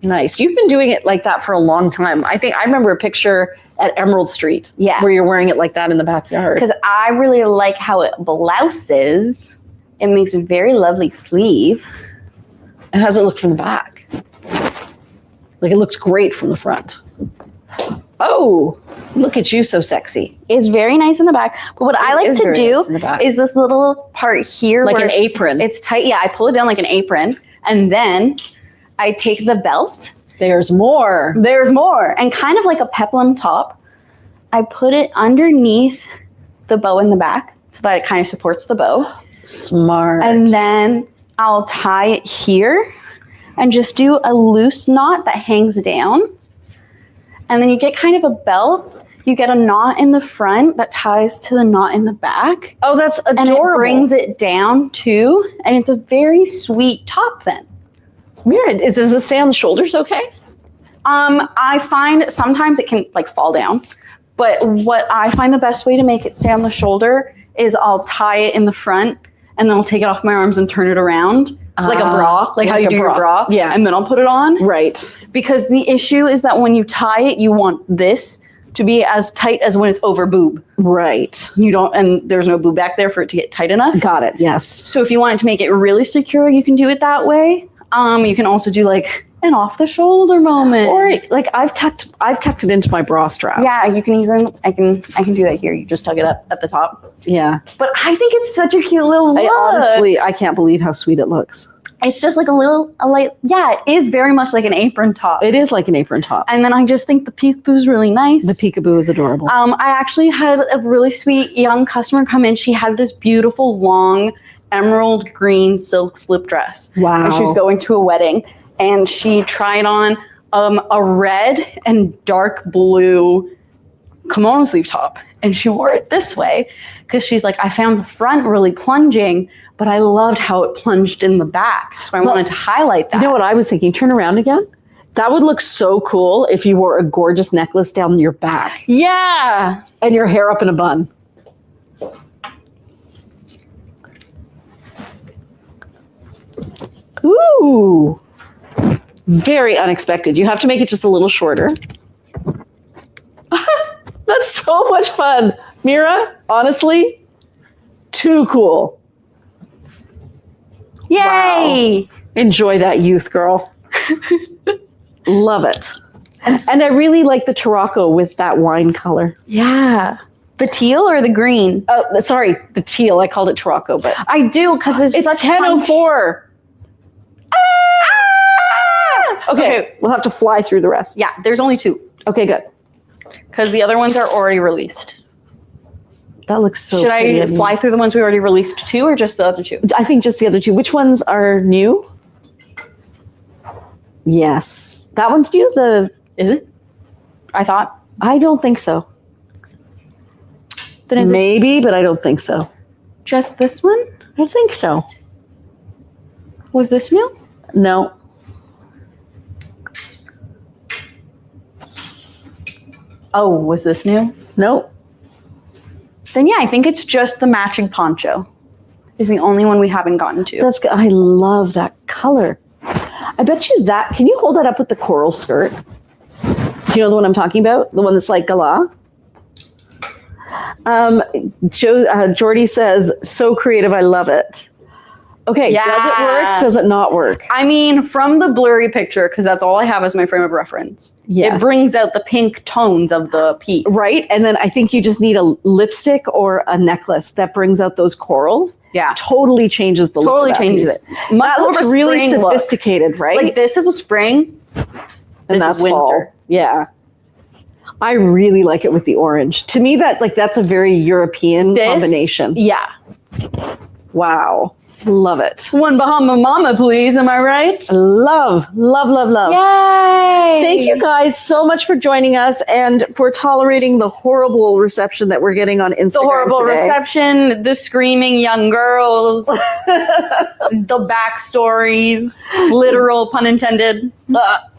Nice. You've been doing it like that for a long time. I think I remember a picture at Emerald Street. Yeah. Where you're wearing it like that in the backyard. Because I really like how it blouses. It makes a very lovely sleeve. And how does it look from the back? Like it looks great from the front. Oh, look at you, so sexy. It's very nice in the back. But what I like to do is this little part here. Like an apron. It's tight. Yeah, I pull it down like an apron. And then I take the belt. There's more. And kind of like a peplum top, I put it underneath the bow in the back so that it kind of supports the bow. Smart. And then I'll tie it here and just do a loose knot that hangs down. And then you get kind of a belt. You get a knot in the front that ties to the knot in the back. Oh, that's adorable. And it brings it down too. And it's a very sweet top then. Weird. Does it stay on the shoulders okay? I find sometimes it can like fall down. But what I find the best way to make it stay on the shoulder is I'll tie it in the front and then I'll take it off my arms and turn it around. Like a bra, like how you do your bra. Yeah. And then I'll put it on. Right. Because the issue is that when you tie it, you want this to be as tight as when it's over boob. Right. You don't, and there's no boob back there for it to get tight enough. Got it. Yes. So if you want it to make it really secure, you can do it that way. You can also do like an off the shoulder moment. Or like I've tucked it into my bra strap. Yeah, you can easily, I can do that here. You just tug it up at the top. Yeah. But I think it's such a cute little look. I can't believe how sweet it looks. It's just like it is very much like an apron top. It is like an apron top. And then I just think the peekaboo is really nice. The peekaboo is adorable. I actually had a really sweet young customer come in. She had this beautiful long emerald green silk slip dress. Wow. And she was going to a wedding and she tried on a red and dark blue kimono sleeve top. And she wore it this way because she's like, I found the front really plunging, but I loved how it plunged in the back. So I wanted to highlight that. You know what I was thinking? Turn around again. That would look so cool if you wore a gorgeous necklace down your back. Yeah. And your hair up in a bun. Ooh. Very unexpected. You have to make it just a little shorter. That's so much fun. Mira, honestly, too cool. Yay! Wow. Enjoy that youth, girl. Love it. And I really like the Tarocco with that wine color. Yeah. The teal or the green? Oh, sorry, the teal. I called it Tarocco, but I do because it's such 10:04. Okay, we'll have to fly through the rest. Yeah, there's only 2. Okay, good. Because the other ones are already released. That looks so Should pretty. I fly through the ones we already released 2 or just the other 2? I think just the other 2. Which ones are new? Yes. That one's new? Is it? I thought. I don't think so. Then is Maybe, but I don't think so. Just this one? I think so. Was this new? No. Oh, was this new? Nope. Then yeah, I think it's just the matching poncho. Is the only one we haven't gotten to. That's good. I love that color. I bet you that. Can you hold that up with the coral skirt? Do you know the one I'm talking about? The one that's like gala? Jordy says, so creative. I love it. Okay. Yeah. Does it work? Does it not work? I mean, from the blurry picture, because that's all I have as my frame of reference. Yes. It brings out the pink tones of the piece. Right. And then I think you just need a lipstick or a necklace that brings out those corals. Yeah. Totally changes the look. Totally of that changes piece. it. Much That more looks of a really spring look. sophisticated, right? Like this is a spring. And This that's is winter. fall. Yeah. I really like it with the orange. To me, that's a very European combination. Yeah. Wow. Love it. One Bahama Mama, please. Am I right? Love. Yay! Thank you guys so much for joining us and for tolerating the horrible reception that we're getting on Instagram The horrible today. reception, the screaming young girls, the backstories, literal pun intended.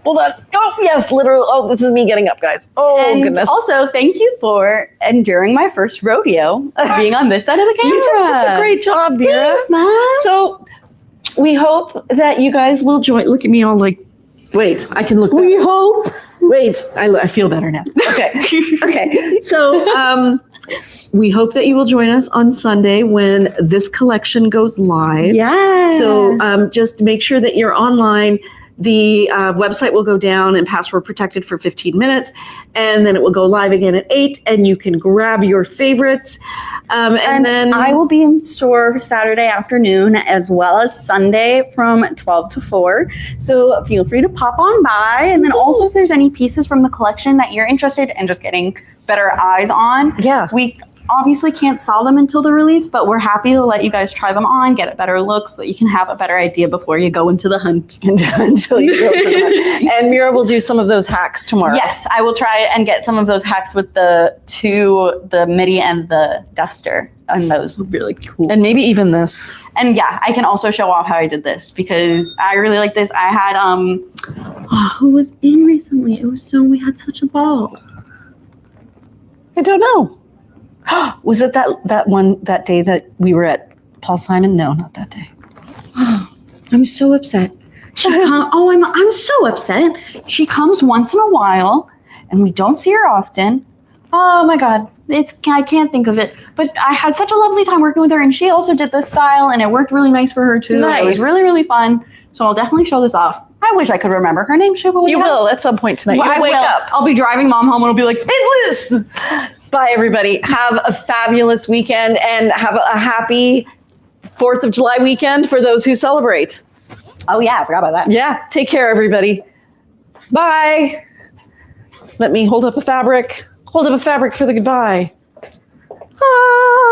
Hold on. Oh, yes, literal. Oh, this is me getting up, guys. Oh, And goodness. also, thank you for enduring my first rodeo, being on this side of the camera. You did such a great job, Mira. Thanks, Mom. So we hope that you guys will join. Look at me all like, wait, I can look. We hope. Wait, I feel better now. Okay. Okay. So we hope that you will join us on Sunday when this collection goes live. Yeah. So just make sure that you're online. The website will go down and password protected for 15 minutes, and then it will go live again at 8, and you can grab your favorites. And then I will be in store Saturday afternoon as well as Sunday from 12 to 4. So feel free to pop on by. And then also if there's any pieces from the collection that you're interested in just getting better eyes on, Yeah. we obviously can't sell them until the release, but we're happy to let you guys try them on, get a better look so that you can have a better idea before you go into the hunt. until you go for that. And Mira will do some of those hacks tomorrow. Yes, I will try and get some of those hacks with the midi and the duster, and those look really cool. And maybe even this. And yeah, I can also show off how I did this because I really like this. I had who was in recently? We had such a ball. I don't know. Was it that day that we were at Paul Simon? No, not that day. I'm so upset. I'm so upset. She comes once in a while, and we don't see her often. Oh my God, I can't think of it. But I had such a lovely time working with her, and she also did this style, and it worked really nice for her too. Nice. It was really, really fun. So I'll definitely show this off. I wish I could remember her name. You will at some point tonight. Well, You'll I wake will. up. I'll be driving Mom home, and I'll be like, "It's Liz." Bye, everybody. Have a fabulous weekend and have a happy 4th of July weekend for those who celebrate. Oh yeah, I forgot about that. Yeah. Take care, everybody. Bye. Let me hold up a fabric. Hold up a fabric for the goodbye. Ah.